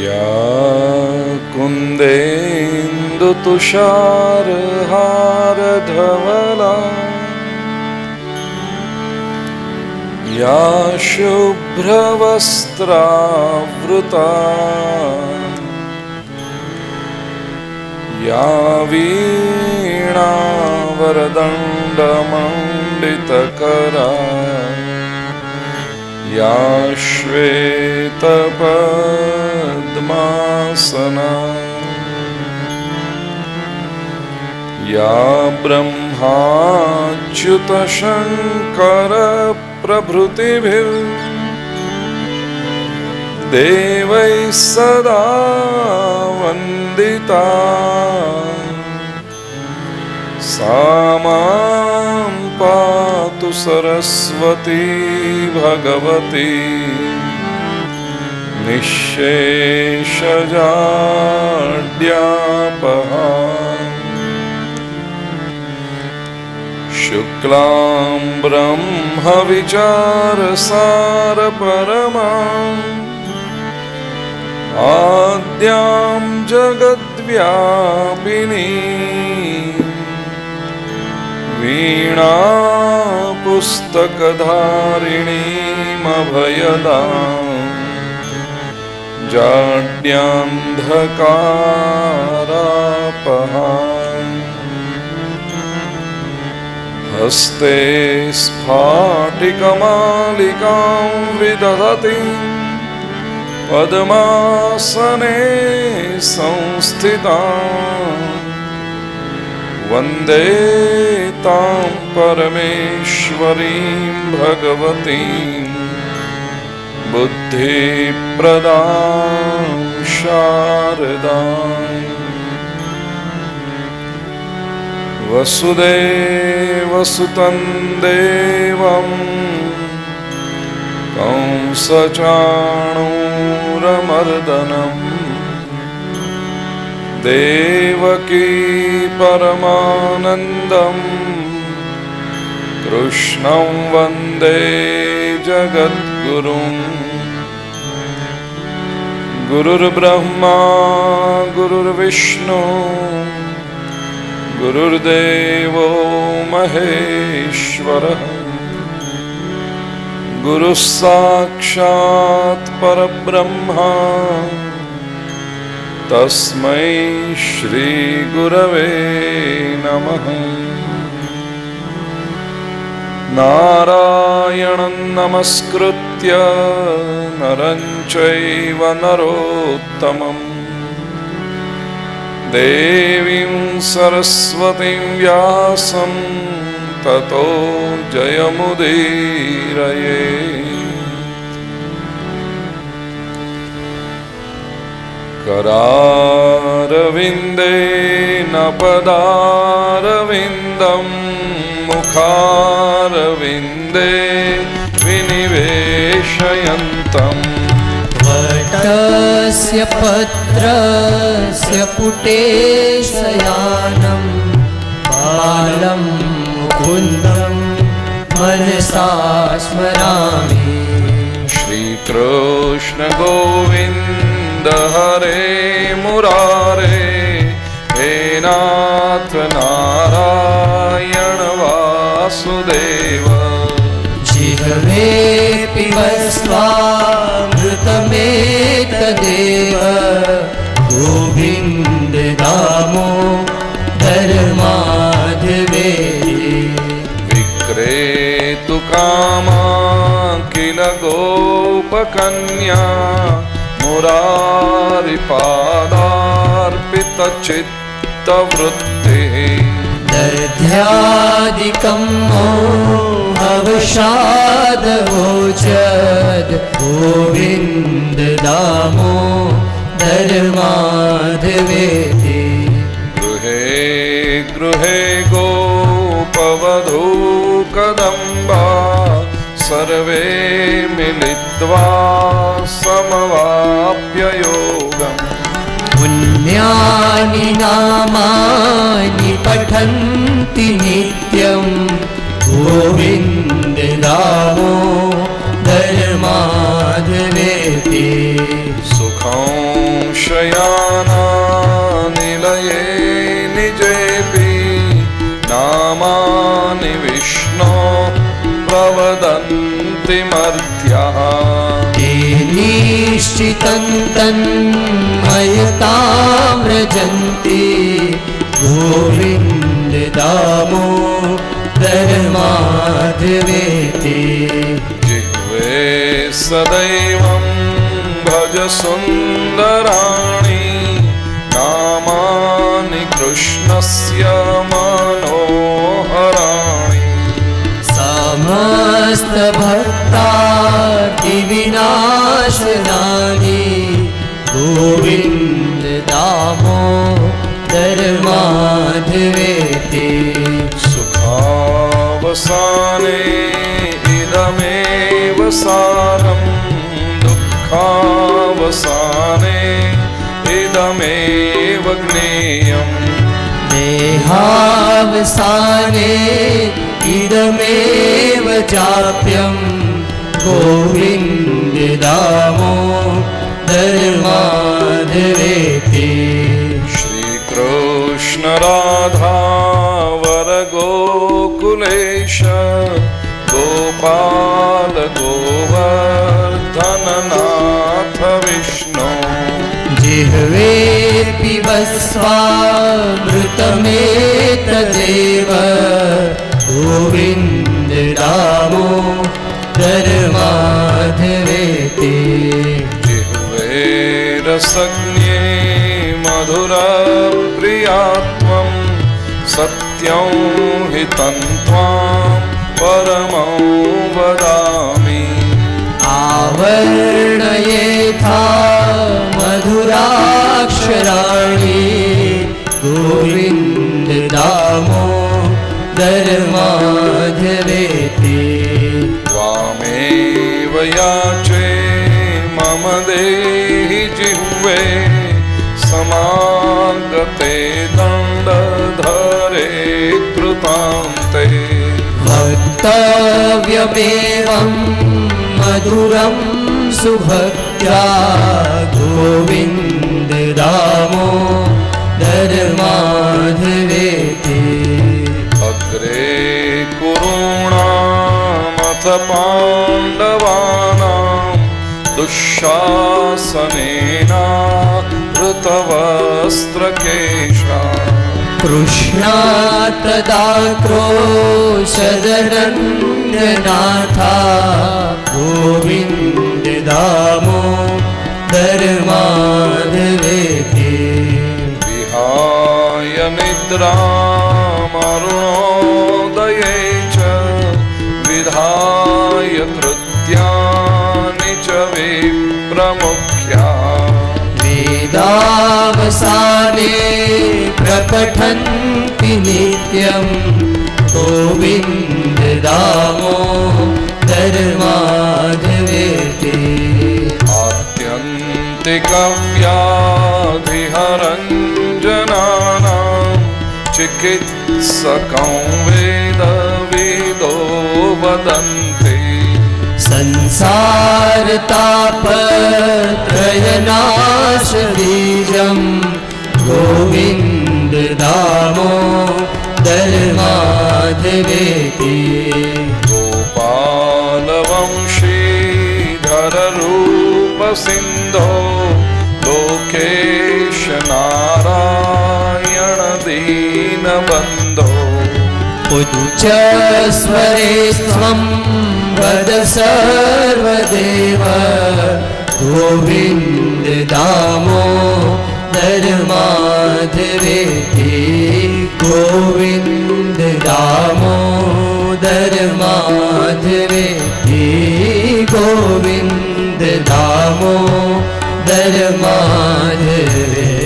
या कुन्देन्दुतुषारहारधवला या शुभ्रवस्त्रावृता या वीणावरदण्डमण्डितकरा या श्वेतपद्मासना या ब्रह्माच्युतशङ्करप्रभृतिभिः देवैः सदा वन्दिता सा मां पातु सरस्वती भगवती निःशेषजाड्यापहा शुक्लां ब्रह्मविचारसारपरमां आद्यां जगद्व्यापिनी वीणापुस्तकधारिणीमभयदां जाड्यान्धकारापहां हस्ते स्फाटिकमालिकां विदधति पद्मासने संस्थितां वन्दे तां परमेश्वरीं भगवतीं बुद्धिप्रदां शारदां वसुदेवसुतं देवं कंसचाणूरमर्दनं देवकी परमानन्दं कृष्णं वन्दे जगद्गुरुं गुरुर्ब्रह्मा गुरुर्विष्णु गुरुर्देवो महेश्वरः गुरुः साक्षात् परब्रह्मा तस्मै श्री गुरवे नमः। नारायणं नमस्कृत्य नरं चैव नरोत्तमं देवीं सरस्वतीं व्यासं ततो जयमुदीरये। करारविन्देन पदारविन्दं मुखारविन्दे विनिवेशयन्तम् वटस्य पत्रस्य पुटे शयानं बालं मुकुन्दं मनसा स्मरामि। श्रीकृष्ण गोविन्द हरे मुरारे हे नाथ नारायण वासुदेव। जिह्वे पिबस्वामृतमेतदेव गोविन्द दामोदर माधवेति। विक्रेतु कामा किल गोपकन्या मुरारिपादार्पितचित्तवृत्तिः। दध्यादिकं मोहवशादवोचद् गोविन्द दामोदर माधवेति। गृहे गृहे गोपवधूकदम्बा सर्वे मिलित्वा समवाप्य योगम्। पुण्यानि नामानि पठन्ति नित्यं गोविन्द दामोदर माधवेति। सुखं शयानानिलये निजेऽपि नामानि विष्णो प्रवदन्ति मर्त्याः ते निश्चितं तन्मयतां व्रजन्ति गोविन्द दामोदर माधवेति जिह्वे सदैवं भज सुन्दराणि नामानि कृष्णस्य मनोहराणि समस्तभक्तादिविनाशनानि गोविन्द दामोदर माधवेति सुखावसाने इदमेव सारं दुःखावसाने इदमेव ज्ञेयम् देहावसाने इदमेव चाप्यं गोविन्द दामोदर माधवेति श्रीकृष्ण राधा वरगोकुलेश गोपाल गोवर्धननाथ विष्णु जिह्वे पिबस्वामृतमेतदेव गोविन्द दामोदर माधवेति जिह्वे रसज्ञे मधुरप्रियात्वं सत्यं हि तन्त्वां परमं वदामि आवर्णयेथा मधुराक्षराणि गोविन्द दामोदर माधवेति त्वामेव याचे मम देहि जिह्वे समागते दण्डधरे कृतान्ते वक्तव्यमेवं मधुरं सुभक्त्या गोविन्द दामोदर माधवेति अग्रे कुरूणामथ पाण्डवानां दुःशासनेना ऋतवस्त्रकेशा कृष्णात्तदा क्रोशदरण्यनाथा गोविन्द दामोदर माधवेति विहाय निद्रामरुणोदये च विधाय कृत्यानि च विप्रमुख्या वेदावसाने प्रपठन्ति नित्यं गोविन्द दामोदर माधवेति आत्यन्तिकव्याधिहरञ्जनानां चिकित्सकं वेदविदो वदन्ति संसारतापत्रयनाशबीजं गोविन्द दामोदर माधवेति गोपालवंशीधररूपसिन्धो लोकेश नारायण दीनबन्धो उच्चस्वरे त्वं वद सर्वदेव गोविन्द दामोदर माधवेति गोविन्द दामोदर माधवेति गोविन्द दामोदर माधवेति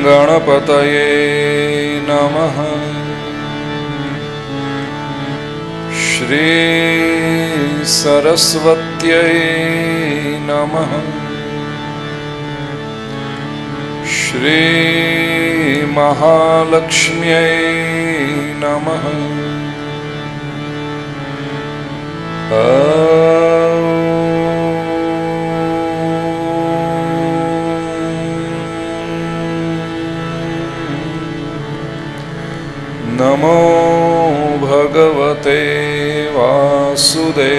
गणपतये नमः। श्री सरस्वत्यै नमः श्री महालक्ष्म्यै नमः नमो भगवते वासुदेवाय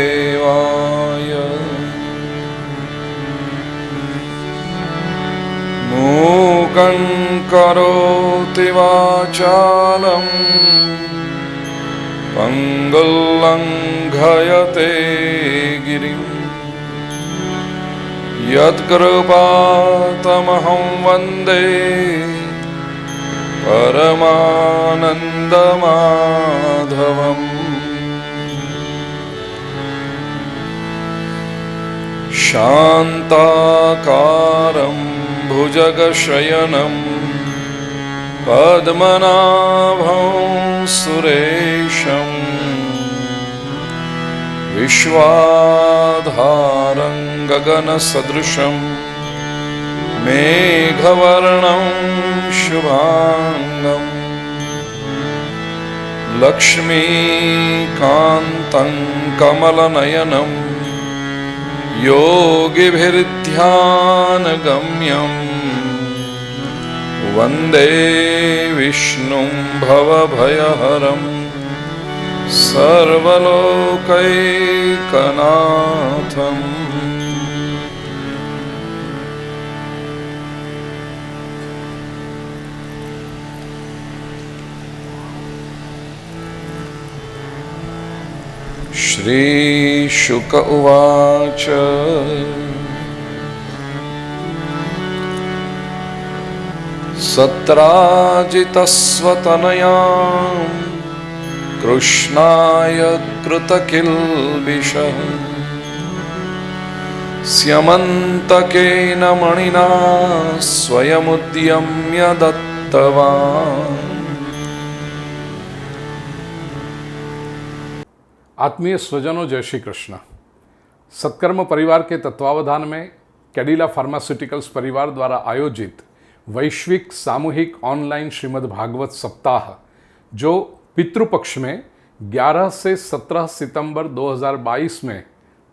मूकं करोति वाचालं पङ्गुल्लङ्घयते गिरिं यत्कृपातमहं वन्दे परमानन्दमाधवम् शान्ताकारं भुजगशयनं पद्मनाभं सुरेशं विश्वाधारं गगनसदृशं मेघवर्णं शुभाङ्गं लक्ष्मीकान्तं कमलनयनं योगिभिर्ध्यानगम्यं वन्दे विष्णुं भवभयहरं सर्वलोकैकनाथम् श्रीशुक उवाच सत्राजितस्वतनयां कृष्णाय कृतकिल्बिषः स्यमन्तकेन मणिना स्वयमुद्यम्य दत्तवान्। आत्मीय स्वजनों, जय श्री कृष्ण। सत्कर्म परिवार के तत्वावधान में कैडिला फार्मास्यूटिकल्स परिवार द्वारा आयोजित वैश्विक सामूहिक ऑनलाइन श्रीमद् भागवत सप्ताह, जो पितृपक्ष में 11 से 17 सितंबर 2022 में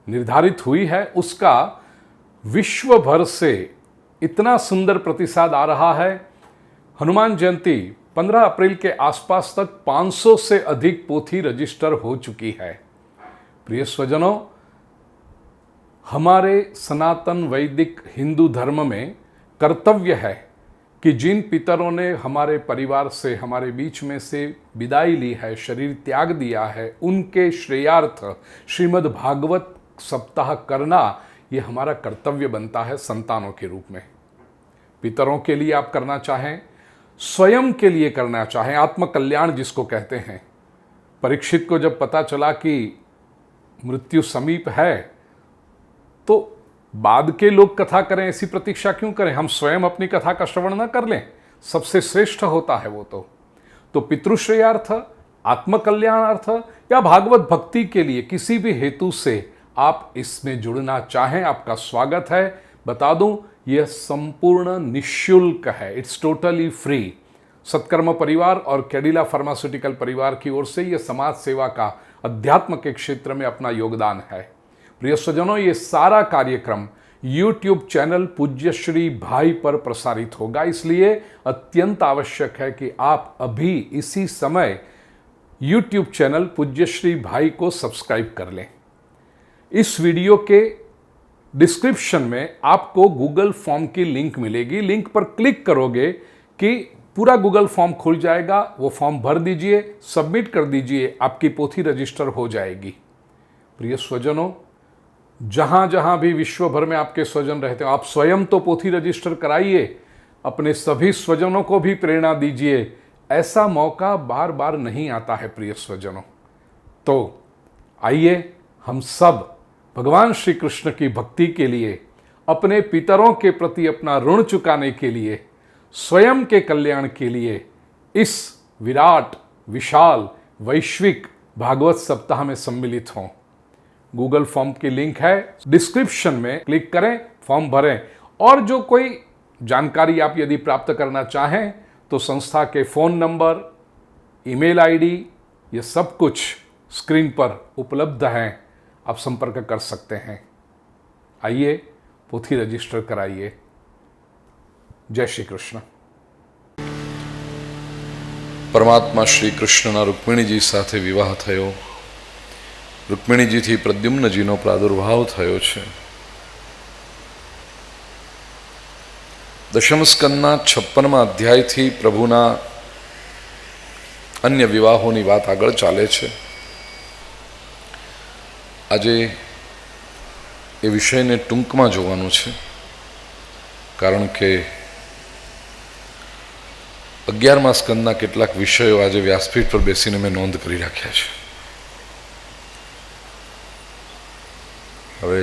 निर्धारित हुई है, उसका विश्व भर से इतना सुंदर प्रतिसाद आ रहा है। हनुमान जयंती 15 अप्रैल के आसपास तक 500 से अधिक पोथी रजिस्टर हो चुकी है। प्रिय स्वजनों, हमारे सनातन वैदिक हिंदू धर्म में कर्तव्य है कि जिन पितरों ने हमारे परिवार से, हमारे बीच में से विदाई ली है, शरीर त्याग दिया है, उनके श्रेयार्थ श्रीमद् भागवत सप्ताह करना ये हमारा कर्तव्य बनता है संतानों के रूप में। पितरों के लिए आप करना चाहें, स्वयं के लिए करना चाहें, आत्मकल्याण जिसको कहते हैं। परीक्षित को जब पता चला कि मृत्यु समीप है, तो बाद के लोग कथा करें ऐसी प्रतीक्षा क्यों करें, हम स्वयं अपनी कथा का श्रवण न कर लें, सबसे श्रेष्ठ होता है वो। तो पितृश्रेयार्थ, आत्मकल्याणार्थ या भागवत भक्ति के लिए किसी भी हेतु से आप इसमें जुड़ना चाहें, आपका स्वागत है। बता दूं, यह संपूर्ण निःशुल्क है, इट्स टोटली फ्री। सत्कर्म परिवार और कैडिला फार्मास्यूटिकल परिवार की ओर से यह समाज सेवा का अध्यात्म के क्षेत्र में अपना योगदान है। प्रिय स्वजनों, ये सारा कार्यक्रम YouTube चैनल पूज्य श्री भाई पर प्रसारित होगा, इसलिए अत्यंत आवश्यक है कि आप अभी इसी समय YouTube चैनल पूज्य श्री भाई को सब्सक्राइब कर लें। इस वीडियो के डिस्क्रिप्शन में आपको गूगल फॉर्म की लिंक मिलेगी। लिंक पर क्लिक करोगे कि पूरा गूगल फॉर्म खुल जाएगा, वो फॉर्म भर दीजिए, सबमिट कर दीजिए, आपकी पोथी रजिस्टर हो जाएगी। प्रिय स्वजनों, जहाँ जहाँ भी विश्व भर में आपके स्वजन रहते हो, आप स्वयं तो पोथी रजिस्टर कराइए, अपने सभी स्वजनों को भी प्रेरणा दीजिए। ऐसा मौका बार बार नहीं आता है प्रिय स्वजनों। तो आइए हम सब भगवान श्री कृष्ण की भक्ति के लिए, अपने पितरों के प्रति अपना ऋण चुकाने के लिए, स्वयं के कल्याण के लिए इस विराट विशाल वैश्विक भागवत सप्ताह में सम्मिलित हों। गूगल फॉर्म की लिंक है, डिस्क्रिप्शन में क्लिक करें, फॉर्म भरें। और जो कोई जानकारी आप यदि प्राप्त करना चाहें तो संस्था के फ़ोन नंबर, ईमेल आईडी, ये सब कुछ स्क्रीन पर उपलब्ध हैं, आप संपर्क कर सकते हैं। आइए पोथी रजिस्टर कराइए। जय श्री कृष्ण। પરમાત્મા શ્રી કૃષ્ણના રૂક્મિણીજી સાથે વિવાહ થયો. રૂક્મિણીજીથી પ્રદ્યુમ્નજીનો પ્રાદુર્ભાવ થયો છે. દશમ સ્કંદના 56મા અધ્યાયથી પ્રભુના અન્ય વિવાહોની વાત આગળ ચાલે છે. આજે એ વિષયને ટૂંકમાં જોવાનું છે, કારણ કે 11મા સ્કંદના કેટલાક વિષયો આજે વ્યાસપીઠ પર બેસીને મેં નોંધ કરી રાખ્યા છે. હવે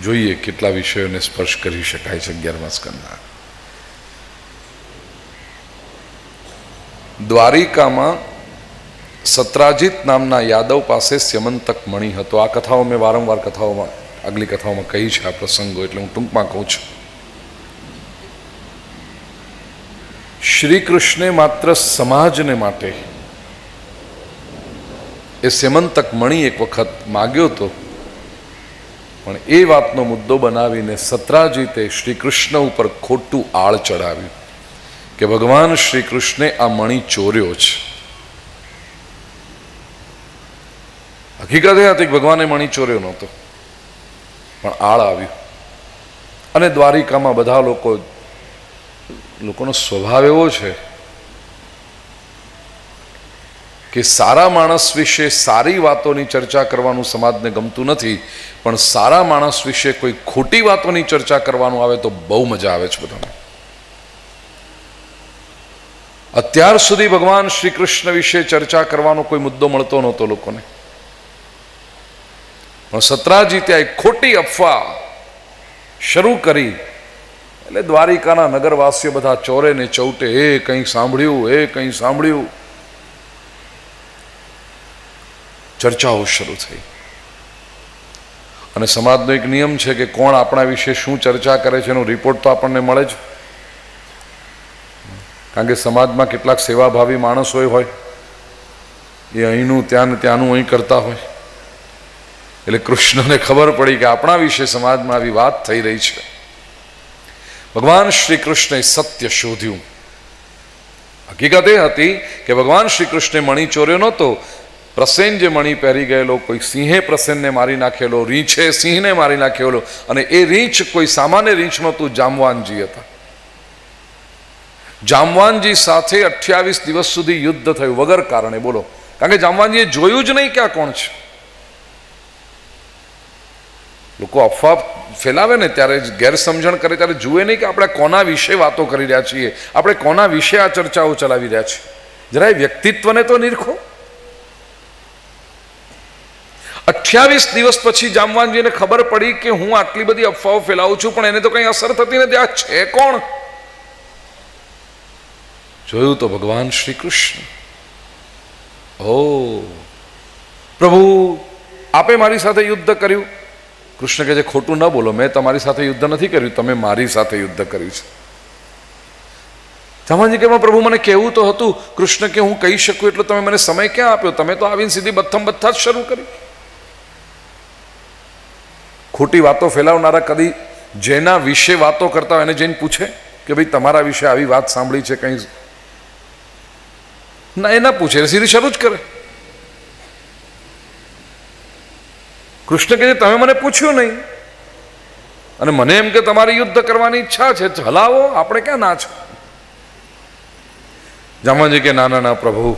જોઈએ કેટલા વિષયોને સ્પર્શ કરી શકાય છે 11મા સ્કંદના. દ્વારિકામાં સત્રાજીત નામના યાદવ પાસે સ્યમંતક મણિ હતો. આ કથાઓ મેં વારંવાર આગલી કથાઓમાં કહી છે આ પ્રસંગો, એટલે હું ટૂંકમાં કહું છું. શ્રી કૃષ્ણે માત્ર સમાજને માટે એ સ્યમંતક મણિ એક વખત માગ્યો હતો, પણ એ વાતનો મુદ્દો બનાવીને સત્રાજીતે શ્રી કૃષ્ણ ઉપર ખોટું આળ ચડાવ્યું કે ભગવાન શ્રી કૃષ્ણે આ મણિ ચોર્યો છે. હકીકત એ હતી કે ભગવાને મણિ ચોર્યો નહોતો, પણ આળ આવ્યું. અને દ્વારિકામાં બધા લોકોનો સ્વભાવ એવો છે કે સારા માણસ વિશે સારી વાતોની ચર્ચા કરવાનું સમાજને ગમતું નથી, પણ સારા માણસ વિશે કોઈ ખોટી વાતોની ચર્ચા કરવાનું આવે તો બહુ મજા આવે છે બધાને. અત્યાર સુધી ભગવાન શ્રી કૃષ્ણ વિશે ચર્ચા કરવાનો કોઈ મુદ્દો મળતો નહોતો લોકોને, પણ સત્રાજી ત્યાં એક ખોટી અફવા શરૂ કરી એટલે દ્વારિકાના નગરવાસીઓ બધા ચોરે ને ચૌટે એ કંઈ સાંભળ્યું, ચર્ચાઓ શરૂ થઈ. અને સમાજનો એક નિયમ છે કે કોણ આપણા વિશે શું ચર્ચા કરે છે એનો રિપોર્ટ તો આપણને મળે જ, કારણ કે સમાજમાં કેટલાક સેવાભાવી માણસો હોય, એ અહીંનું ત્યાંનું અહીં કરતા હોય. એટલે કૃષ્ણને ખબર પડી કે આપણા વિશે સમાજમાં આવી વાત થઈ રહી છે. ભગવાન શ્રી કૃષ્ણે સત્ય શોધ્યું. હકીકત એ હતી કે ભગવાન શ્રી કૃષ્ણે મણિ ચોર્યો નહોતો. પ્રસેન જે મણિ પહેરી ગયેલો, કોઈ સિંહે પ્રસેનને મારી નાખેલો, રીંછે સિંહને મારી નાખેલો, અને એ રીંછ કોઈ સામાન્ય રીંછ નહોતું, જામવાનજી હતા. જામવાનજી સાથે 28 દિવસ સુધી યુદ્ધ થયું વગર કારણે. બોલો, કારણ કે જામવાનજીએ જોયું જ નહીં કે આ કોણ છે. લોકો અફવા ફેલાવે ને ત્યારે ગેરસમજણ કરે ત્યારે જુએ નહીં કે આપણે કોના વિશે વાતો કરી રહ્યા છીએ, આપણે કોના વિશે આ ચર્ચાઓ ચલાવી રહ્યા છીએ. જરાય વ્યક્તિત્વને તો નિરખો. 28 દિવસ પછી જામવાનજીને ખબર પડી કે હું આટલી બધી અફવાઓ ફેલાવું છું પણ એને તો કંઈ અસર થતી નથી. આ છે કોણ? જોયું તો ભગવાન શ્રી કૃષ્ણ. ઓ પ્રભુ, આપે મારી સાથે યુદ્ધ કર્યું. કૃષ્ણ કહે છે ખોટું ન બોલો, મેં તમારી સાથે યુદ્ધ નથી કર્યું, તમે મારી સાથે યુદ્ધ કર્યું છે. જામવાનજી કે પ્રભુ મને કહેવું તો હતું. કૃષ્ણ કે હું કહી શકું એટલો તમે મને સમય ક્યાં આપ્યો? તમે તો આવીને સીધી બથ્થા જ શરૂ કરી. ખોટી વાતો ફેલાવનારા કદી જેના વિશે વાતો કરતા હોય એને જઈને પૂછે કે ભાઈ તમારા વિશે આવી વાત સાંભળી છે કંઈ? ના, એ ના પૂછે, સીધી શરૂ જ કરે. કૃષ્ણ કહે છે તમે મને પૂછ્યું નહીં અને મને એમ કે તમારી યુદ્ધ કરવાની ઈચ્છા છે, હલાવો, આપણે ક્યાં ના છે? જામવાનજી કે ના પ્રભુ,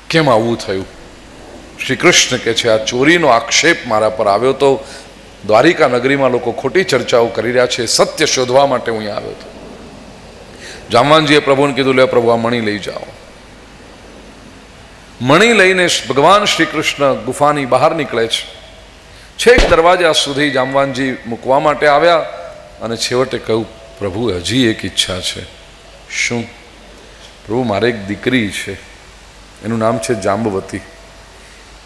કેમ આવું થયું? શ્રી કૃષ્ણ કે છે આ ચોરીનો આક્ષેપ મારા પર આવ્યો તો દ્વારિકા નગરીમાં લોકો ખોટી ચર્ચાઓ કરી રહ્યા છે, સત્ય શોધવા માટે હું અહીંયા આવ્યો હતો. જામવાનજીએ પ્રભુને કીધું લે પ્રભુ આ મણિ લઈ જાઓ. મણિ લઈને ભગવાન શ્રી કૃષ્ણ ગુફાની બહાર નીકળે છે. છેક દરવાજા સુધી જામવાનજી મૂકવા માટે આવ્યા અને છેવટે કહ્યું પ્રભુ હજી એક ઈચ્છા છે. શું? પ્રભુ મારે એક દીકરી છે, એનું નામ છે જાંબવતી.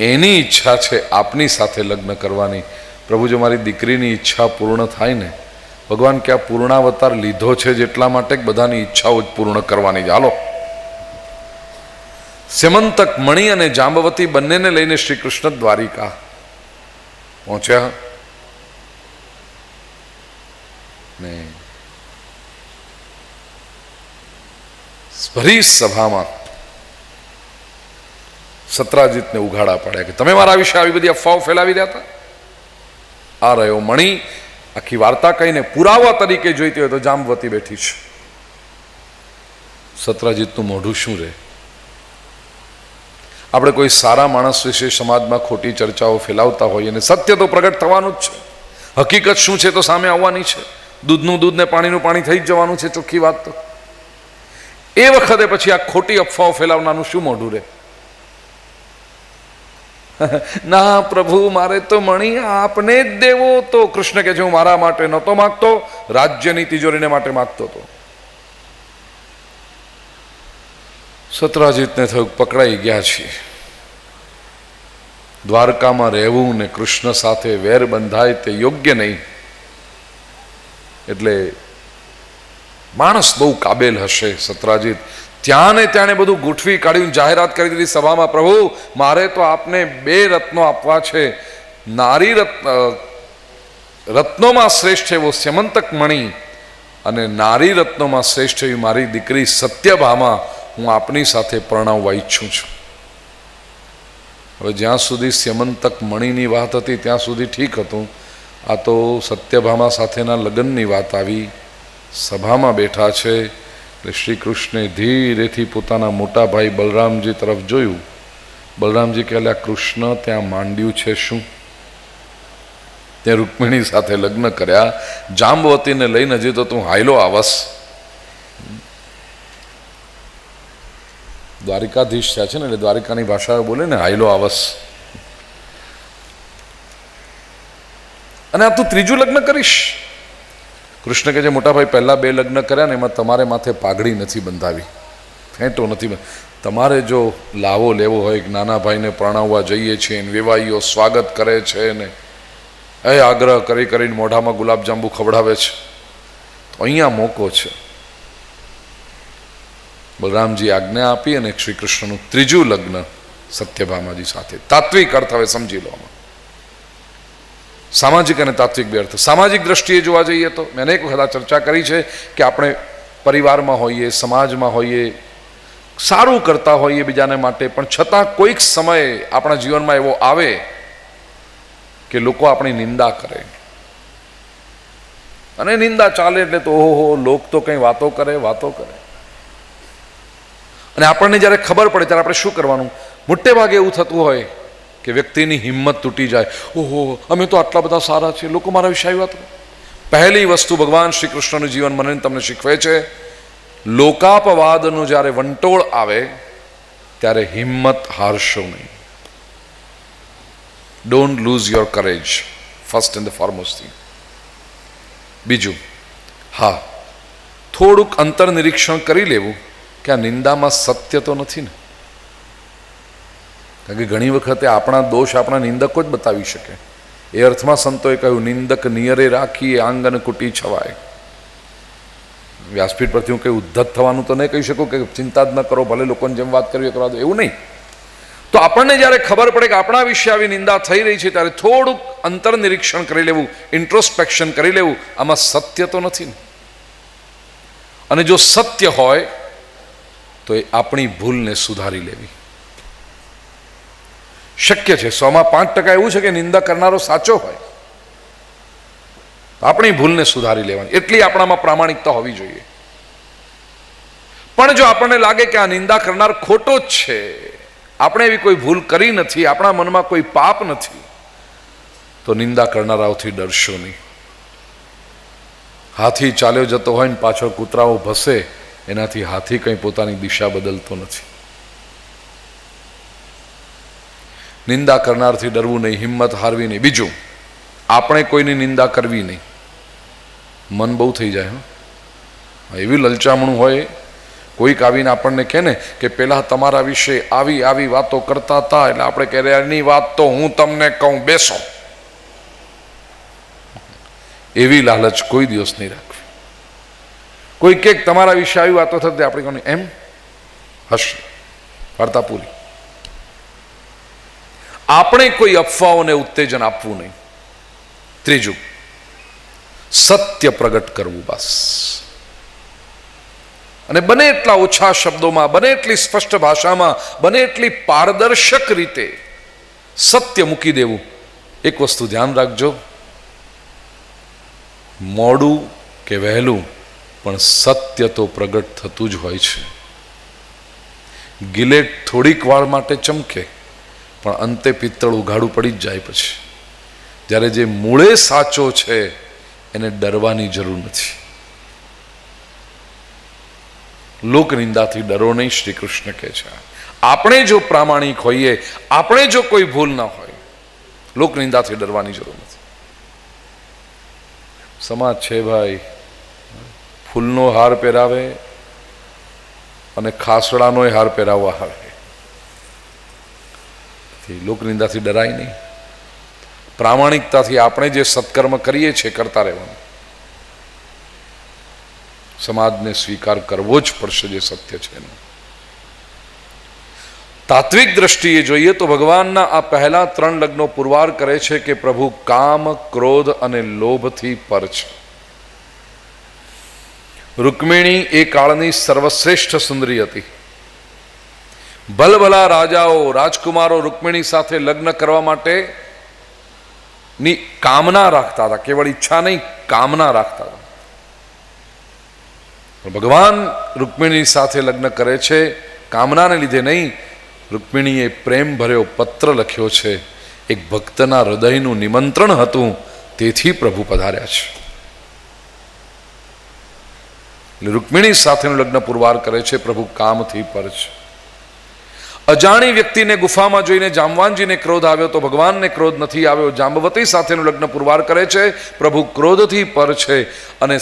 એની ઈચ્છા છે આપની સાથે લગ્ન કરવાની. પ્રભુ, જો મારી દીકરીની ઈચ્છા પૂર્ણ થાય ને, ભગવાન કે આ પૂર્ણાવતાર લીધો છે જેટલા માટે બધાની ઈચ્છાઓ જ પૂર્ણ કરવાની. હાલો. સ્યમંતક મણિ અને જાંબવતી બંનેને લઈને શ્રી કૃષ્ણ દ્વારિકા પહોંચ્યા ને ભરી સભામાં સત્રાજીતને ઉઘાડા પડ્યા કે તમે મારા વિશે આવી બધી અફવાઓ ફેલાવી રહ્યા હતા. આ રહ્યો મણિ. આખી વાર્તા કહીને પુરાવા તરીકે જોઈતી હોય તો જાંબવતી બેઠી છે. સત્રાજીતનું મોઢું શું રહે? આપણે કોઈ સારા માણસ વિશે સમાજમાં ખોટી ચર્ચાઓ ફેલાવતા હોઈએ અને સત્ય તો પ્રગટ થવાનું જ છે. હકીકત શું છે તો સામે આવવાની છે. દૂધનું દૂધ ને પાણીનું પાણી થઈ જ જવાનું છે, ચોખ્ખી વાત. તો એ વખતે પછી આ ખોટી અફવાઓ ફેલાવનારનું શું મોઢું રહે? ના પ્રભુ, મારે તો મણિ આપને જ દેવો તો. કૃષ્ણ કે છે હું મારા માટે નહોતો માગતો, રાજ્યની તિજોરીને માટે માગતો હતો. સત્રાજીતને થયું પકડાઈ ગયા છીએ. દ્વારકામાં રહેવું ને કૃષ્ણ સાથે વેર બંધાય તે યોગ્ય નહીં. એટલે માણસ બહુ કાબેલ હશે સત્રાજીત. ત્યાં ને ત્યાં બધું ગોઠવી કાઢ્યું, જાહેરાત કરી દીધી સભામાં, પ્રભુ મારે તો આપને 2 રત્નો આપવા છે. નારી રત્નોમાં શ્રેષ્ઠ એવો સ્યમંતક મણિ અને નારી રત્નોમાં શ્રેષ્ઠ એવી મારી દીકરી સત્યભામા હું આપની સાથે પરણાવવા ઈચ્છું છું. હવે જ્યાં સુધી સ્યમંતક મણિની વાત હતી ત્યાં સુધી ઠીક હતું. આ તો સત્યભામા સાથેના લગ્નની વાત આવી. સભામાં બેઠા છે એટલે શ્રી કૃષ્ણે ધીરેથી પોતાના મોટા ભાઈ બલરામજી તરફ જોયું. બલરામજી કહે, અલ્યા કૃષ્ણ, ત્યાં માંડ્યું છે શું? ત્યાં રૂકમિણી સાથે લગ્ન કર્યા, જાંબવતીને લઈને હજી તો તું હાયલો આવસ. દ્વારિકાધીશ થયા છે ને એટલે દ્વારિકાની ભાષા બોલે ને, હાયલો આવસ. અને આ તું ત્રીજું લગ્ન કરીશ? કૃષ્ણ કહે છે, મોટાભાઈ પહેલા 2 લગ્ન કર્યા ને એમાં તમારે માથે પાઘડી નથી બંધાવી, ફેંટો નથી. તમારે જો લાવો લેવો હોય કે નાના ભાઈને પરણાવવા જઈએ છીએ ને વેવાઈઓ સ્વાગત કરે છે ને એ આગ્રહ કરી કરીને મોઢામાં ગુલાબજાંબુ ખવડાવે છે, તો અહીંયા મોકો છે. બલરામજી આજ્ઞા આપી અને શ્રી કૃષ્ણનું ત્રીજું લગ્ન સત્યભામાજી સાથે. તાત્વિક અર્થ હવે સમજી લો. સામાજિક અને તાત્વિક 2 અર્થ. સામાજિક દ્રષ્ટિએ જોવા જઈએ તો મેં અનેક વખત આ ચર્ચા કરી છે કે આપણે પરિવારમાં હોઈએ, સમાજમાં હોઈએ, સારું કરતા હોઈએ બીજાને માટે, પણ છતાં કોઈક સમયે આપણા જીવનમાં એવો આવે કે લોકો આપણી નિંદા કરે. અને નિંદા ચાલે એટલે તો ઓહો, લોક તો કંઈ વાતો કરે. અને આપણને જ્યારે ખબર પડે ત્યારે આપણે શું કરવાનું? મોટે ભાગે એવું થતું હોય કે વ્યક્તિની હિંમત તૂટી જાય. ઓહો, અમે તો આટલા બધા સારા છીએ, લોકો મારા વિશે આવી વાત. પહેલી વસ્તુ ભગવાન શ્રી કૃષ્ણનું જીવન મને તમને શીખવે છે, લોકાપવાદનું જ્યારે વંટોળ આવે ત્યારે હિંમત હારશો નહીં. Don't lose your courage, first and the foremost thing. બીજું, હા, થોડુંક અંતર નિરીક્ષણ કરી લેવું કે આ નિંદામાં સત્ય તો નથી ને. કારણ કે ઘણી વખતે આપણા દોષ આપણા નિંદકો જ બતાવી શકે. એ અર્થમાં સંતોએ કહ્યું, નિંદક નિયરે રાખી આંગન કુટી છવાય. વ્યાસપીઠ પરથી હું કંઈ ઉદ્ધત થવાનું તો નહીં કહી શકું કે ચિંતા જ ન કરો, ભલે લોકોને જેમ વાત કરવી કરવા દો, એવું નહીં. તો આપણને જ્યારે ખબર પડે કે આપણા વિશે આવી નિંદા થઈ રહી છે ત્યારે થોડુંક અંતર નિરીક્ષણ કરી લેવું, ઇન્ટ્રોસ્પેક્શન કરી લેવું, આમાં સત્ય તો નથી ને. અને જો સત્ય હોય તો એ આપણી ભૂલને સુધારી લેવી શક્ય છે. 100માં 5% એવું છે કે નિંદા કરનારો સાચો હોય, આપણી ભૂલને સુધારી લેવાની, એટલી આપણામાં પ્રામાણિકતા હોવી જોઈએ. પણ જો આપણને લાગે કે આ નિંદા કરનાર ખોટો જ છે, આપણે એવી કોઈ ભૂલ કરી નથી, આપણા મનમાં કોઈ પાપ નથી, તો નિંદા કરનારાઓથી ડરશો નહીં. હાથી ચાલ્યો જતો હોય ને પાછળ કૂતરાઓ ભસે, એનાથી હાથી કંઈ પોતાની દિશા બદલતો નથી. નિંદા કરનારથી ડરવું નહીં, હિંમત હારવી નહીં. બીજું, આપણે કોઈની નિંદા કરવી નહીં. મન બહુ થઈ જાય. એવી લલચામણું હોય કોઈક આવીને આપણને કહે ને કે પેલા તમારા વિશે આવી આવી વાતો કરતા હતા, એટલે આપણે કહે એની વાત તો હું તમને કહું, બેસો. એવી લાલચ કોઈ દિવસ નહીં રાખવી. કોઈ કે તમારા વિશે આવી વાતો થતી, આપણે કહું એમ હશે, વાર્તા પૂરી. આપણે કોઈ અફવાઓને ઉત્તેજન આપવું નહીં. ત્રીજું, સત્ય પ્રગટ કરવું બસ. અને બને એટલા ઓછા શબ્દોમાં, બને એટલી સ્પષ્ટ ભાષામાં, બને એટલી પારદર્શક રીતે સત્ય મૂકી દેવું. એક વસ્તુ ધ્યાન રાખજો, મોડું કે વહેલું પણ સત્ય તો પ્રગટ થતું જ હોય છે. ગિલેટ થોડીક વાર માટે ચમકે પણ અંતે પિત્તળ ઉઘાડું પડી જ જાય. પછી જ્યારે જે મૂળે સાચો છે એને ડરવાની જરૂર નથી. લોકનિંદાથી ડરો નહીં, શ્રી કૃષ્ણ કહે છે. આપણે જો પ્રામાણિક હોઈએ, આપણે જો કોઈ ભૂલ ના હોય, લોકનિંદાથી ડરવાની જરૂર નથી. સમાજ છે ભાઈ, ફૂલનો હાર પહેરાવે અને ખાસડાનો હાર પહેરાવવા આવે. લોકનિંદાથી ડરાય નહીં. પ્રામાણિકતાથી આપણે જે સત્કર્મ કરીએ છીએ કરતા રહેવાનું. સમાજને સ્વીકાર કરવો જ પડશે જે સત્ય છે એનો. તાત્વિક દ્રષ્ટિએ જોઈએ તો ભગવાનના આ પહેલા 3 લગ્નો પુરવાર કરે છે કે પ્રભુ કામ, ક્રોધ અને લોભથી પર છે. રૂકમિણી એ કાળની સર્વશ્રેષ્ઠ સુંદરી હતી. ભલભલા રાજાઓ, રાજકુમારો રૂકમિણી સાથે લગ્ન કરવા માટે ની કામના રાખતા હતા. કેવળ ઈચ્છા નહીં, કામના રાખતા હતા. ભગવાન રૂકમિણી સાથે લગ્ન કરે છે કામનાને લીધે નહીં. રૂકમિણીએ પ્રેમ ભર્યો પત્ર લખ્યો છે. એક ભક્તના હૃદયનું નિમંત્રણ હતું, તેથી પ્રભુ પધાર્યા છે. એટલે રૂકમિણી સાથેનું લગ્ન પુરવાર કરે છે પ્રભુ કામથી પર છે. અજાણી વ્યક્તિને ગુફામાં જોઈને જામવાનજીને ક્રોધ આવ્યો તો ભગવાનને ક્રોધ નથી આવ્યો. જાંબવતી સાથેનું લગ્ન પુરવાર કરે છે પ્રભુ ક્રોધથી પર છે. અને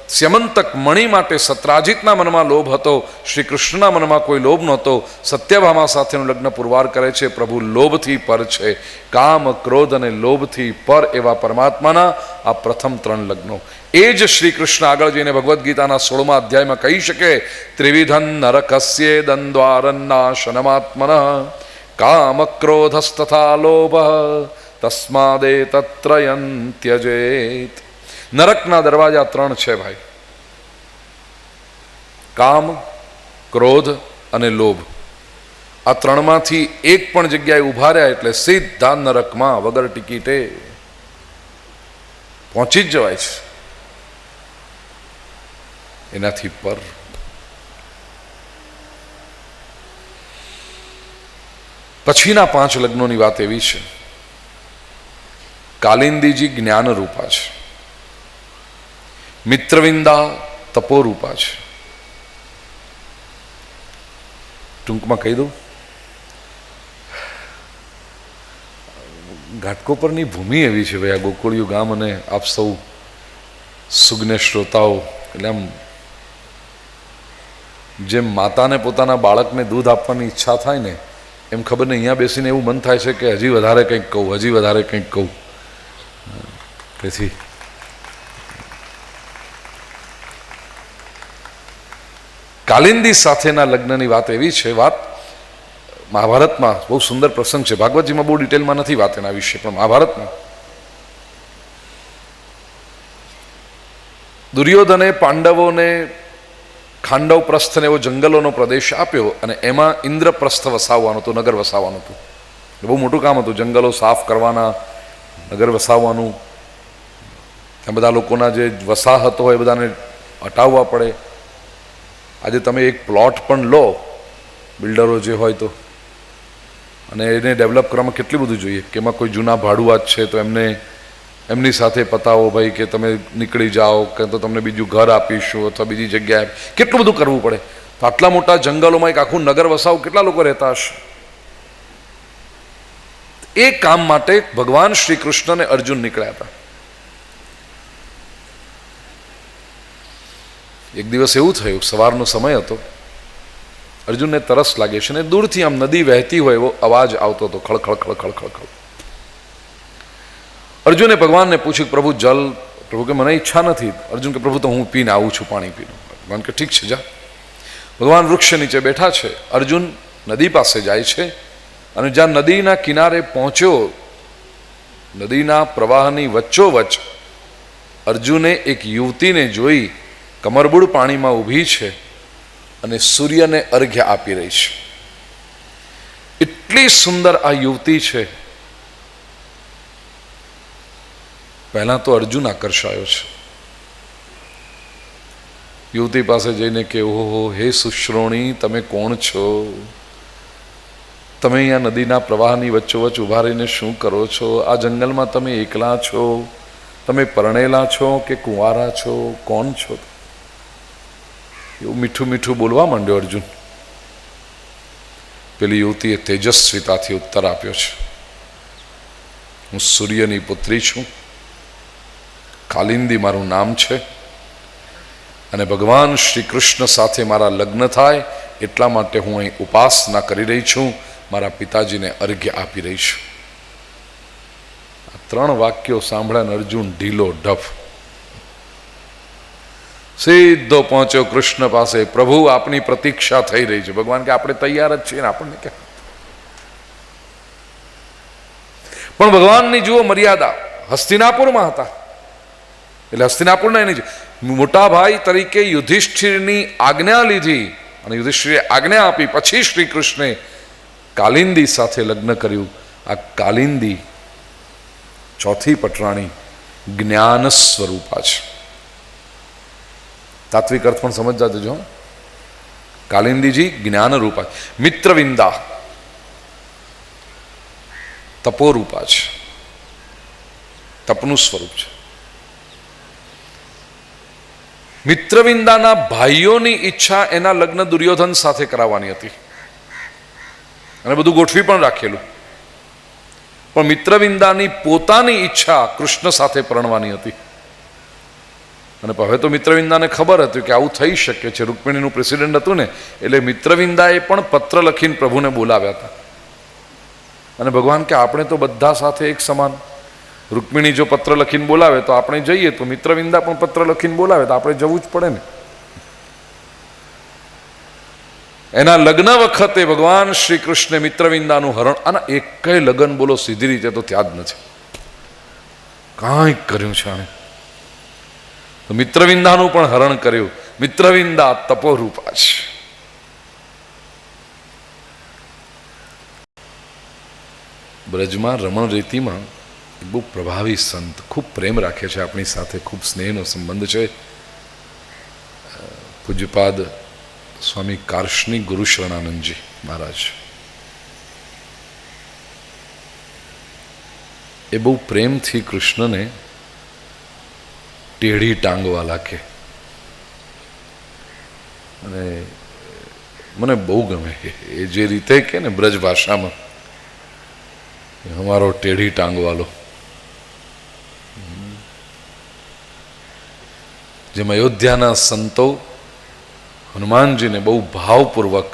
સ્યમંતક મણિ માટે સત્રાજીતના મનમાં લોભ હતો, શ્રી કૃષ્ણના મનમાં કોઈ લોભ નહોતો. સત્યભામા સાથેનું લગ્ન પુરવાર કરે છે પ્રભુ લોભથી પર છે. કામ, ક્રોધ અને લોભથી પર એવા પરમાત્માના આ પ્રથમ 3 લગ્નો. એ જ શ્રી કૃષ્ણ આગળ જઈને ભગવદ્ ગીતાના 16મા અધ્યાયમાં કહી શકે, ત્રિવિધન નરકસ્યે દ્વંદ્વારન્નાશનમાત્મન કામ ક્રોધસ્તથા લોભ તસ્માદે તત્રયં ત્યજેત. નરકના દરવાજા 3 છે ભાઈ, કામ, ક્રોધ અને લોભ. આ 3માંથી એક પણ જગ્યાએ ઉભા રહ્યા એટલે સીધા નરકમાં વગર ટિકિટે પહોંચી જ જવાય છે. એનાથી પર પછીના 5 લગ્નોની વાત એવી છે. કાલિંદીજી જ્ઞાન રૂપા છે, મિત્રવિંદા તપોરૂપા છે. ટૂંકમાં કહી દઉં, ઘાટકોપરની ભૂમિ એવી છે ભાઈ આ ગોકુળિયું ગામ. અને આપ સૌ સુજ્ઞ શ્રોતાઓ, એટલે આમ જેમ માતાને પોતાના બાળકને દૂધ આપવાની ઈચ્છા થાય ને, એમ ખબર નહીં અહીંયા બેસીને એવું મન થાય છે કે હજી વધારે કંઈક કહું, હજી વધારે કંઈક કહું. તેથી કાલિંદી સાથેના લગ્નની વાત એવી છે. વાત મહાભારતમાં બહુ સુંદર પ્રસંગ છે. ભાગવતજીમાં બહુ ડિટેલમાં નથી વાત એના વિશે, પણ મહાભારતમાં દુર્યોધને પાંડવોને ખાંડવ પ્રસ્થને એવો જંગલોનો પ્રદેશ આપ્યો અને એમાં ઇન્દ્રપ્રસ્થ વસાવવાનું હતું, નગર વસાવવાનું હતું. બહુ મોટું કામ હતું, જંગલો સાફ કરવાના, નગર વસાવવાનું. ત્યાં બધા લોકોના જે વસાહતો હોય એ બધાને હટાવવા પડે. આજે તમે એક પ્લોટ પણ લો, બિલ્ડરો જે હોય તો, અને એને ડેવલપ કરવામાં કેટલું બધું જોઈએ કે એમાં કોઈ જૂના ભાડુઆત છે તો એમની સાથે પતાવો ભાઈ કે તમે નીકળી જાઓ, કે તો તમને બીજું ઘર આપીશું અથવા બીજી જગ્યાએ. કેટલું બધું કરવું પડે. તો આટલા મોટા જંગલોમાં એક આખું નગર વસાવ કેટલા લોકો રહેતા હશે. એ કામ માટે ભગવાન શ્રી કૃષ્ણ અને અર્જુન નીકળ્યા હતા. એક દિવસ એવું થયું, સવારનો સમય હતો, અર્જુનને તરસ લાગે છે ને દૂરથી આમ નદી વહેતી હોય એવો અવાજ આવતો હતો, ખળખળ ખળખળ ખળખળ. અર્જુને ભગવાનને પૂછ્યું, પ્રભુ જલ? પ્રભુ કે મને ઈચ્છા નથી. અર્જુન કે પ્રભુ તો હું પીને આવું છું, પાણી પીને. ભગવાન કે ઠીક છે, જા. ભગવાન વૃક્ષ નીચે બેઠા છે, અર્જુન નદી પાસે જાય છે અને જ્યાં નદીના કિનારે પહોંચ્યો, નદીના પ્રવાહની વચ્ચોવચ્ચ અર્જુને એક યુવતીને જોઈ, કમરબૂડ પાણીમાં ઊભી છે અને સૂર્યને અર્ઘ્ય આપી રહી છે. એટલી સુંદર આ યુવતી છે. પહેલા તો અર્જુન આકર્ષાયો છે. યુવતી પાસે જઈને કે ઓહો હે સુશ્રોણી, તમે કોણ છો? તમે અહીંયા નદીના પ્રવાહની વચ્ચોવચ્ચ ઊભા રહીને શું કરો છો? આ જંગલમાં તમે એકલા છો? તમે પરણેલા છો કે કુંવારા છો? કોણ છો? એવું મીઠું મીઠું બોલવા માંડ્યો અર્જુન. પેલી યુવતીએ તેજસ્વીતાથી ઉત્તર આપ્યો છે, હું સૂર્યની પુત્રી છું, કાલિંદી મારું નામ છે, અને ભગવાન શ્રી કૃષ્ણ સાથે મારા લગ્ન થાય એટલા માટે હું અહીં ઉપાસના કરી રહી છું, મારા પિતાજીને અર્ઘ્ય આપી રહી છું. આ 3 વાક્યો સાંભળ્યા અર્જુન ઢીલો ઢફ સીધો પહોંચ્યો કૃષ્ણ પાસે. પ્રભુ આપની પ્રતીક્ષા થઈ રહી છે. ભગવાન કે આપણે તૈયાર જ છીએ ને, આપણને કે. પણ ભગવાનની જુઓ મર્યાદા. હસ્તિનાપુરમાં હતા એટલે હસ્તિનાપુરના એની મોટા ભાઈ તરીકે યુધિષ્ઠિરની આજ્ઞા લીધી અને યુધિષ્ઠિરે આજ્ઞા આપી પછી શ્રી કૃષ્ણે કાલિંદી સાથે લગ્ન કર્યું. આ કાલિંદી ચોથી પટરાણી જ્ઞાન સ્વરૂપા છે. તાત્વિક અર્થ પણ સમજતા જજો. કાલિંદીજી જ્ઞાન રૂપા, મિત્રવિંદા તપો રૂપા છે, તપનું સ્વરૂપ છે. મિત્રવિંદાના ભાઈઓની ઈચ્છા એના લગ્ન દુર્યોધન સાથે કરાવવાની હતી અને બધું ગોઠવી પણ રાખેલું, પણ મિત્રવિંદાની પોતાની ઈચ્છા કૃષ્ણ સાથે પરણવાની હતી. અને હવે તો મિત્રવિંદાને ખબર હતી કે આવું થઈ શકે છે, રૂકમિણીનું પ્રેસિડેન્ટ હતું ને, એટલે મિત્રવિંદાએ પણ પત્ર લખીને પ્રભુને બોલાવ્યા હતા. અને ભગવાન કે આપણે તો બધા સાથે એક સમાન. રૂકમિણી જો પત્ર લખીને બોલાવે તો આપણે જઈએ, તો મિત્રવિંદા પણ પત્ર લખીને બોલાવે તો આપણે જવું જ પડે ને. એના લગ્ન વખતે ભગવાન શ્રી કૃષ્ણે મિત્રવિંદાનું હરણ, અને એક લગ્ન બોલો સીધી રીતે તો ત્યાં જ નથી, કાંઈક કર્યું છે આને. તો મિત્રવિંદાનું પણ હરણ કર્યું. મિત્રવિંદા તપોરૂપા છે. બ્રજમાં રમણ રીતિમાં એક બહુ પ્રભાવી સંત, ખૂબ પ્રેમ રાખે છે આપણી સાથે, ખૂબ સ્નેહનો સંબંધ છે. પૂજ્યપાદ સ્વામી કાર્ષ્ણી ગુરુ શરણાનંદજી મહારાજ, એ બહુ પ્રેમથી કૃષ્ણને ટેઢી ટાંગવા લાગે અને મને બહુ ગમે એ જે રીતે કે ને બ્રજ ભાષામાં, અમારો ટેઢી ટાંગવાલો. જેમ અયોધ્યાના સંતો હનુમાનજીને બહુ ભાવપૂર્વક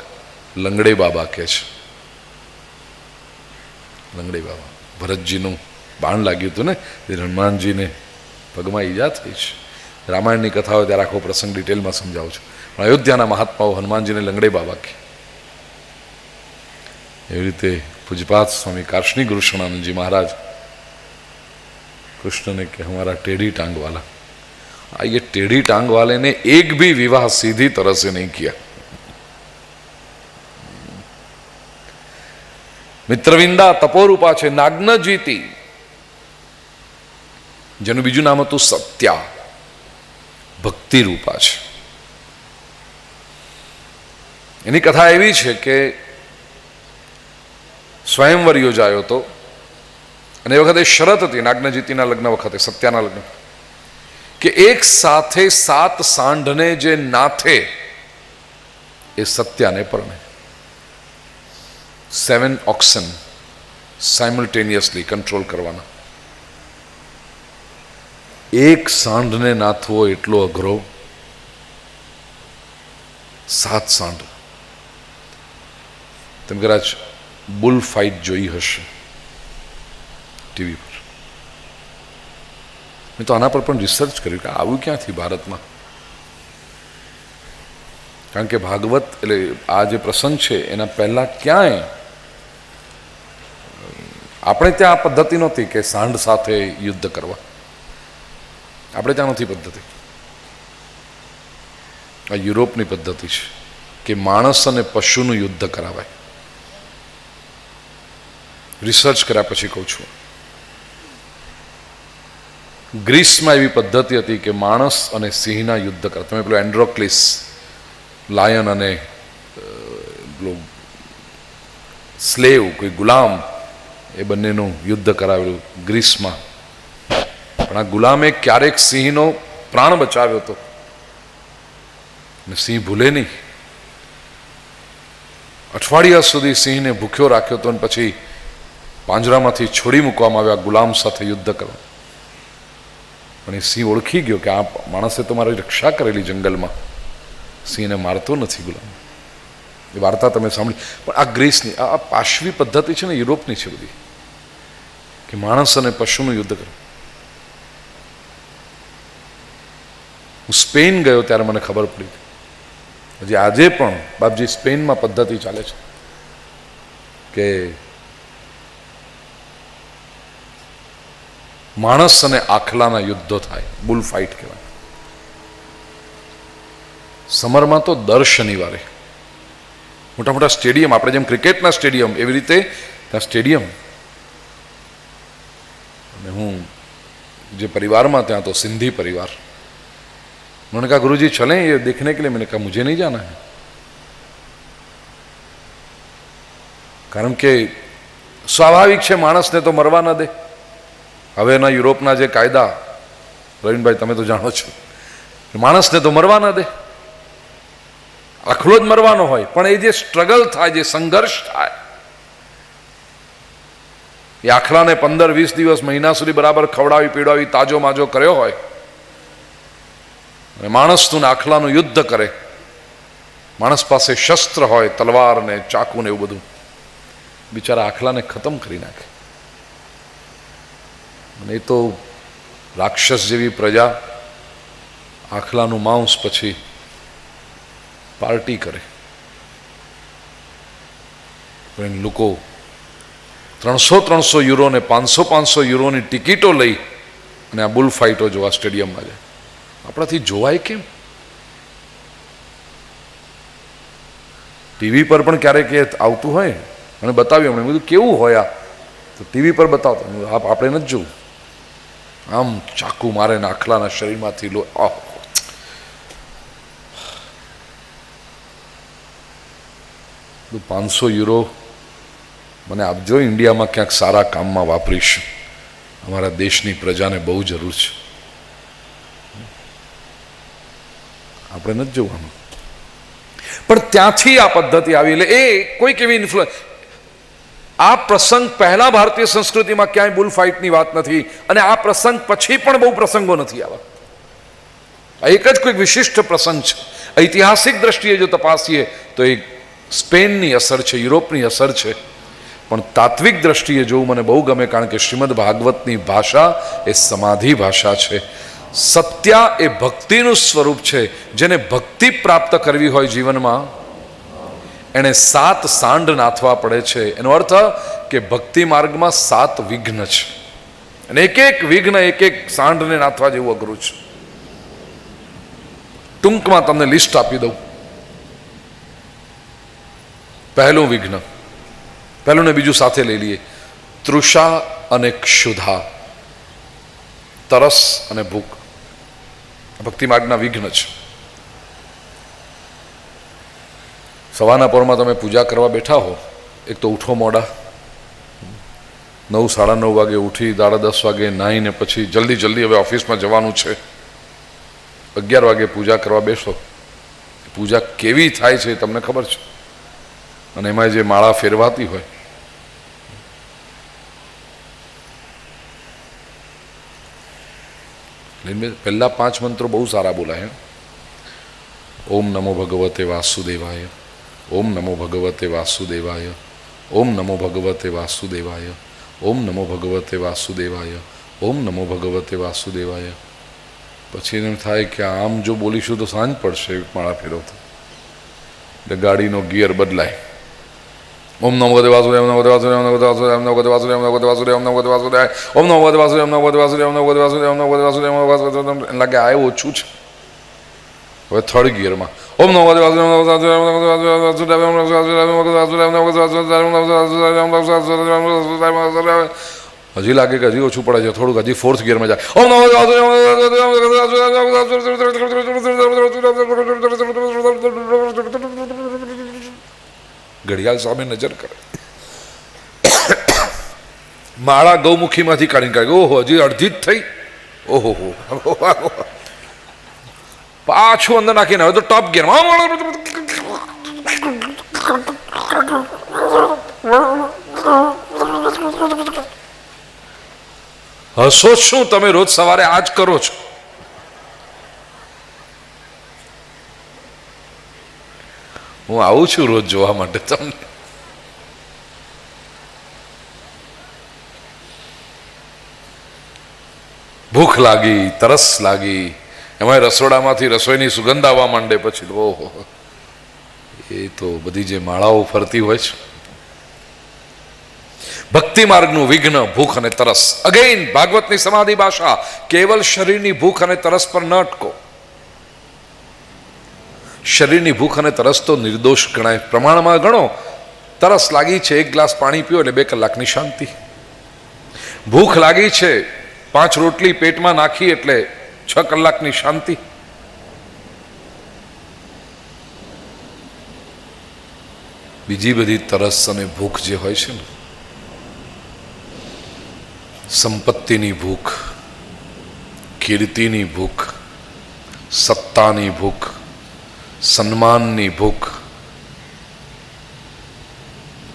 લંગડે બાબા કહે છે. લંગડે બાબા, ભરતજીનું બાણ લાગ્યું હતું ને, હનુમાનજીને પગમાં ઈજા થઈ છે. રામાયણની કથા હોય ત્યારે આખો પ્રસંગ ડિટેલમાં સમજાવું છું, પણ અયોધ્યાના મહાત્માઓ હનુમાનજીને લંગડે બાબા કહે. એવી રીતે પૂજપાત સ્વામી કાર્ષ્ણી ગુરુ શરણાનંદજી મહારાજ कृष्ण ने कि हमारा टेढ़ी टांग वाला. ये टेढ़ी टांग वाले ने एक भी विवाह सीधी तरह से नहीं किया. मित्रविंदा तपोरूपा है. नाग्नजीती જેનું બીજું નામ હતું સત્યા, ભક્તિ રૂપા છે. એની કથા એવી છે કે સ્વયંવર યોજાયો હતો અને એ વખતે શરત હતી નાગ્નજીતીના લગ્ન વખતે, સત્યાના લગ્ન, કે એક સાથે 7 સાંઢને જે નાથે એ સત્યાને પરણે. 7 ઓક્સન સાયમલ્ટેનિયસલી કંટ્રોલ કરવાના. એક સાંઢને નાથવો એટલો અઘરો 7 સાંઢ. તમે કદાચ બુલ ફાઇટ જોઈ હશે ટીવી પર. મેં તો આના પર પણ રિસર્ચ કર્યું કે આવું ક્યાંથી ભારતમાં. કારણ કે ભાગવત એટલે આ જે પ્રસંગ છે એના પહેલા ક્યાંય આપણે ત્યાં આ પદ્ધતિ નહોતી કે સાંઢ સાથે યુદ્ધ કરવા. આપણે ત્યાં નથી પદ્ધતિ. આ યુરોપની પદ્ધતિ છે કે માણસ અને પશુનું યુદ્ધ કરાવાય. રિસર્ચ કર્યા પછી કહું છું. ગ્રીસમાં એવી પદ્ધતિ હતી કે માણસ અને સિંહના યુદ્ધ કરા. તમે પેલો એન્ડ્રોક્લિસ લાયન અને પેલો સ્લેવ કોઈ ગુલામ એ બંનેનું યુદ્ધ કરાવેલું ગ્રીસમાં. પણ આ ગુલામે ક્યારેક સિંહનો પ્રાણ બચાવ્યો હતો ને સિંહ ભૂલે નહીં. અઠવાડિયા સુધી સિંહને ભૂખ્યો રાખ્યો હતો અને પછી પાંજરામાંથી છોડી મૂકવામાં આવ્યા ગુલામ સાથે યુદ્ધ કરવા. પણ એ સિંહ ઓળખી ગયો કે આ માણસે તો મારી રક્ષા કરેલી જંગલમાં, સિંહને મારતો નથી ગુલામ. એ વાર્તા તમે સાંભળી. પણ આ ગ્રીસની આ પાશવી પદ્ધતિ છે ને, યુરોપની છે બધી, કે માણસ અને પશુનું યુદ્ધ કરે. હું સ્પેન ગયો ત્યારે મને ખબર પડી. હજી આજે પણ બાપજી સ્પેનમાં પદ્ધતિ ચાલે છે કે માણસ અને આખલાના યુદ્ધો થાય. બુલ ફાઇટ કહેવાય. સમરમાં તો દર શનિવારે મોટા મોટા સ્ટેડિયમ, આપણે જેમ ક્રિકેટના સ્ટેડિયમ એવી રીતે ત્યાં સ્ટેડિયમ. અને હું જે परिवाરમાં ત્યાં તો सिंधी परिवार. उन्होंने कहा गुरुजी चलें ये देखने के लिए. मैंने कहा मुझे नहीं जाना है, કારણ કે સ્વાભાવિક છે માણસને તો મરવા ન દે. હવેના યુરોપના જે કાયદા, પ્રવીણભાઈ તમે તો જાણો છો, માણસને તો મરવા ન દે. આખલો જ મરવાનો હોય, પણ એ જે સ્ટ્રગલ થાય, જે સંઘર્ષ થાય, એ આખલાને 15-20 દિવસ મહિના સુધી બરાબર ખવડાવી પીવડાવી તાજો માજો કર્યો હોય અને માણસનું ને આખલાનું યુદ્ધ કરે. માણસ પાસે શસ્ત્ર હોય, તલવાર ને ચાકુ ને એવું બધું. બિચારા આખલાને ખતમ કરી નાખે. અને એ તો રાક્ષસ જેવી પ્રજા આખલાનું માંસ પછી પાર્ટી કરે. પણ લોકો 300 યુરો ને 500 યુરોની ટિકિટો લઈ અને આ બુલ ફાઇટો જોવા સ્ટેડિયમમાં જાય. આપણાથી જોવાય કેમ? ટીવી પર પણ ક્યારેક એ આવતું હોય અને બતાવ્યું અમને, બધું કેવું હોય આ, તો ટીવી પર બતાવતા, આપણે નથી જોવું. આમ ચાકુ મારે ને આખલાના શરીરમાંથી લો. 500 યુરો મને આપજો, ઇન્ડિયામાં ક્યાંક સારા કામમાં વાપરીશ. અમારા દેશની પ્રજાને બહુ જરૂર છે. આપણે નથી જોવાનું. પણ ત્યાંથી આ પદ્ધતિ આવી. એટલે એ કોઈક એવી ઇન્ફ્લુઅન્સ. આ પ્રસંગ પહેલા ભારતીય સંસ્કૃતિમાં ક્યાંય બુલ ફાઇટની વાત નથી, અને આ પ્રસંગ પછી પણ બહુ પ્રસંગો નથી આવા. આ એક જ કોઈક વિશિષ્ટ પ્રસંગ છે. ઐતિહાસિક દ્રષ્ટિએ જો તપાસીએ તો એ સ્પેનની અસર છે, યુરોપની અસર છે. પણ તાત્વિક દ્રષ્ટિએ જોવું મને બહુ ગમે, કારણ કે શ્રીમદ ભાગવતની ભાષા એ સમાધિ ભાષા છે. સત્યા એ ભક્તિનું સ્વરૂપ છે. જેને ભક્તિ પ્રાપ્ત કરવી હોય જીવનમાં, એને 7 સાંઢ નાથવા પડે છે. એનો અર્થ કે ભક્તિ માર્ગમાં 7 વિઘ્ન છે, અને એક એક વિઘ્ન એક એક સાંઢને નાથવા જેવું અઘરું છે. ટૂંકમાં તમને લિસ્ટ આપી દઉં. પહેલું વિઘ્ન, પહેલું ને બીજું સાથે લઈ લઈએ. તૃષા અને ક્ષુધા, તરસ અને ભૂખ, ભક્તિ માર્ગના વિઘ્ન છે. સવારના પરમાં તમે પૂજા કરવા બેઠા હો, એક તો ઉઠો મોડા, 9, 9:30 વાગે ઉઠી 10:30 વાગે નાહીને પછી જલ્દી હવે ઓફિસમાં જવાનું છે. 11 વાગે પૂજા કરવા બેસો. પૂજા કેવી થાય છે તમને ખબર છે? અને એમાં જે માળા ફેરવાતી હોય, પહેલા 5 મંત્રો બહુ સારા બોલાય. ओम नमो भगवते वासुदेवाय, ओम नमो भगवते वासुदेवाय, ओम नमो भगवते वासुदेवाय, ओम नमो भगवते वासुदेवाय, ओम नमो भगवते वासुदेवाय। પછી એમ થાય કે આમ જો બોલીશું તો સાંજ પડશે માળા ફેરવતો, એટલે ગાડીનો ગિયર બદલાય. ओम नमो भगवते वासुदेवाय, ओम नमो भगवते वासुदेवाय, ओम नमो भगवते वासुदेवाय, ओम नमो भगवते वासुदेवाय, ओम नमो भगवते वासुदेवाय, ओम नमो भगवते वासुदेवाय, ओम नमो भगवते वासुदेवाय, ओम नमो भगवते वासुदेवाय, ओम नमो भगवते वासुदेवाय, ओम नमो भगवते वासुदेवाय. લાગે આ ઓછું છે. હવે થર્ડ ગિયરમાં ઓમ નમો ભગવતે વાસુદેવાય, ઓમ નમો ભગવતે વાસુદેવાય, ઓમ નમો ભગવતે વાસુદેવાય, ઓમ નમો ભગવતે વાસુદેવાય, ઓમ નમો ભગવતે વાસુદેવાય, ઓમ નમો ભગવતે વાસુદેવાય, ઓમ નમો ભગવતે વાસુદેવાય, ઓમ નમો ભગવતે વાસુદેવાય, ઓમ નમો ભગવતે વાસુદેવાય. હજી લાગે કે હજી ઓછું પડે છે, થોડુંક હજી ફોર્થ ગિયરમાં જાય. ઓમ નમો ભગવતે વાસુદેવાય, ઓમ નમો ભગવતે વાસુદેવાય. ઘડિયાળ સામે નજર કરે, માળા ગૌમુખીમાંથી કાઢીને કાઢી. ઓહો, હજી અડધી જ થઈ. ઓહો, પાછું અંદર નાખીને હવે તો ટોપ ગિયરમાં. હસો શું તમે રોજ સવારે આ જ કરો છો? હું આવું છું રોજ જોવા માટે તમને. ભૂખ લાગી, તરસ લાગી, એમાં રસોડામાંથી રસોઈની સુગંધ આવવા માંડે, પછી તો ઓહો, એ તો બધી જે માળાઓ ફરતી હોય છે. ભક્તિ માર્ગનું વિઘ્ન ભૂખ અને તરસ. અગેન ભાગવતની સમાધિ ભાષા, કેવલ શરીરની ભૂખ અને તરસ પર ન અટકો. શરીરની ભૂખ અને તરસ તો નિર્દોષ ગણાય, પ્રમાણમાં ગણો. તરસ લાગી છે, 1 ગ્લાસ પાણી પીઓ એટલે 2 કલાકની શાંતિ. ભૂખ લાગી છે, 5 રોટલી પેટમાં નાખી એટલે 6 કલાકની શાંતિ. બીજી બધી તરસ અને ભૂખ જે હોય છે ને, સંપત્તિની ભૂખ, કીર્તિની ભૂખ, સત્તાની ભૂખ, સન્માનની ભૂખ,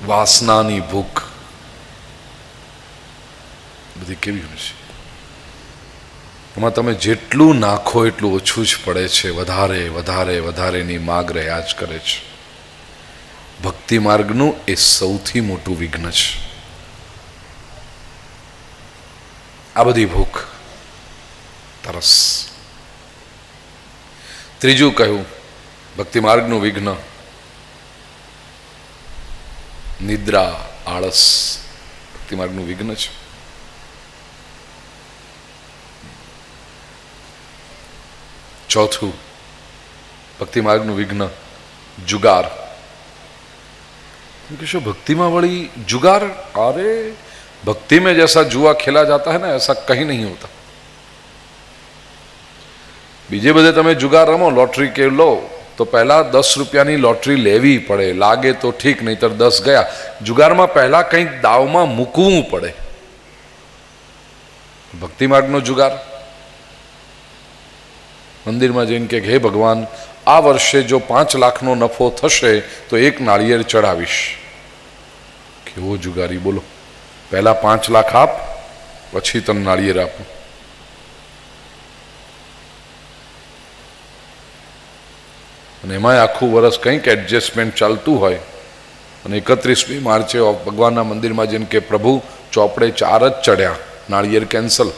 વાસનાની ભૂખ, બધી કેવી હોય છે? એમાં તમે જેટલું નાખો એટલું ઓછું જ પડે છે. વધારે વધારે વધારેની માગ રહ્યા જ કરે છે. ભક્તિ માર્ગનું એ સૌથી મોટું વિઘ્ન છે, આ બધી ભૂખ, તરસ. ત્રીજું કહ્યું ભક્તિ માર્ગનું વિઘ્ન, નિદ્રા, આળસ ભક્તિ માર્ગનું વિઘ્ન છે. ચોથું ભક્તિ માર્ગનું વિઘ્ન, जुगार. किशो भक्ति में वही जुगार? अरे भक्ति में जैसा जुआ खेला जाता है ना, ऐसा कहीं नहीं होता. बीजे बधे तमे जुगार रमो, लॉटरी के लो तो पहला 10 रुपयानी लॉटरी लेवी पड़े, लागे तो ठीक, नहीं तो 10 गया. जुगार में पहला कहीं दाव में मूकवू पड़े. भक्ति मार्ग नो जुगार, मंदिर में जईने के हे भगवान आ वर्षे जो 5 लाख नो नफो थशे तो 1 नारिયેર चढ़ावीश. केवो जुगारी बोलो? पहला 5 लाख आप, पछी तने नारिયેર आपू. एमांय आखू वर्ष कंईक एडजस्टमेंट चालतू होय अने 31મી मार्चे भगवानना मंदिर में जईने के प्रभु चोपड़े 4 ज चढ़्या, नारिયેર कैंसल.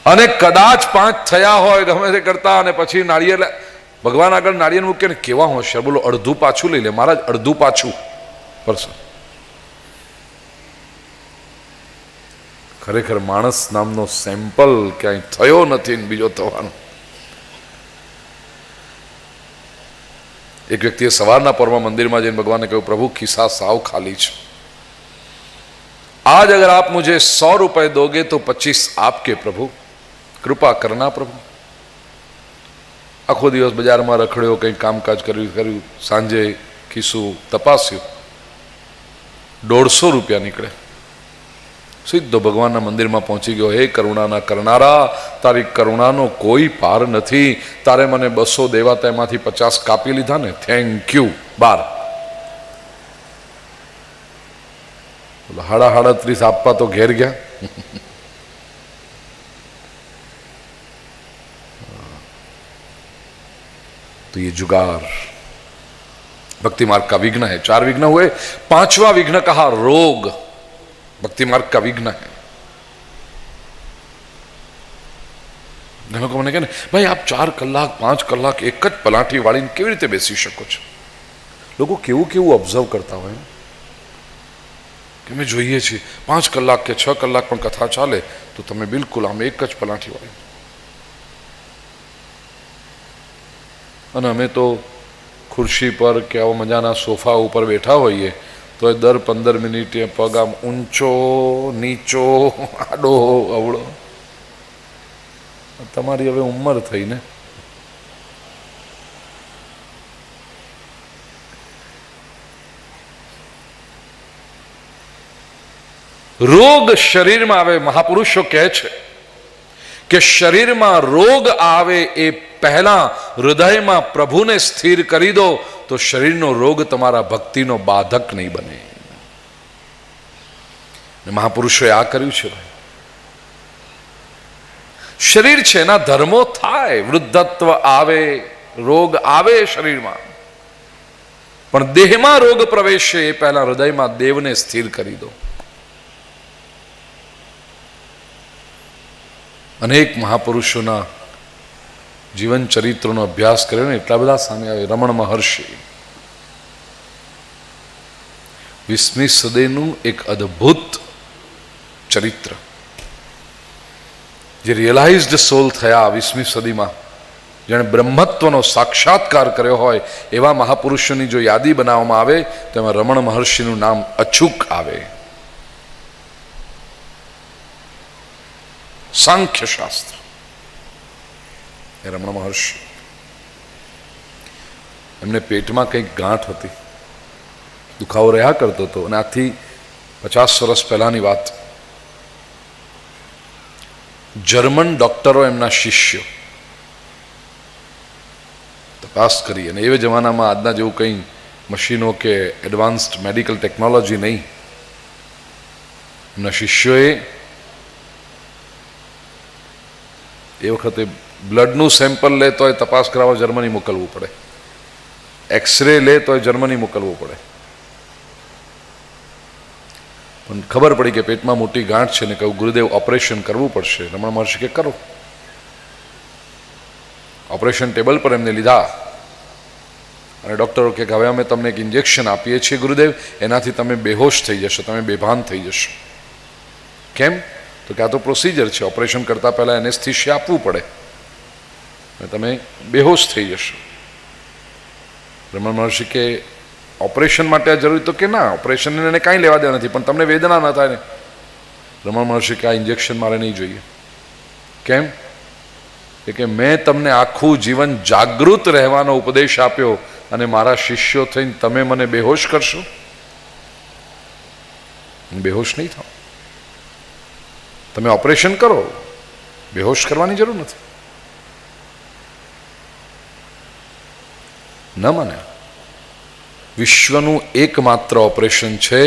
અને કદાચ 5 થયા હોય ગમે તે કરતા, અને પછી નાળિયેર ભગવાન આગળ નાળિયેર મૂકે ને કેવા હોશિયાર, બોલો અડધું પાછું લઈ લે મહારાજ, અડધું પાછું. પરસો ખરેખર માણસ નામનો સેમ્પલ ક્યાંય થયો નથી ને બીજો થવાનો. એક વ્યક્તિએ સવારના પરમાં મંદિરમાં જઈને ભગવાનને કહ્યું, પ્રભુ ખિસ્સા સાવ ખાલી છે, आज अगर आप मुझे 100 रुपए दोगे तो 25 आपके प्रभु, कृपा करना प्रभु. आखो दिवस बजार में रखड़्यो, कई कामकाज कर्यु, सांजे खीसू तपास्यु, 150 रुपया निकले. सीधो भगवान मंदिर में पहुंची गयो. हे करुणा करनारा, तारी करुणा नो कोई पार नहीं. तारे मने 200 देवा, तेमांथी 50 कापी लीधा ने, थैंक यू. 12 38 आपा तो घेर गया. तो ये जुगार भक्ति मार्ग का विघ्न है। 4 विघ्न हुए, 5वां विघ्न कहा रोग, भक्ति मार्ग का विघ्न है। ઘણા લોકો મને કહે ને, ભાઈ આપ 4 કલાક 5 કલાક એક જ પલાઠી વાળીને કેવી રીતે બેસી શકો છો? લોકો કેવું કેવું ઓબ્ઝર્વ કરતા હોય કે અમે જોઈએ છીએ 5 કલાક કે 6 કલાક પણ કથા ચાલે તો તમે બિલકુલ આમ એક જ પલાઠી વાળી, અને અમે તો ખુરશી પર કે આવા મજાના સોફા ઉપર બેઠા હોઈએ તો દર 15 મિનિટે પગ આમ ઊંચો નીચો આડો અવળો. તમારી હવે ઉંમર થઈ ને, રોગ શરીરમાં આવે. મહાપુરુષો કહે છે કે શરીરમાં રોગ આવે એ પહેલા હૃદયમાં પ્રભુને સ્થિર કરી દો તો શરીરનો રોગ તમારા ભક્તિનો બાધક નહીં બને. મહાપુરુષોએ આ કર્યું છે. શરીર છે એના ધર્મો થાય, વૃદ્ધત્વ આવે, રોગ આવે શરીરમાં, પણ દેહમાં રોગ પ્રવેશે એ પહેલા હૃદયમાં દેવને સ્થિર કરી દો. અનેક મહાપુરુષોના જીવન ચરિત્રનો અભ્યાસ કર્યો ને એટલા બધા સામે આવે. રમણ મહર્ષિ 20મી સદીનું એક અદ્ભુત ચરિત્ર, જે રિયલાઇઝડ સોલ થયા 20મી સદીમાં, જેણે બ્રહ્મત્વનો સાક્ષાત્કાર કર્યો હોય એવા મહાપુરુષોની જો યાદી બનાવવામાં આવે તો એમાં રમણ મહર્ષિનું નામ અચૂક આવે. સાંખ્ય શાસ્ત્ર એ રમણ મહર્ષિ, એમને પેટમાં કંઈક ગાંઠ હતી, દુખાવો રહ્યા કરતો હતો, અને આથી 50 વર્ષ પહેલાની વાત. જર્મન ડોક્ટરો એમના શિષ્યો તપાસ કરી, અને એ જમાનામાં આજના જેવું કંઈ મશીનો કે એડવાન્સ્ડ મેડિકલ ટેકનોલોજી નહીં. એમના શિષ્યોએ એ વખતે બ્લડનું સેમ્પલ લે તોય તપાસ કરાવવા જર્મની મોકલવું પડે, એક્સરે લે તોય જર્મની મોકલવું પડે. પણ ખબર પડી કે પેટમાં મોટી ગાંઠ છે ને કહ્યું ગુરુદેવ ઓપરેશન કરવું પડશે. રમણ મહર્ષિ કે કરો. ઓપરેશન ટેબલ પર એમને લીધા અને ડૉક્ટરો કે હવે અમે તમને એક ઇન્જેક્શન આપીએ છીએ ગુરુદેવ, એનાથી તમે બેહોશ થઈ જશો, તમે બેભાન થઈ જશો. કેમ? તો કે આ તો પ્રોસિજર છે, ઓપરેશન કરતાં પહેલાં એનેસ્થીશિયા આપવું પડે અને તમે બેહોશ થઈ જશો. રમણ મહર્ષિ કે ઓપરેશન માટે આ જરૂરી? તો કે ના, ઓપરેશન એને કાંઈ લેવા દેવા નથી, પણ તમને વેદના ન થાય ને. રમણ મહર્ષિ કે આ ઇન્જેક્શન મારે નહીં જોઈએ. કેમ? કે મેં તમને આખું જીવન જાગૃત રહેવાનો ઉપદેશ આપ્યો અને મારા શિષ્યો થઈને તમે મને બેહોશ કરશો? બેહોશ નહીં થાવ. તમે ઓપરેશન કરો, બેહોશ કરવાની જરૂર નથી. ન મને વિશ્વનું એકમાત્ર ઓપરેશન છે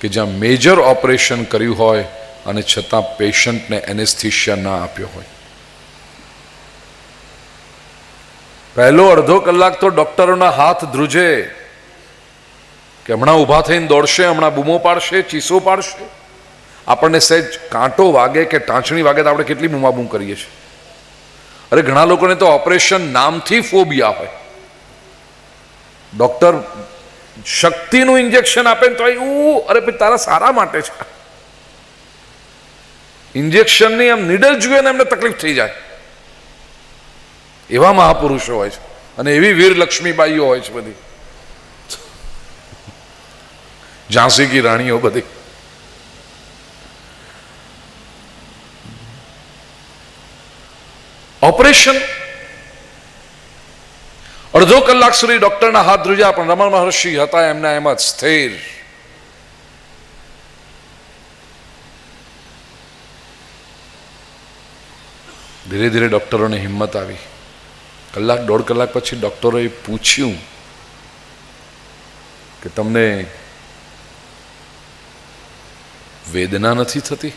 કે જ્યાં મેજર ઓપરેશન કર્યું હોય અને છતાં પેશન્ટને એનેસ્થીશિયા ના આપ્યો હોય. પહેલો અડધો કલાક તો ડોક્ટરોના હાથ ધ્રુજે કે હમણાં ઊભા થઈને દોડશે, હમણાં બૂમો પાડશે, ચીસો પાડશે. આપણને સહેજ કાંટો વાગે કે ટાંચણી વાગે તો આપણે કેટલી બૂમાબૂમ કરીએ છીએ. અરે ઘણા લોકોને તો ઓપરેશન નામથી ફોબિયા હોય. ડોક્ટર શક્તિનું ઇન્જેક્શન આપે ને તો અરે ભાઈ તારા સારા માટે છે. ઇન્જેક્શનની આમ નીડલ જુએ ને એમને તકલીફ થઈ જાય. એવા મહાપુરુષો હોય છે અને એવી વીર લક્ષ્મીબાઈઓ હોય છે બધી, ઝાંસી કી રાણીઓ બધી. ઓપરેશન અડધો કલાક સુધી ડોક્ટરના હાથ ધ્રુજ્યા, પણ રમણ મહર્ષિ હતા એમના એમ જ સ્થિર. ધીરે ધીરે ડોક્ટરોને હિંમત આવી. કલાક 1.5 કલાક પછી ડોક્ટરોએ પૂછ્યું કે તમને વેદના નથી થતી?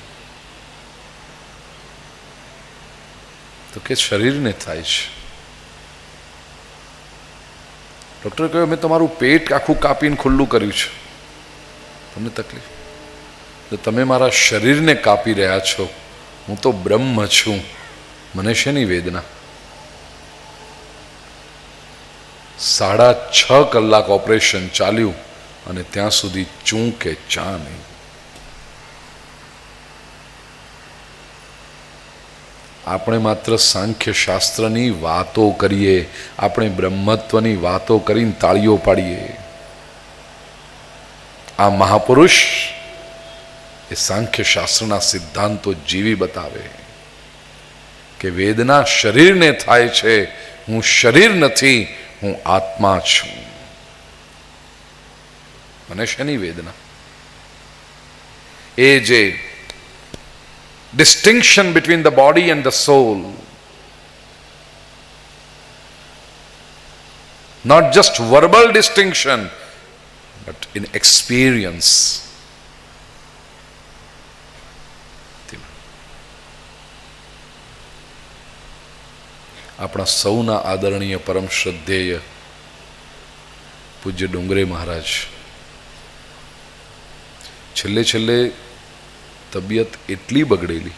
તો કે શરીરને થાય છે. ડૉક્ટરે કહ્યું મેં તમારું પેટ આખું કાપીને ખુલ્લું કર્યું છે, તમને તકલીફ? તો તમે મારા શરીરને કાપી રહ્યા છો, હું તો બ્રહ્મ છું, મને શેની વેદના? 6.5 કલાક ઓપરેશન ચાલ્યું અને ત્યાં સુધી ચૂં કે ચા નહીં. આપણે માત્ર સાંખ્ય શાસ્ત્રની વાતો કરીએ, આપણે બ્રહ્મત્વની વાતો કરીને તાળીઓ પાડીએ. આ મહાપુરુષ એ સાંખ્ય શાસ્ત્રના સિદ્ધાંતો જીવી બતાવે કે વેદના શરીરને થાય છે, હું શરીર નથી, હું આત્મા છું, મને શેની વેદના? એ જે distinction between the body and the soul, not just verbal distinction but in experience. આપણા સૌના આદરણીય પરમ શ્રદ્ધેય પૂજ્ય ડુંગરે મહારાજ છેલ્લે છેલ્લે તબિયત એટલી બગડેલી,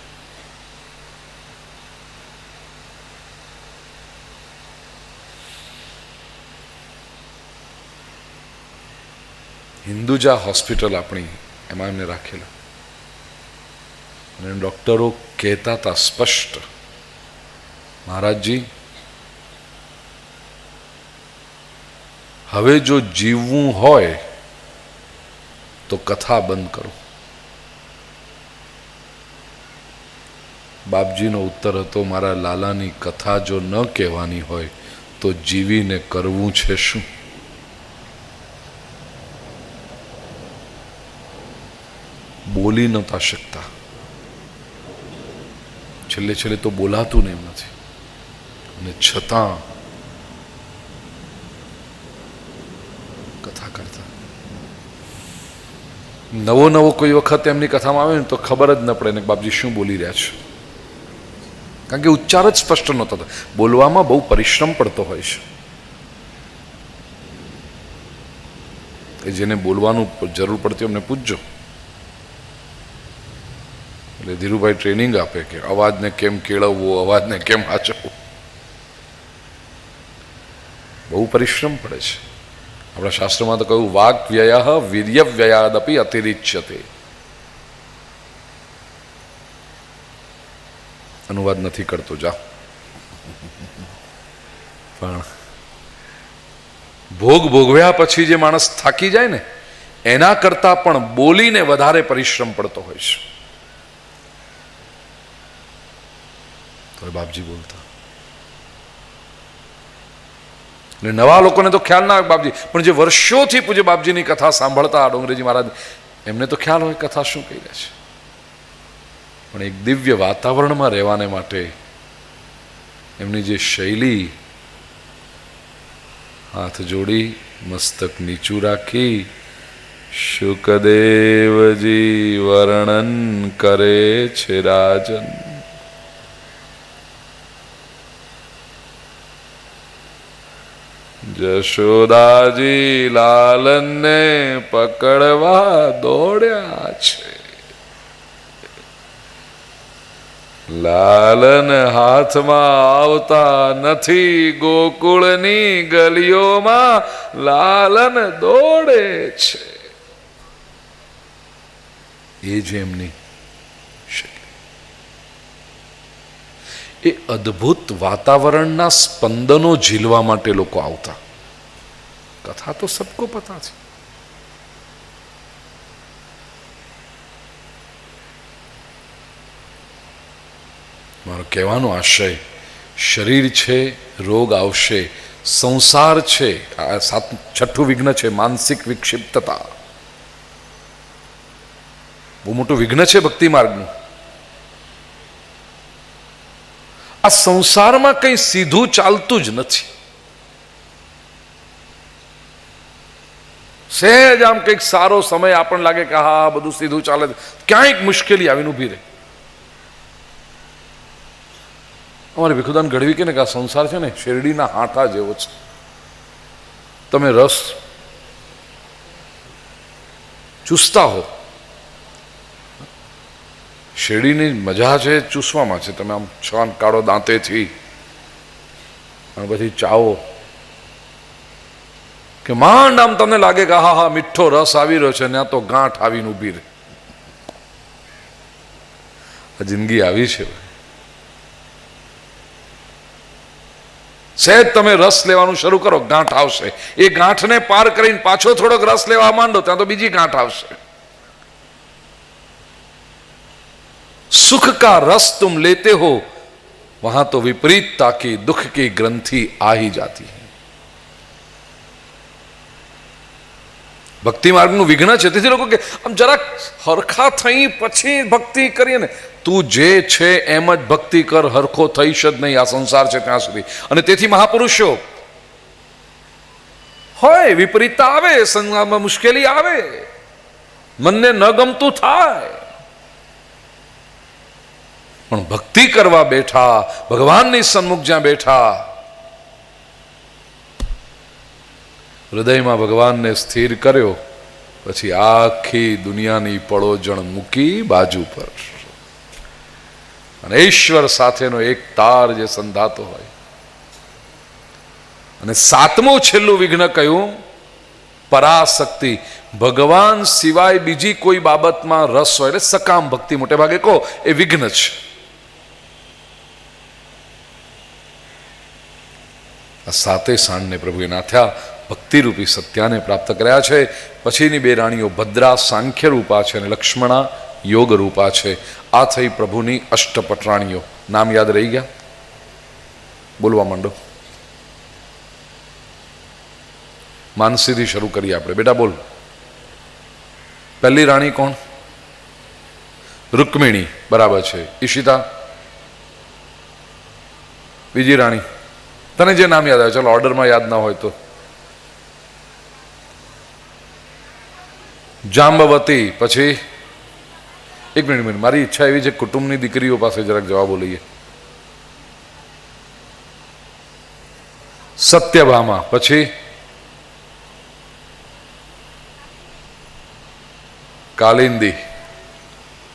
હિન્દુજા હોસ્પિટલ આપણી એમાં એમને રાખેલા, અને ડૉક્ટરો કહેતા હતા સ્પષ્ટ, મહારાજજી હવે જો જીવવું હોય તો કથા બંધ કરો. બાપજીનો ઉત્તર હતો, મારા લાલાની કથા જો ન કહેવાની હોય તો જીવીને કરવું છે શું? બોલી નહોતા શકતા, છેલ્લે છેલ્લે તો બોલાતું ને એમ નથી, અને છતાં કથા કરતા. નવો નવો કોઈ વખત એમની કથામાં આવે ને તો ખબર જ ન પડે ને બાપજી શું બોલી રહ્યા છે, કારણ કે ઉચ્ચાર જ સ્પષ્ટ નહોતા થતા. બોલવામાં બહુ પરિશ્રમ પડતો હોય છે. એ જેને બોલવાનું જરૂર પડતી અમને પૂછજો. એટલે ધીરુભાઈ ટ્રેનિંગ આપે કે અવાજને કેમ કેળવવો, અવાજને કેમ હાચવવો. બહુ પરિશ્રમ પડે છે. આપણા શાસ્ત્રમાં તો કહ્યું, વાક વ્યય વીર્ય વ્યયાદપી અતિરિચ્યતે. અનુવાદ નથી કરતો, જા. પણ ભોગ ભોગવ્યા પછી જે માણસ થાકી જાય ને, એના કરતા પણ બોલીને વધારે પરિશ્રમ પડતો હોય છે. તો બાપજી બોલતા, એટલે નવા લોકોને તો ખ્યાલ ના આવે બાપજી, પણ જે વર્ષોથી પૂજ્ય બાપજીની કથા સાંભળતા ડોંગરેજી મહારાજ, એમને તો ખ્યાલ હોય કથા શું કહી રહ્યા છે. પણ એક દિવ્ય વાતાવરણમાં રહેવાને માટે એમની જે શૈલી, હાથ જોડી મસ્તક નીચું રાખી શુકદેવજી વર્ણન કરે છે રાજન. જશોદાજી લાલનને પકડવા દોડ્યા છે. લાલન હાથમાં આવતા નથી, ગોકુળની ગલીઓમાં લાલન દોડે છે. એ જ એમની એ અદ્ભુત વાતાવરણના સ્પંદનો ઝીલવા માટે લોકો આવતા. કથા તો સબકો પતા છે. મારો કહેવાનો આશય, શરીર છે, રોગ આવશે, સંસાર છે, આ છઠ્ઠું વિઘ્ન છે માનસિક વિક્ષિપ્તતા. બહુ મોટું વિઘ્ન છે ભક્તિ માર્ગનું. આ સંસારમાં કંઈ સીધું ચાલતું જ નથી. સહેજ આમ કંઈક સારો સમય આપણને લાગે કે હા બધું સીધું ચાલે, ક્યાંક મુશ્કેલી આવીને ઊભી રહે. અમારે ભીખુદાન ગઢવી કે ને કે આ સંસાર છે ને શેરડીના હાંઠા જેવો છે. તમે રસ ચૂસતા હો, શેરડીની મજા છે ચૂસવામાં છે. તમે આમ છાન કાઢો દાંતેથી અને પછી ચાવો કે માંડ આમ તમને લાગે કે હા હા મીઠો રસ આવી રહ્યો છે, ત્યાં તો ગાંઠ આવીને ઊભી રહે. આ જિંદગી આવી છે. સહેજ તમે રસ લેવાનું શરૂ કરો, ગાંઠ આવશે. એ ગાંઠને પાર કરીને પાછો થોડોક રસ લેવા માંડો, ત્યાં તો બીજી ગાંઠ આવશે. सुख का रस तुम लेते हो, वहां तो विपरीतता की दुख की ग्रंथि आ ही जाती है. ભક્તિ માર્ગનું વિઘ્ન છે. તેથી લોકો કે આમ જરાક હરખા થઈ પછી ભક્તિ કરીએ ને. તું જે છે એમ જ ભક્તિ કર, હરખો થઈશ જ નહીં. આ સંસાર છે ત્યાં સુધી. અને તેથી મહાપુરુષો હોય વિપરીતતા આવે, સંસારમાં મુશ્કેલી આવે, મનને ન ગમતું થાય, પણ ભક્તિ કરવા બેઠા, ભગવાનની સન્મુખ જ્યાં બેઠા, હૃદયમાં ભગવાનને સ્થિર કર્યો, પછી આખી દુનિયાની પળોજણ મૂકી બાજુ પર, અને ઈશ્વર સાથેનો એક તાર જે સંધાતો હોય. અને સાતમું છેલ્લું વિઘ્ન કયું? પરાશક્તિ. ભગવાન સિવાય બીજી કોઈ બાબતમાં રસ હોય, એટલે સકામ ભક્તિ મોટે ભાગે કહો એ વિઘ્ન છે. આ સાતે સાંજને પ્રભુએ નાથ્યા, ભક્તિરૂપી સત્યાને પ્રાપ્ત કર્યા છે. પછીની બે રાણીઓ ભદ્રા સાંખ્ય રૂપા છે અને લક્ષ્મણા યોગ રૂપા છે. આ થઈ પ્રભુની અષ્ટપટરાણીઓ. નામ યાદ રહી ગયા? બોલવા માંડો. માનસીથી શરૂ કરીએ આપણે. બેટા બોલ. પહેલી રાણી કોણ? રૂકમિણી. બરાબર છે. ઈશિતા? બીજી રાણી તને જે નામ યાદ આવે, ચલો ઓર્ડરમાં યાદ ના હોય તો. જાંબવતી. પછી એક મિનિટ, મારી ઈચ્છા એવી છે કુટુંબની દીકરીઓ પાસે જરાક જવાબો લઈએ. સત્યભામા. પછી કાલિંદી.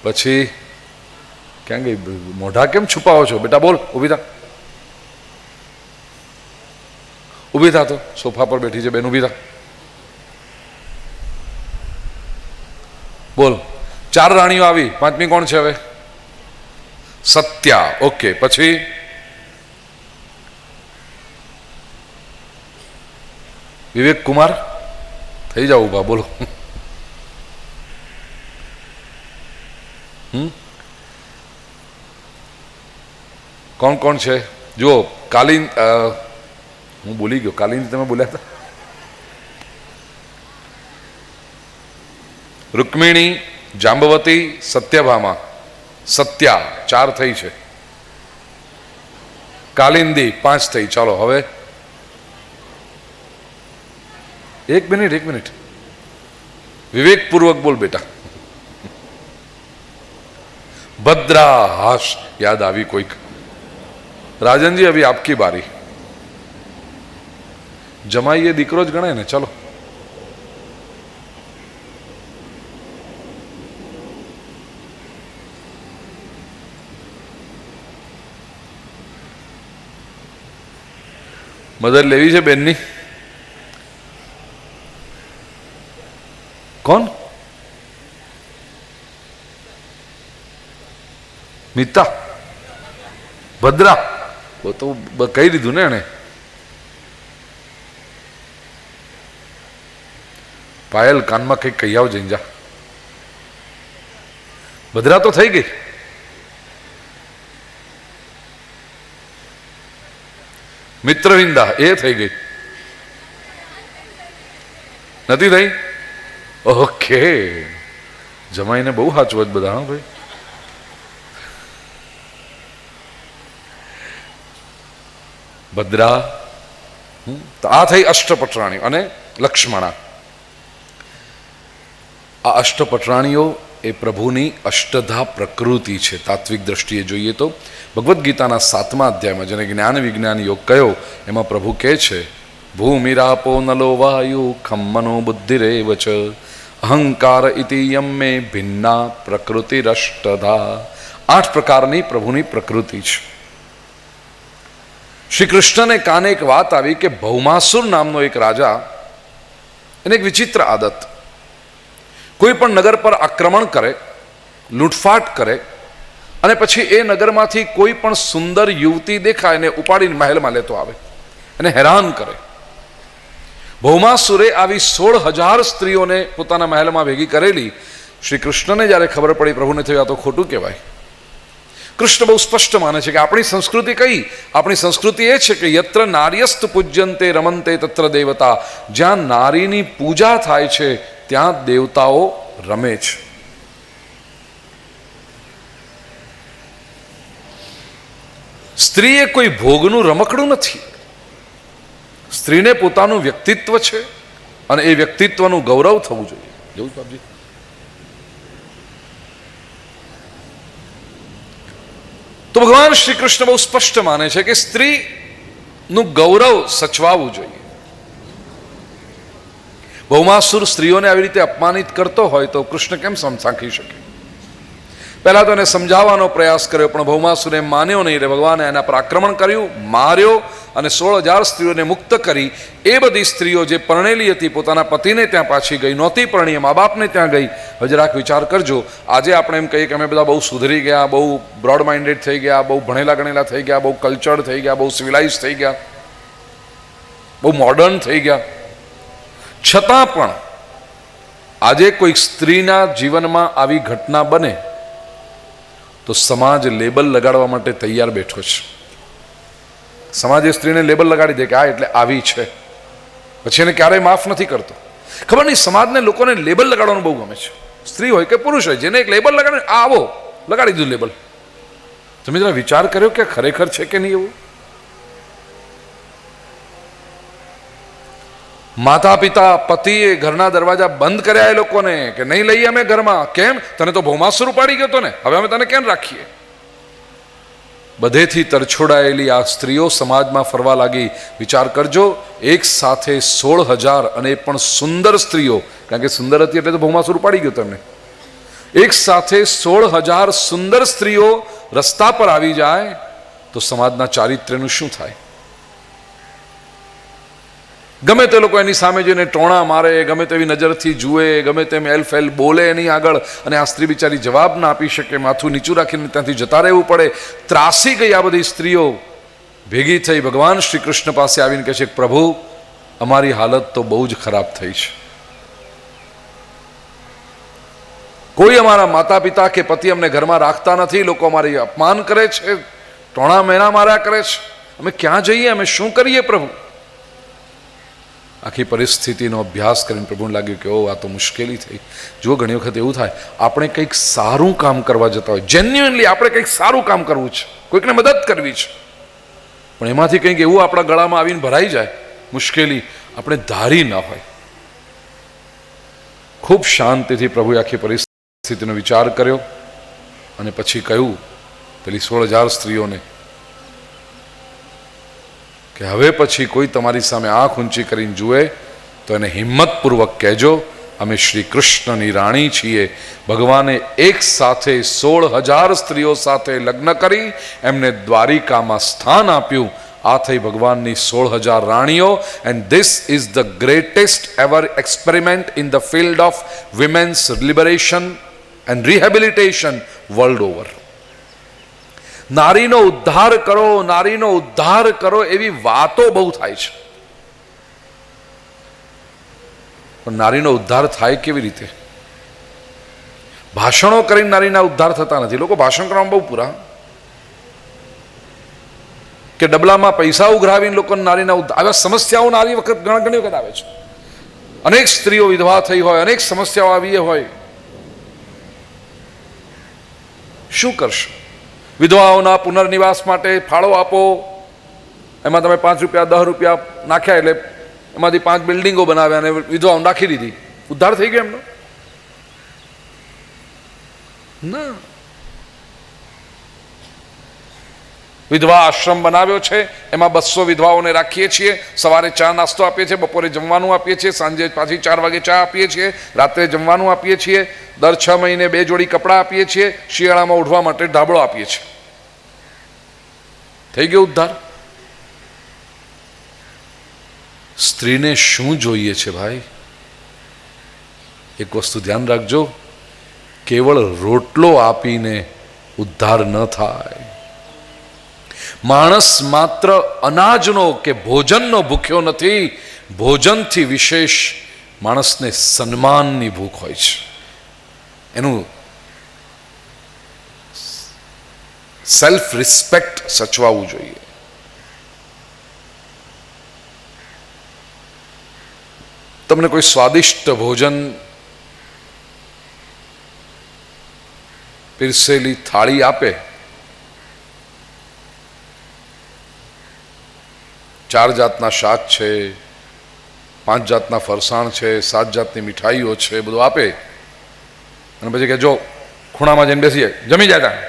પછી ક્યાં ગઈ? મોઢા કેમ છુપાવો છો બેટા? બોલ. ઊભી થા, ઊભી થા. તો સોફા પર બેઠી છે બેન, ઊભી થા. બોલ. ચાર રાણીઓ આવી, પાંચમી કોણ છે હવે? સત્યા. ઓકે. પછી વિવેક કુમાર. થઈ જાવ ઉભા. બોલો. કોણ કોણ છે? જુઓ. કાલિંદ, હું બોલી ગયો. કાલિંદી તમે બોલ્યા હતા. રૂકમિણી, જાંબવતી, સત્યભામા. સત્યા 4 થઈ છે. કાલિંદી 5 થઈ. ચાલો હવે એક મિનિટ વિવેકપૂર્વક બોલ બેટા. ભદ્રા. હાશ, યાદ આવી કોઈક. રાજનજી અભી આપકી બારી. જમાઈ એ દીકરો જ ગણાય ને. ચલો. મદદ લેવી છે બેનની? કોણ? મિતા. ભદ્રા. वो तो કહી દીધું ને એને. પાયલ, કાનમાં કંઈક કહી આવ જઈને જા. ભદ્રા તો થઈ ગઈ. મિત્રવિંદા એ થઈ ગઈ. નથી થઈ? ઓકે. જમાઈને બહુ સાચવત બધા. હા ભાઈ. ભદ્રા. તો આ થઈ અષ્ટપટરાણી અને લક્ષ્મણા. આ અષ્ટપટરાણીઓ એ પ્રભુની અષ્ટધા પ્રકૃતિ છે. તાત્વિક દ્રષ્ટિએ જોઈએ તો ભગવદ્ ગીતાના 7મા અધ્યાયમાં, જેને જ્ઞાન વિજ્ઞાન યોગ કહ્યો, એમાં પ્રભુ કહે છે ભૂમિરાપો નલો વાયુ ખમ મનો બુદ્ધિરેવ ચ અહંકાર ઇતિ યમ મે ભિન્ના પ્રકૃતિરષ્ટધા. 8 પ્રકારની પ્રભુની પ્રકૃતિ છે. શ્રી કૃષ્ણને કાને એક વાત આવી કે ભૌમાસુર નામનો એક રાજા, એને એક વિચિત્ર આદત, કોઈ પણ નગર પર આક્રમણ કરે, લૂંટફાટ કરે અને પછી એ નગરમાંથી કોઈ પણ સુંદર યુવતી દેખાય એને ઉપાડીને મહેલમાં લેતો આવે, એને હેરાન કરે. ભૌમાસુરે આવી 16,000 સ્ત્રીઓને પોતાના મહેલમાં ભેગી કરેલી. શ્રી કૃષ્ણને જ્યારે ખબર પડી, પ્રભુને થયું આ તો ખોટું કહેવાય. કૃષ્ણ બહુ સ્પષ્ટ માને છે કે આપણી સંસ્કૃતિ કઈ? આપણી સંસ્કૃતિ એ છે કે યત્ર નાર્યસ્ત પૂજ્યંતે રમંતે તત્ર દેવતા. જ્યાં નારીની પૂજા થાય છે ત્યાં દેવતાઓ રમે છે. સ્ત્રી એ કોઈ ભોગનું રમકડું નથી. સ્ત્રીને પોતાનું વ્યક્તિત્વ છે અને એ વ્યક્તિત્વનું ગૌરવ થવું જોઈએ. જોયું બાપજી? તો ભગવાન શ્રી કૃષ્ણ બહુ સ્પષ્ટ માને છે કે સ્ત્રીનું ગૌરવ સચવાવું જોઈએ. ભૌમાસુર સ્ત્રીઓને આવી રીતે અપમાનિત કરતો હોય તો કૃષ્ણ કેમ સાંખી શકે? પહેલા તો એને સમજાવવાનો પ્રયાસ કર્યો, પણ ભૌમાસુરે માન્યો નહીં. એટલે ભગવાને એના પર આક્રમણ કર્યું, માર્યો અને 16,000 સ્ત્રીઓને મુક્ત કરી. એ બધી સ્ત્રીઓ જે પરણેલી હતી પોતાના પતિને ત્યાં પાછી ગઈ, નહોતી પરણી મા બાપને ત્યાં ગઈ. હવે જરાક વિચાર કરજો, આજે આપણે એમ કહીએ કે અમે બધા બહુ સુધરી ગયા, બહુ બ્રોડ માઇન્ડેડ થઈ ગયા, બહુ ભણેલા ગણેલા થઈ ગયા, બહુ કલ્ચર્ડ થઈ ગયા, બહુ સિવિલાઇઝ થઈ ગયા, બહુ મોડર્ન થઈ ગયા, છતાં પણ આજે કોઈ સ્ત્રીના જીવનમાં આવી ઘટના બને તો સમાજ લેબલ લગાડવા માટે તૈયાર બેઠો છે. સમાજે સ્ત્રીને લેબલ લગાડી દે કે આ એટલે આવી છે, પછી એને ક્યારેય માફ નથી કરતો. ખબર નહીં, સમાજને લોકોને લેબલ લગાડવાનું બહુ ગમે છે. સ્ત્રી હોય કે પુરુષ હોય, જેને એક લેબલ લગાડે, આવો લગાડી દીધું લેબલ. તમે જરા વિચાર કર્યો કે ખરેખર છે કે નહીં એવું? માતા પિતા પતિએ ઘરના દરવાજા બંધ કર્યા એ લોકોને કે નહીં લઈએ અમે ઘરમાં. કેમ? તને તો ભૌમાસુર ઉપાડી ગયો હતો ને, હવે અમે તને કેમ રાખીએ? બધેથી તરછોડાયેલી આ સ્ત્રીઓ સમાજમાં ફરવા લાગી. વિચાર કરજો, એક સાથે 16,000 અને એ પણ સુંદર સ્ત્રીઓ, કારણ કે સુંદર હતી એટલે તો ભૌમાસુર ઉપાડી ગયો તમને. એક સાથે 16,000 સુંદર સ્ત્રીઓ રસ્તા પર આવી જાય તો સમાજના ચારિત્ર્યનું શું થાય? ગમે તે લોકો એની સામે જઈને ટોણા મારે, ગમે તેવી નજરથી જુએ, ગમે તેમ એલ ફેલ બોલે એની આગળ, અને આ સ્ત્રી બિચારી જવાબ ના આપી શકે, માથું નીચું રાખીને ત્યાંથી જતા રહેવું પડે. ત્રાસી ગઈ આ બધી સ્ત્રીઓ. ભેગી થઈ ભગવાન શ્રી કૃષ્ણ પાસે આવીને કહે છે, પ્રભુ અમારી હાલત તો બહુ જ ખરાબ થઈ છે. કોઈ અમારા માતા પિતા કે પતિ અમને ઘરમાં રાખતા નથી, લોકો અમારી અપમાન કરે છે, ટોણા મેણા માર્યા કરે છે, અમે ક્યાં જઈએ, અમે શું કરીએ પ્રભુ? આખી પરિસ્થિતિનો અભ્યાસ કરીને પ્રભુને લાગ્યું કે ઓ આ તો મુશ્કેલી થઈ. જો ઘણી વખત એવું થાય, આપણે કંઈક સારું કામ કરવા જતા હોય, જેન્યુઅનલી આપણે કંઈક સારું કામ કરવું છે, કોઈકને મદદ કરવી છે, પણ એમાંથી કંઈક એવું આપણા ગળામાં આવીને ભરાઈ જાય મુશ્કેલી, આપણે ધારી ન હોય. ખૂબ શાંતિથી પ્રભુએ આખી પરિસ્થિતિનો વિચાર કર્યો અને પછી કહ્યું પેલી 16,000 સ્ત્રીઓને કે હવે પછી કોઈ તમારી સામે આંખ ઊંચી કરીને જુએ તો એને હિંમતપૂર્વક કહેજો અમે શ્રી કૃષ્ણની રાણી છીએ. ભગવાને એક સાથે 16,000 સ્ત્રીઓ સાથે લગ્ન કરી એમને દ્વારિકામાં સ્થાન આપ્યું. આ થઈ ભગવાનની 16,000 રાણીઓ. And this is the greatest ever experiment in the field of women's liberation and rehabilitation world over. નારીનો ઉદ્ધાર કરો, નારીનો ઉદ્ધાર કરો એવી વાતો બહુ થાય છે, પણ નારીનો ઉદ્ધાર થાય કેવી રીતે? ભાષણો કરીને નારીના ઉદ્ધાર થતા નથી. લોકો ભાષણ કરવામાં બહુ પૂરા, કે ડબલામાં પૈસા ઉઘરાવીને લોકોને નારીના ઉદ્ધાર. આવા સમસ્યાઓ નારી વખત ઘણી વખત આવે છે. અનેક સ્ત્રીઓ વિધવા થઈ હોય, અનેક સમસ્યાઓ આવી હોય, શું કરશો? વિધવાઓના પુનર્નિવાસ માટે ફાળો આપો, એમાં તમે 5 રૂપિયા 10 રૂપિયા નાખ્યા એટલે એમાંથી 5 બિલ્ડિંગો બનાવ્યા અને વિધવાઓ નાખી દીધી. ઉદ્ધાર થઈ ગયો એમનો? ના. વિધવા આશ્રમ બનાવ્યો છે, એમાં 200 વિધવાઓને રાખીએ છીએ. સવારે ચા નાસ્તો આપીએ છીએ, બપોરે જમવાનું આપીએ છીએ, સાંજે પાછી 4 વાગે ચા આપીએ છીએ, રાત્રે જમવાનું આપીએ છીએ. દર 6 મહિને 2 જોડી કપડાં આપીએ છીએ. શિયાળામાં ઓઢવા માટે ધાબળો આપીએ છીએ. થઈ ગયો ઉદ્ધાર. સ્ત્રીને શું જોઈએ છે ભાઈ? એક વસ્તુ ધ્યાન રાખજો, કેવળ રોટલો આપીને ઉદ્ધાર ન થાય. માણસ માત્ર અનાજનો કે ભોજનનો ભૂખ્યો નથી. ભોજનથી વિશેષ માણસને સન્માનની ભૂખ હોય છે. એનું સેલ્ફ રિસ્પેક્ટ સચવાવું જોઈએ. તમને કોઈ સ્વાદિષ્ટ ભોજન પીરસેલી થાળી આપે, 4 જાતના શાક છે, 5 જાતના ફરસાણ છે, 7 જાતની મીઠાઈઓ છે, બધું આપે અને પછી કે જો ખૂણામાં જઈને બેસી જાય, જમી જાય, ત્યાં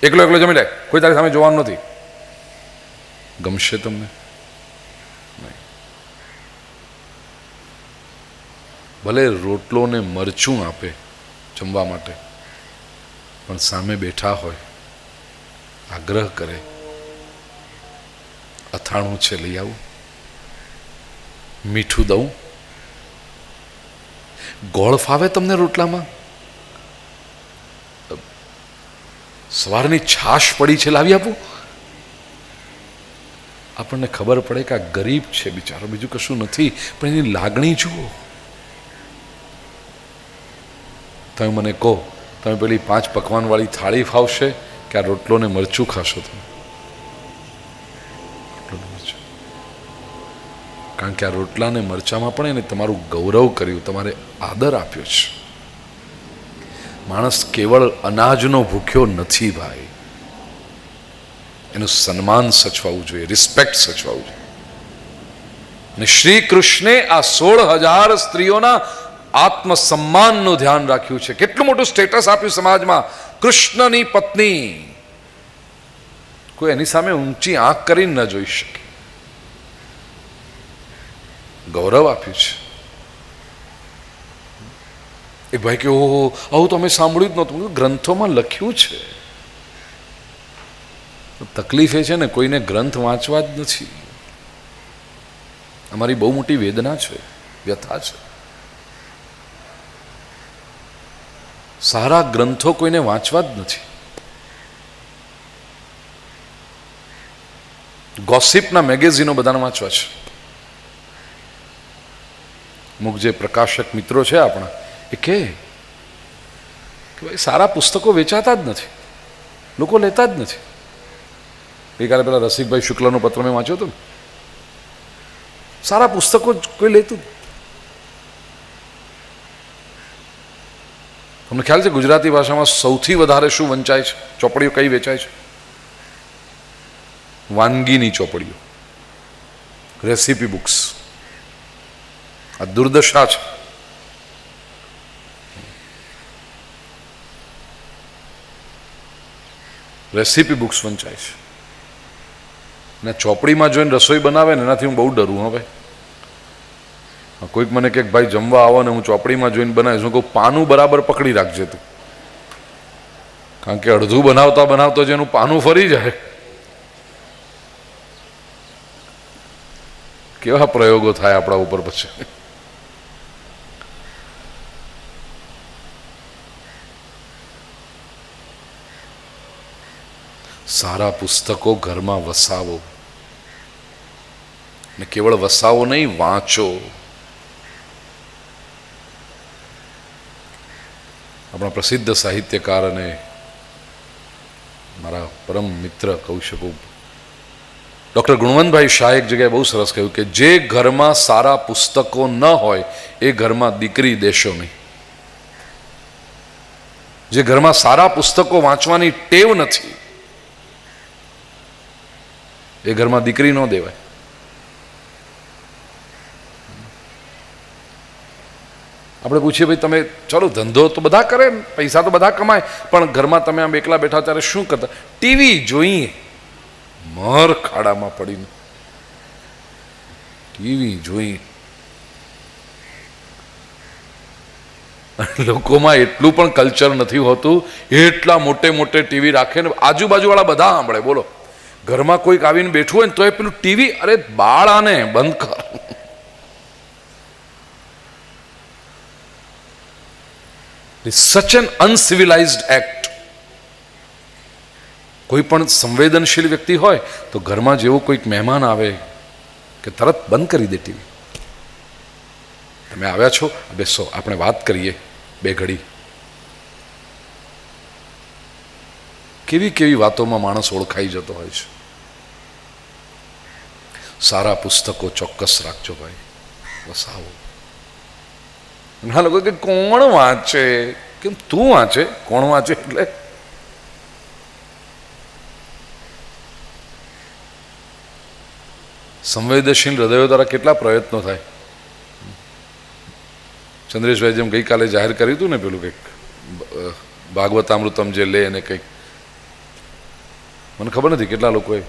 એકલો એકલો જમી લે, કોઈ તારી સામે જોવાનું નથી. ગમશે તમને? ભલે રોટલો ને મરચું આપે જમવા માટે, પણ સામે બેઠા હોય, આગ્રહ કરે, અથાણું છે લઈ આવું, મીઠું દઉં, ગોળ ફાવે તમને રોટલામાં? સવારની છાશ પડી છે, લાવી આપું? આપણને ખબર પડે કે આ ગરીબ છે બિચારો, બીજું કશું નથી, પણ એની લાગણી જુઓ. તમે મને કહો, તમે પેલી 5 પકવાનવાળી થાળી ફાવશે કે આ રોટલો ને મરચું ખાશો તમે? કારણ કે આ રોટલા ને મરચામાં પણ એને તમારું ગૌરવ કર્યું, તમારે આદર આપ્યો છે. માણસ કેવળ અનાજનો ભૂખ્યો નથી ભાઈ, એનું સન્માન સચવાવું જોઈએ, રિસ્પેક્ટ સચવાવું જોઈએ. અને શ્રી કૃષ્ણે આ 16,000 સ્ત્રીઓના આત્મસન્માનનું ધ્યાન રાખ્યું છે. કેટલું મોટું સ્ટેટસ આપ્યું સમાજમાં. કૃષ્ણની પત્ની, કોઈ એની સામે ઊંચી આંખ કરીને ન જોઈ શકે, ગૌરવ આપ્યું છે. એક ભાઈ કે ઓહો, આવું તો અમે સાંભળ્યું જ નહોતું. ગ્રંથોમાં લખ્યું છે. તકલીફ એ છે ને, કોઈને ગ્રંથ વાંચવા જ નથી. અમારી બહુ મોટી વેદના છે, વ્યથા છે. સારા ગ્રંથો કોઈને વાંચવા જ નથી. ગોસિપના મેગેઝિનો બધાને વાંચવા છે. અમુક જે પ્રકાશક મિત્રો છે આપણા, એ કે ભાઈ સારા પુસ્તકો વેચાતા જ નથી, લોકો લેતા જ નથી. ગઈકાલે પેલા રસિકભાઈ શુક્લનો પત્ર મેં વાંચ્યો હતો ને, સારા પુસ્તકો કોઈ લેતું. તમને ખ્યાલ છે ગુજરાતી ભાષામાં સૌથી વધારે શું વંચાય છે? ચોપડીઓ કઈ વેચાય છે? વાનગીની ચોપડીઓ, રેસીપી બુક્સ. આ દુર્દશા છે. રેસીપી બુક્સ વંચાય છે ને ચોપડીમાં જોઈને રસોઈ બનાવે ને એનાથી હું બહુ ડરું. હવે કોઈક મને કે ભાઈ જમવા આવો ને હું ચોપડીમાં જોઈને બનાવીશ, હું કહું પાનું બરાબર પકડી રાખજે તું, કારણ કે અડધું બનાવતા બનાવતો જેનું પાનું ફરી જાય. કેવા પ્રયોગો થાય આપણા ઉપર પછી. સારા પુસ્તકો ઘરમાં વસાવો, ને કેવળ વસાવો નહીં, વાંચો. આપણા પ્રસિદ્ધ સાહિત્યકાર અને મારા પરમ મિત્ર કહી શકું, ડૉક્ટર ગુણવંતભાઈ શાહ એક જગ્યાએ બહુ સરસ કહ્યું કે જે ઘરમાં સારા પુસ્તકો ન હોય એ ઘરમાં દીકરી દેશો નહીં. જે ઘરમાં સારા પુસ્તકો વાંચવાની ટેવ નથી એ ઘરમાં દીકરી ન દેવાય. આપણે પૂછીએ ભાઈ તમે ચલો ધંધો તો બધા કરે ને, પૈસા તો બધા કમાય, પણ ઘરમાં તમે આમ એકલા બેઠા ત્યારે શું કરતા? ટીવી જોઈએ. મર ખાડામાં પડીને ટીવી જોઈએ. લોકોમાં એટલું પણ કલ્ચર નથી હોતું, એટલા મોટે મોટે ટીવી રાખે ને આજુબાજુવાળા બધા સાંભળે. બોલો, ઘરમાં કોઈક આવીને બેઠું હોય ને તો એ પેલું ટીવી, અરે બાળ આને બંધ કર. સચ એન અનસિવિલાઇઝડ એક્ટ. કોઈ પણ સંવેદનશીલ વ્યક્તિ હોય તો ઘરમાં જેવો કોઈક મહેમાન આવે કે તરત બંધ કરી દે ટીવી. તમે આવ્યા છો, બેસો, આપણે વાત કરીએ 2 ઘડી. કેવી કેવી વાતોમાં માણસ ઓળખાઈ જતો હોય છે. સારા પુસ્તકો ચોક્કસ રાખજો ભાઈ, વસાવો. ઘણા લોકો કે કોણ વાંચે? કેમ તું વાંચે? કોણ વાંચે એટલે સંવેદનશીલ હૃદયો દ્વારા કેટલા પ્રયત્નો થાય. ચંદ્રેશભાઈ જેમ ગઈકાલે જાહેર કર્યું હતું ને પેલું કંઈક ભાગવતામૃતમ જે લે અને કંઈક, મને ખબર નથી કેટલા લોકોએ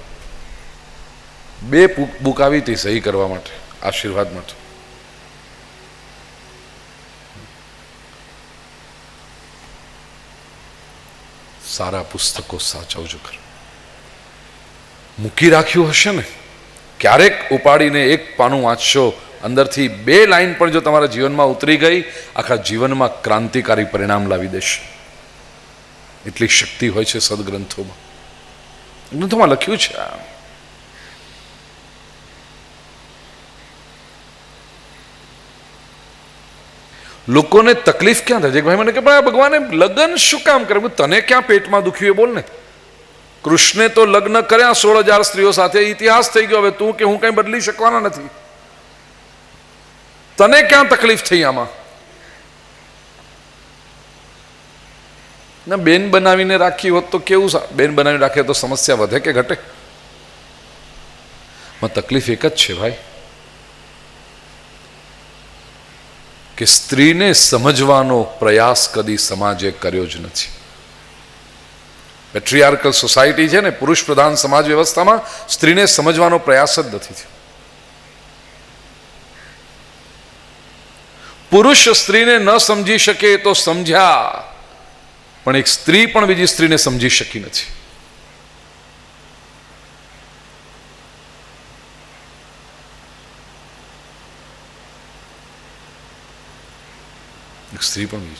2 બુક આવી હતી સહી કરવા માટે, આશીર્વાદ માટે. સારા પુસ્તકો સાચવજો. ખરું મૂકી રાખ્યું હશે ને, ક્યારેક ઉપાડીને 1 પાનું વાંચશો, અંદરથી 2 લાઈન પણ જો તમારા જીવનમાં ઉતરી ગઈ, આખા જીવનમાં ક્રાંતિકારી પરિણામ લાવી દેશે. એટલી શક્તિ હોય છે સદગ્રંથોમાં. ગ્રંથોમાં લખ્યું છે. લોકોને તકલીફ ક્યાં થાય છે? ભાઈ મને કે ભાઈ ભગવાને લગ્ન શું કામ કરે? તને ક્યાં પેટમાં દુખ્યું એ બોલ ને. કૃષ્ણે તો લગ્ન કર્યા 16,000 સ્ત્રીઓ સાથે, ઇતિહાસ થઈ ગયો. હવે તું કે હું કઈ બદલી શકવાના નથી. તને ક્યાં તકલીફ થઈ આમાં? ના, બેન બનાવીને રાખી હોત તો કેવું? બેન બનાવીને રાખે તો સમસ્યા વધે કે ઘટે? તકલીફ એક જ છે ભાઈ કે સ્ત્રીને સમજવાનો પ્રયાસ કદી સમાજે કર્યો જ નથી. પેટ્રિયાર્કલ સોસાયટી છે ને, પુરુષ પ્રધાન સમાજ વ્યવસ્થામાં સ્ત્રીને સમજવાનો પ્રયાસ જ નથી થયો. પુરુષ સ્ત્રીને ન સમજી શકે તો સમજ્યા, પણ એક સ્ત્રી પણ બીજી સ્ત્રીને સમજી શકી નથી. સ્ત્રી પણ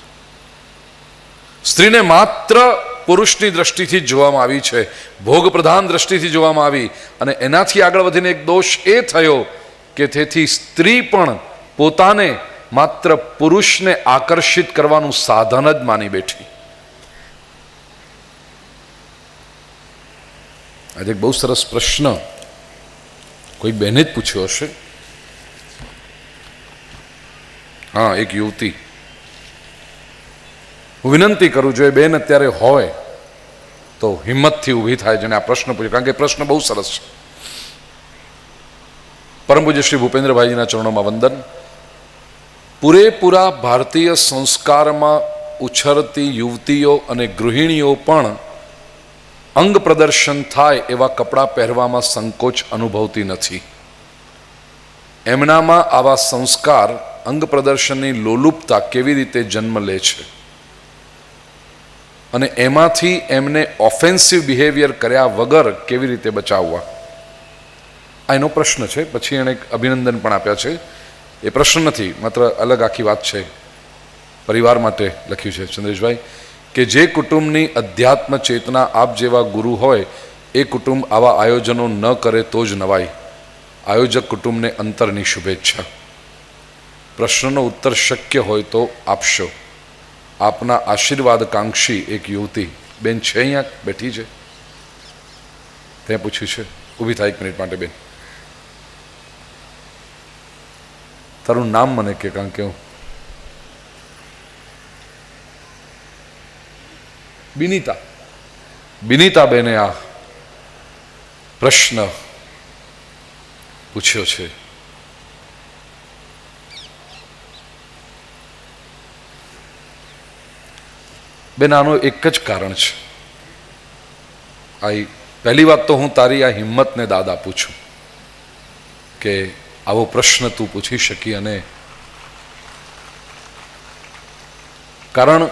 સ્ત્રીને માત્ર પુરુષની દ્રષ્ટિથી જ જોવામાં આવી છે, ભોગ પ્રધાન દ્રષ્ટિથી જોવામાં આવી. અને એનાથી આગળ વધીને એક દોષ એ થયો કે તેથી સ્ત્રી પણ પોતાને માત્ર પુરુષને આકર્ષિત કરવાનું સાધન જ માની બેઠી. આજે બહુ સરસ પ્રશ્ન કોઈ બહેને જ પૂછ્યો હશે. હા, એક યુવતી. હું વિનંતી કરું છું, એ બેન અત્યારે હોય તો હિંમતથી ઊભી થાય જેને આ પ્રશ્ન પૂછ્યો, કારણ કે પ્રશ્ન બહુ સરસ છે. પરમ પૂજ્ય શ્રી ભૂપેન્દ્રભાઈજીના ચરણોમાં વંદન. પૂરેપૂરા ભારતીય સંસ્કારમાં ઉછરતી યુવતીઓ અને ગૃહિણીઓ પણ અંગ પ્રદર્શન થાય એવા કપડાં પહેરવામાં સંકોચ અનુભવતી નથી. એમનામાં આવા સંસ્કાર, અંગ પ્રદર્શનની લોલુપતા કેવી રીતે જન્મ લે છે અને એમાંથી એમને ઓફેન્સિવ બિહેવિયર કર્યા વગર કેવી રીતે બચાવવા, આ એનો પ્રશ્ન છે. પછી એણે એક અભિનંદન પણ આપ્યા છે. એ પ્રશ્ન નથી, માત્ર અલગ આખી વાત છે. પરિવાર માટે લખ્યું છે ચંદ્રેશભાઈ કે જે કુટુંબની અધ્યાત્મ ચેતના આપ જેવા ગુરુ હોય એ કુટુંબ આવા આયોજનો ન કરે તો જ નવાય. આયોજક કુટુંબને અંતરની શુભેચ્છા. પ્રશ્નનો ઉત્તર શક્ય હોય તો આપશો. આપના આશીર્વાદકાંક્ષી એક યુવતી. બેન છે અહીંયા બેઠી છે, ત્યાં પૂછ્યું છે. ઊભી થાય 1 મિનિટ માટે બેન. તારું નામ મને કે, કારણ કે હું બિનીતા બેને આ પ્રશ્ન પૂછ્યો છે. બેન આનું એક જ કારણ છે. પહેલી વાત તો હું તારી આ હિંમતને દાદ આપું છું કે આવો પ્રશ્ન તું પૂછી શકી. અને કારણ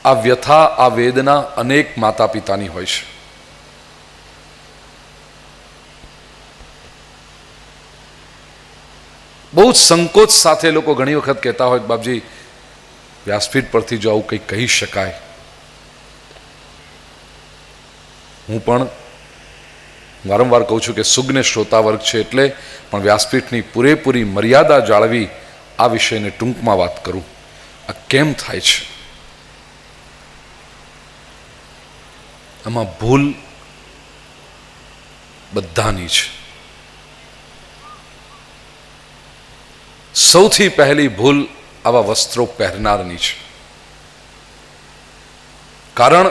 આ વ્યથા, આ વેદના અનેક માતા પિતાની હોય છે. બહુ જ સંકોચ સાથે લોકો ઘણી વખત કહેતા હોય બાપજી વ્યાસપીઠ પરથી જો આવું કંઈક કહી શકાય. હું પણ વારંવાર કહું છું કે સુજ્ઞ શ્રોતા વર્ગ છે એટલે પણ વ્યાસપીઠની પૂરેપૂરી મર્યાદા જાળવી આ વિષયને ટૂંકમાં વાત કરું. આ કેમ થાય છે? આમાં ભૂલ બધાની છે. સૌથી પહેલી ભૂલ આવા વસ્ત્રો પહેરનારની છે. કારણ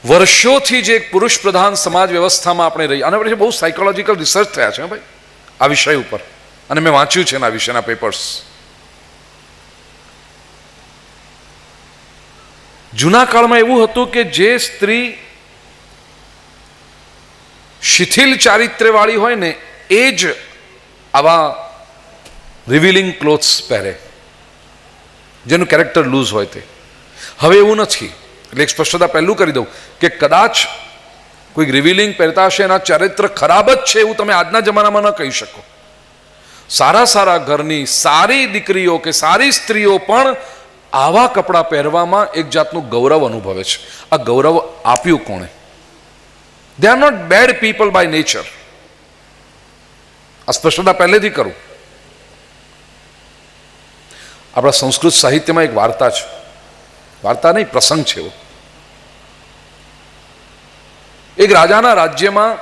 વર્ષોથી જે એક પુરુષ પ્રધાન સમાજ વ્યવસ્થામાં આપણે રહી, આના પછી બહુ સાયકોલોજીકલ રિસર્ચ થયા છે ભાઈ આ વિષય ઉપર, અને મેં વાંચ્યું છે એના વિશેના પેપર્સ. જૂના કાળમાં એવું હતું કે જે સ્ત્રી શિથિલ ચારિત્ર્યવાળી હોય ને એ જ આવા રિવીલિંગ ક્લોથ્સ પહેરે, જેનું કેરેક્ટર લૂઝ હોય તે. હવે એવું નથી. એટલે એક સ્પષ્ટતા પહેલું કરી દઉં કે કદાચ કોઈ રિવીલિંગ પહેરતા હશે એના ચારિત્ર ખરાબ જ છે એવું તમે આજના જમાનામાં ન કહી શકો. સારા સારા ઘરની સારી દીકરીઓ કે સારી સ્ત્રીઓ પણ આવા કપડાં પહેરવામાં એક જાતનું ગૌરવ અનુભવે છે. આ ગૌરવ આપ્યું કોણે? They are not bad people by nature. આ સ્પષ્ટતા પહેલેથી કરું. આપણા સંસ્કૃત સાહિત્યમાં એક વાર્તા છે, વાર્તા નહીં પ્રસંગ છે એવો. એક રાજાના રાજ્યમાં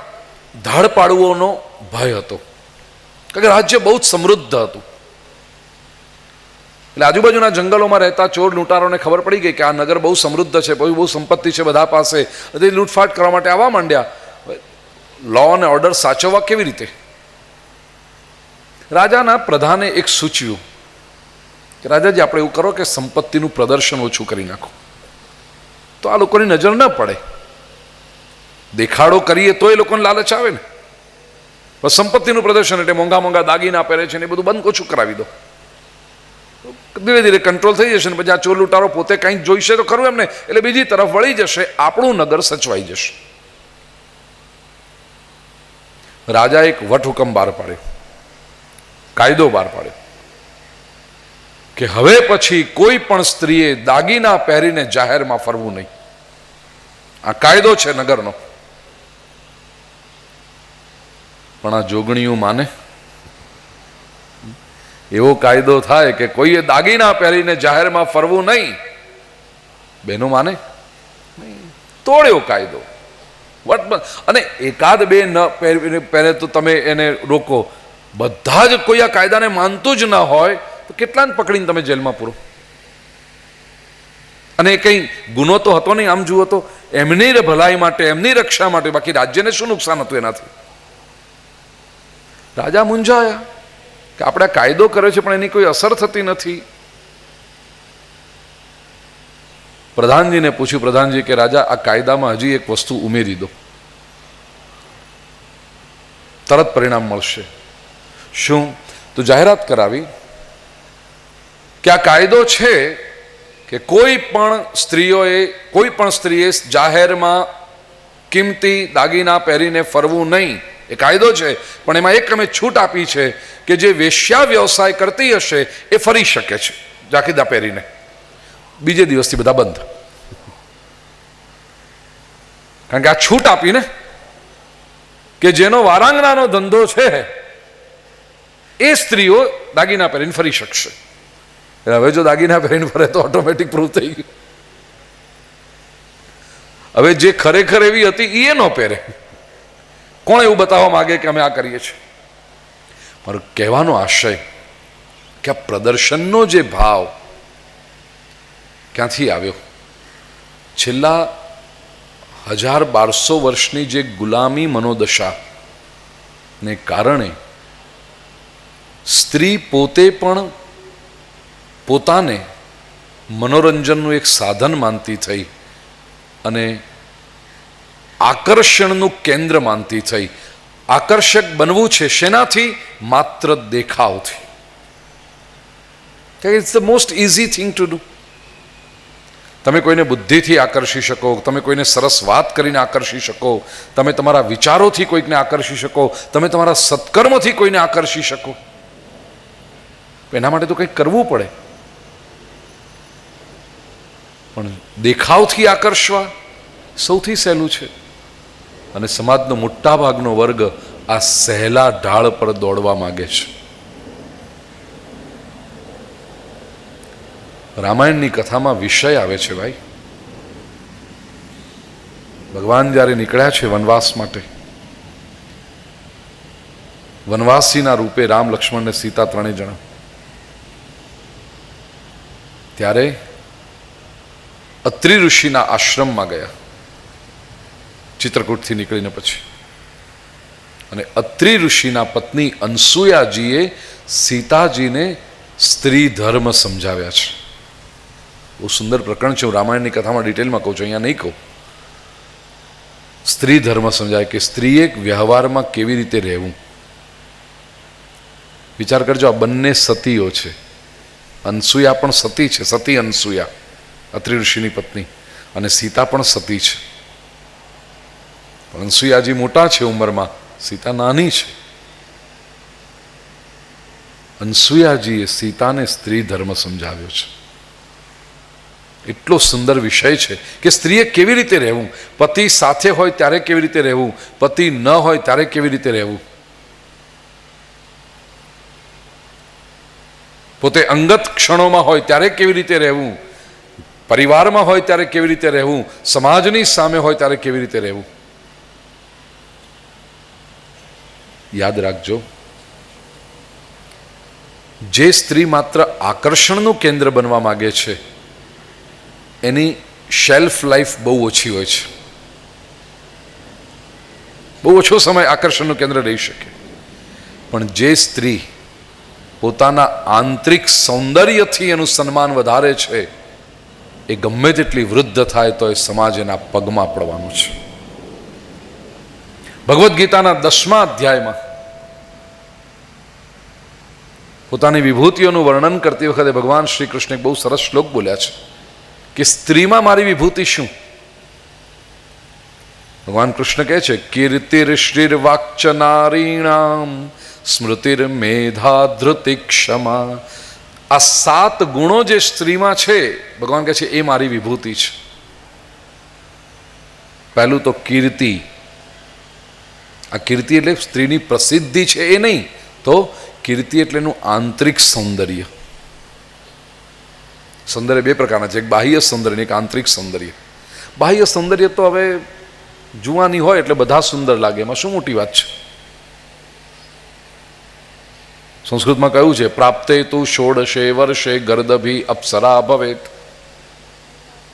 ધાડપાડુઓનો ભય હતો, કારણ કે રાજ્ય બહુ જ સમૃદ્ધ હતું. એટલે આજુબાજુના જંગલોમાં રહેતા ચોર લૂંટારોને ખબર પડી ગઈ કે આ નગર બહુ સમૃદ્ધ છે, બહુ સંપત્તિ છે બધા પાસે, એટલે લૂંટફાટ કરવા માટે આવવા માંડ્યા. લો અને ઓર્ડર સાચવવા કેવી રીતે? રાજાના પ્રધાને એક સૂચવ્યું કે રાજાજી આપણે એવું કરો કે સંપત્તિનું પ્રદર્શન ઓછું કરી નાખો, તો આ લોકોની નજર ન પડે. દેખાડો કરીએ તો એ લોકોને લાલચ આવે ને. પણ સંપત્તિનું પ્રદર્શન એટલે મોંઘા મોંઘા દાગીના પહેરે છે ને એ બધું બંધ ઓછું કરાવી દો, ધીરે ધીરે કંટ્રોલ થઈ જશે. ને પછી આ ચોર લૂંટારો પોતે કંઈક જોઈશે તો ખરું એમને, એટલે બીજી તરફ વળી જશે, આપણું નગર સચવાઈ જશે. રાજા એક વટહુકમ બહાર પાડ્યો, કાયદો બહાર પાડ્યો કે હવે પછી કોઈ પણ સ્ત્રીએ દાગીના પહેરીને જાહેરમાં ફરવું નહીં. આ કાયદો છે નગરનો. પણ આ જોગણીયું માને? એવો કાયદો થાય કે કોઈએ દાગીના પહેરીને જાહેરમાં ફરવું નહીં, બેનો માને? તોડ્યો કાયદો. અને એકાદ બે ન પહેરે તો તમે એને રોકો. બધા જ કોઈ આ કાયદાને માનતું જ ન હોય તો કેટલાને પકડીને તમે જેલમાં પૂરો. અને એ કંઈ ગુનો તો હતો નહીં, આમ જુઓ તો એમની ભલાઈ માટે, એમની રક્ષા માટે, બાકી રાજ્યને શું નુકસાન હતું એનાથી? રાજા મૂંઝાયા કે આપણે કાયદો કર્યો છે પણ એની કોઈ અસર થતી નથી. પ્રધાનજીને પૂછ્યું, પ્રધાનજી કે રાજા આ કાયદામાં હજી એક વસ્તુ ઉમેરી દો, તરત પરિણામ મળશે. શું? તો જાહેરાત કરાવી કે આ કાયદો છે કે કોઈ પણ સ્ત્રીએ જાહેરમાં કિંમતી દાગીના પહેરીને ફરવું નહીં. એ કાયદો છે, પણ એમાં એક અમે છૂટ આપી છે કે જે વેશ્યા વ્યવસાય કરતી હશે એ ફરી શકે છે દાગીના પહેરીને. બીજે દિવસથી બધા બંધ, કારણ કે આ છૂટ આપીને કે જેનો વારાંગણાનો ધંધો છે એ સ્ત્રીઓ દાગીના પહેરીને ફરી શકશે. હવે જો દાગીના પહેરીને ફરે તો ઓટોમેટિક પ્રૂવ થઈ ગયું. હવે જે ખરેખર એવી હતી એ ન પહેરે. કોણ એવું બતાવવા માંગે કે અમે આ કરીએ છીએ? મારો કહેવાનો આશય કે આ પ્રદર્શનનો જે ભાવ ક્યાંથી આવ્યો? છેલ્લા 1200 વર્ષની જે ગુલામી મનોદશા ને કારણે સ્ત્રી પોતે પણ પોતાને મનોરંજનનું એક સાધન માનતી થઈ અને આકર્ષણનું કેન્દ્ર માનતી થઈ. આકર્ષક બનવું છે શેનાથી? માત્ર દેખાવથી. It's the most easy thing to do. તમે કોઈને બુદ્ધિથી આકર્ષી શકો, તમે કોઈને સરસ વાત કરીને આકર્ષી શકો, તમે તમારા વિચારોથી કોઈકને આકર્ષી શકો, તમે તમારા સત્કર્મથી કોઈને આકર્ષી શકો. એના માટે તો કંઈક કરવું પડે. પણ દેખાવથી આકર્ષવા સૌથી સહેલું છે. અને સમાજનો મોટા ભાગનો વર્ગ આ સહેલા ઢાળ પર દોડવા માંગે છે. રામાયણની કથામાં વિષય આવે છે ભાઈ. ભગવાન જ્યારે નીકળ્યા છે વનવાસ માટે, વનવાસીના રૂપે રામ, લક્ષ્મણ ને સીતા ત્રણેય જણા, ત્યારે અત્રિ ઋષિના આશ્રમમાં ગયા ચિત્રકૂટથી નીકળીને પછી. અને અત્રિ ઋષિના પત્ની અનસુયાજીએ સીતાજીને સ્ત્રી ધર્મ સમજાવ્યા છે. બહુ સુંદર પ્રકરણ છે. હું રામાયણની કથામાં ડિટેલમાં કહું છું, અહીંયા નહીં કહું. સ્ત્રી ધર્મ સમજાય કે સ્ત્રીએ વ્યવહારમાં કેવી રીતે રહેવું. વિચાર કરજો, આ બંને સતીઓ છે. અનસુયા પણ સતી છે, સતી અનસુયા, અત્રિ ઋષિની પત્ની, અને સીતા પણ સતી છે. અનસુયાજી મોટા છે ઉંમરમાં, સીતા નાની છે. અનસુયાજીએ સીતાને સ્ત્રી ધર્મ સમજાવ્યો છે. એટલો સુંદર વિષય છે કે સ્ત્રીએ કેવી રીતે રહેવું, પતિ સાથે હોય ત્યારે કેવી રીતે રહેવું, પતિ ન હોય ત્યારે કેવી રીતે રહેવું, પોતે અંગત ક્ષણોમાં હોય ત્યારે કેવી રીતે રહેવું, પરિવારમાં હોય ત્યારે કેવી રીતે રહેવું, સમાજની સામે હોય ત્યારે કેવી રીતે રહેવું. યાદ રાખજો, જે સ્ત્રી માત્ર આકર્ષણનું કેન્દ્ર બનવા માંગે છે એની શેલ્ફ લાઈફ બહુ ઓછી હોય છે. બહુ ઓછો સમય આકર્ષણનું કેન્દ્ર રહી શકે. પણ જે સ્ત્રી પોતાના આંતરિક સૌંદર્યથી એનું સન્માન વધારે છે, એ ગમે તેટલી વૃદ્ધ થાય તો એ સમાજ એના પગમાં પડવાનું છે. ભગવદ્ ગીતાના 10મા અધ્યાયમાં પોતાની વિભૂતિઓનું વર્ણન કરતી વખતે ભગવાન શ્રી કૃષ્ણ એક બહુ સરસ શ્લોક બોલ્યા છે કે સ્ત્રીમાં મારી વિભૂતિ શું. ભગવાન કૃષ્ણ કહે છે, કીર્તિર શ્રીર વાક્ચ નારીણામ સ્મૃતિર મેધા ધૃતિ ક્ષમા. આ 7 ગુણો જે સ્ત્રીમાં છે, ભગવાન કહે છે એ મારી વિભૂતિ છે. પહેલું તો કીર્તિ. આ કીર્તિ એટલે સ્ત્રીની પ્રસિદ્ધિ છે એ નહીં, તો કીર્તિ એટલે એનું આંતરિક સૌંદર્ય. સૌંદર્ય 2 પ્રકારના છે, એક બાહ્ય સૌંદર્ય, એક આંતરિક સૌંદર્ય. બાહ્ય સૌંદર્ય તો હવે જુવાની હોય એટલે બધા સુંદર લાગે, એમાં શું મોટી વાત છે. સંસ્કૃતમાં કહ્યું છે, પ્રાપ્તે તુ ષોડશે વર્ષે ગર્દભી અપ્સરા ભવેત.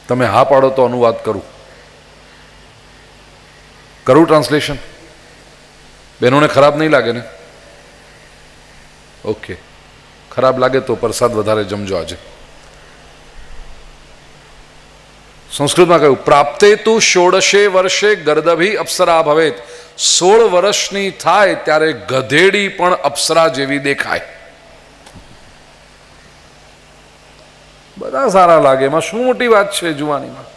તમે હા પાડો તો અનુવાદ કરું ટ્રાન્સલેશન. બહેનોને ખરાબ નહીં લાગે ને? ઓકે, ખરાબ લાગે તો પ્રસાદ વધારે જમજો આજે. સંસ્કૃતમાં કહ્યું, પ્રાપ્તે તુ ષોડશે વર્ષે ગર્દભી અપ્સરા ભવેત. 16 વર્ષની થાય ત્યારે ગધેડી પણ અપ્સરા જેવી દેખાય. બધા સારા લાગે, એમાં શું મોટી વાત છે જુવાનીમાં.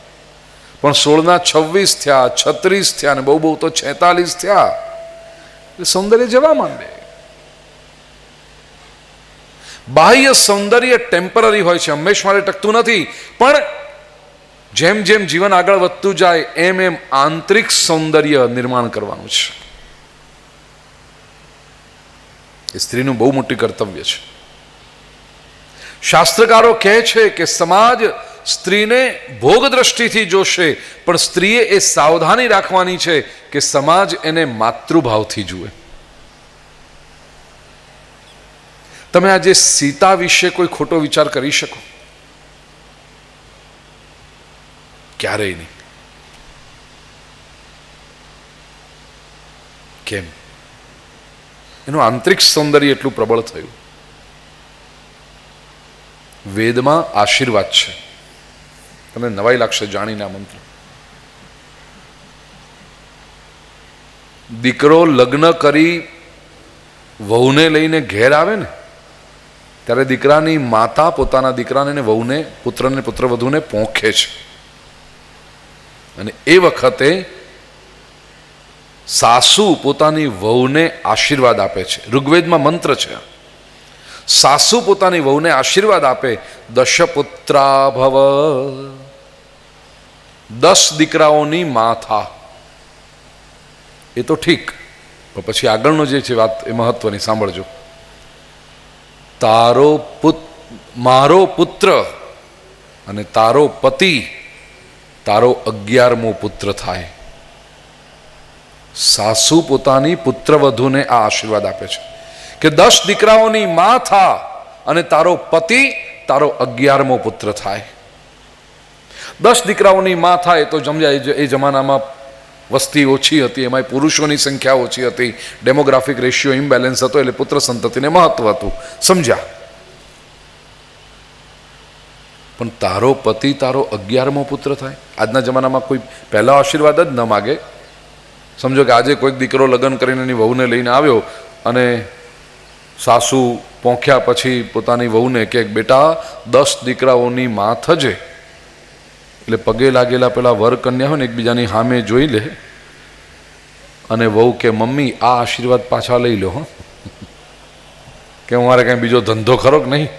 પણ 16ના 26 થયા, 36 થયા, ને બહુ બહુ તો 46 થયા એટલે સૌંદર્ય જવા માંડે. બાહ્ય સૌંદર્ય ટેમ્પરરી હોય છે, હંમેશ માટે ટકતું નથી. પણ જેમ જેમ જીવન આગળ વધતું જાય એમ એમ આંતરિક સૌંદર્ય નિર્માણ કરવાનું છે. એ સ્ત્રીનું બહુ મોટું કર્તવ્ય છે. શાસ્ત્રકારો કહે છે કે સમાજ સ્ત્રીને ભોગ દ્રષ્ટિથી જોશે, પણ સ્ત્રીએ એ સાવધાની રાખવાની છે કે સમાજ એને માતૃભાવથી જુએ. તમે આજે સીતા વિશે કોઈ ખોટો વિચાર કરી શકો? ક્યારેય નહીં. કેમ? એનું આંતરિક સૌંદર્ય એટલું પ્રબળ થયું. વેદમાં આશીર્વાદ છે. તમને નવાઈ લાગશે જાણીને આ મંત્ર. દીકરો લગ્ન કરી વહુને લઈને ઘેર આવે ને ત્યારે દીકરાની માતા પોતાના દીકરાને ને વહુને પુત્રને પુત્રવધૂને પોંખે છે અને એ વખતે સાસુ પોતાની વહુને આશીર્વાદ આપે છે. ઋગ્વેદમાં મંત્ર છે. સાસુ પોતાની વહુને આશીર્વાદ આપે, દશપુત્રા ભવ, 10 દીકરાઓની મા થા. એ તો ઠીક, પણ પછી આગળનો જે છે વાત એ મહત્વની સાંભળજો. મારો પુત્ર અને તારો પતિ તારો 11મો પુત્ર થાય. સાસુ પોતાની પુત્રવધૂને આ આશીર્વાદ આપે છે કે 10 દીકરાઓની મા થા અને તારો પતિ તારો 11મો પુત્ર થાય. 10 દીકરાઓની મા થાય તો સમજાય, એ જમાનામાં વસ્તી ઓછી હતી, એમાં પુરુષોની સંખ્યા ઓછી હતી, ડેમોગ્રાફિક રેશિયો ઇમ્બેલેન્સ હતો, એટલે પુત્ર સંતતિને મહત્વ હતું. સમજ્યા? પણ તારો પતિ તારો 11મો પુત્ર થાય. આજના જમાનામાં કોઈ પહેલા આશીર્વાદ જ ન માગે. સમજો કે આજે કોઈક દીકરો લગ્ન કરીને એની વહુને લઈને આવ્યો અને સાસુ પોંખ્યા પછી પોતાની વહુને કે બેટા 10 દીકરાઓની મા થજે. એટલે પગે લાગેલા પેલા વર કન્યા હોય ને એકબીજાની સામે જોઈ લે અને વહુ કે મમ્મી આ આશીર્વાદ પાછા લઈ લો. કે મારે કઈ બીજો ધંધો ખરો કે નહીં?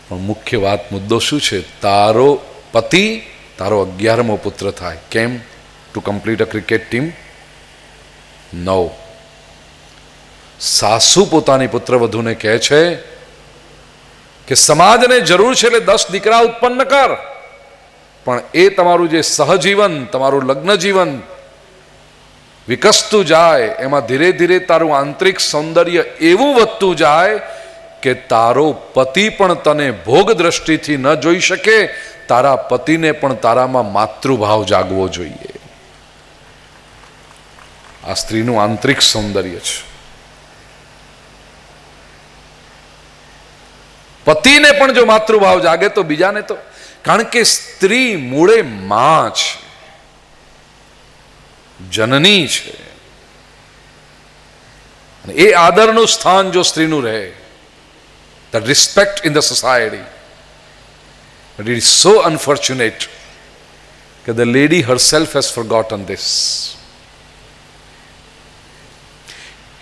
પણ મુખ્ય વાત મુદ્દો શું છે? તારો પતિ તારો 11મો પુત્ર થાય. કેમ? To complete a cricket team? No. સાસુ પોતાની પુત્રવધૂને કહે છે કે સમાજને જરૂર છે એટલે 10 દીકરા ઉત્પન્ન કર, પણ એ તમારું જે સહજીવન, તમારું લગ્ન જીવન વિકસતું જાય, એમાં ધીરે ધીરે તારું આંતરિક સૌંદર્ય એવું વધતું જાય કે તારો પતિ પણ તને ભોગ દ્રષ્ટિથી ન જોઈ શકે, તારા પતિને પણ તારામાં માતૃભાવ જાગવો જોઈએ. આ સ્ત્રીનું આંતરિક સૌંદર્ય છે. પતિને પણ જો માતૃભાવ જાગે તો બીજાને તો, કારણ કે સ્ત્રી મૂળે માં છે, જનની છે, અને એ આદરનું સ્થાન જો સ્ત્રીનું રહે, the respect in the society. But it is so unfortunate that the lady herself has forgotten this.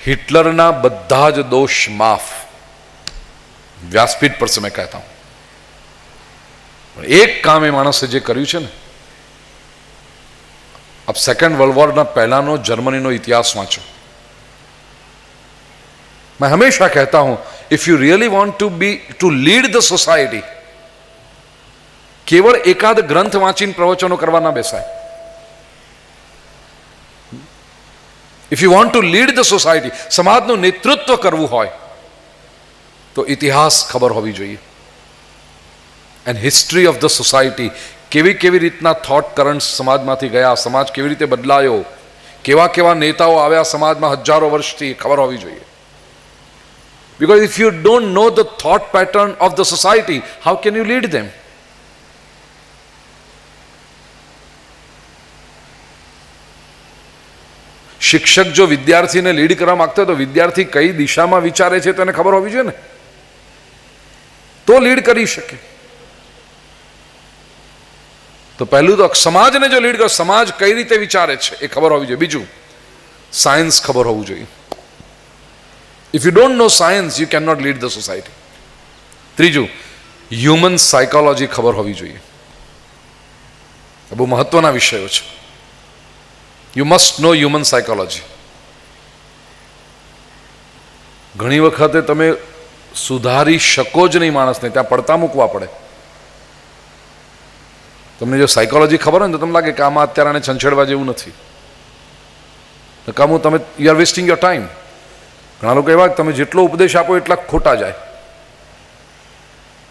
हिटलरना બધા જ દોષ માફ, व्यासपीठ पर से मैं कहता हूं. एक काम એ માણસે જે કર્યું છે ને, अब सेकंड वर्ल्ड वॉर ना पहलाનો જર્મનીનો ઇતિહાસ વાંચો. मैं हमेशा कहता हूं, if you really want to lead the society, केवल एकाद ग्रंथ वांचीने प्रवचनो करवा ना बेसाय. If you want to lead the society, समाजનું નેતૃત્વ કરવું હોય તો ઇતિહાસ ખબર હોવી જોઈએ. And history of the society, કેવી કેવી રીતના થોટ કરન્ટ્સ સમાજમાંથી ગયા, સમાજ કેવી રીતે બદલાયો, કેવા કેવા નેતાઓ આવ્યા સમાજમાં હજારો વર્ષથી, ખબર હોવી જોઈએ. Because if you don't know the thought pattern of the society, how can you lead them? શિક્ષક જો વિદ્યાર્થીને લીડ કરવા માંગતો હોય તો વિદ્યાર્થી કઈ દિશામાં વિચારે છે તો એને ખબર હોવી જોઈએ ને, તો લીડ કરી શકે. તો પહેલું તો સમાજને જો લીડ કરો, સમાજ કઈ રીતે વિચારે છે એ ખબર હોવી જોઈએ. બીજું, સાયન્સ ખબર હોવું જોઈએ. If you don't know science, you cannot lead the society. ત્રીજું, હ્યુમન સાયકોલોજી ખબર હોવી જોઈએ. બહુ મહત્વના વિષયો છે. You must know human psychology. ઘણી વખતે તમે સુધારી શકો જ નહીં માણસને, ત્યાં પડતા મૂકવા પડે. તમને જો સાયકોલોજી ખબર હોય ને તો તમને લાગે કે આમાં અત્યારે આને છંછેડવા જેવું નથી. નકામું તમે, you are wasting your time. ઘણા લોકો એવા તમે જેટલો ઉપદેશ આપો એટલા ખોટા જાય.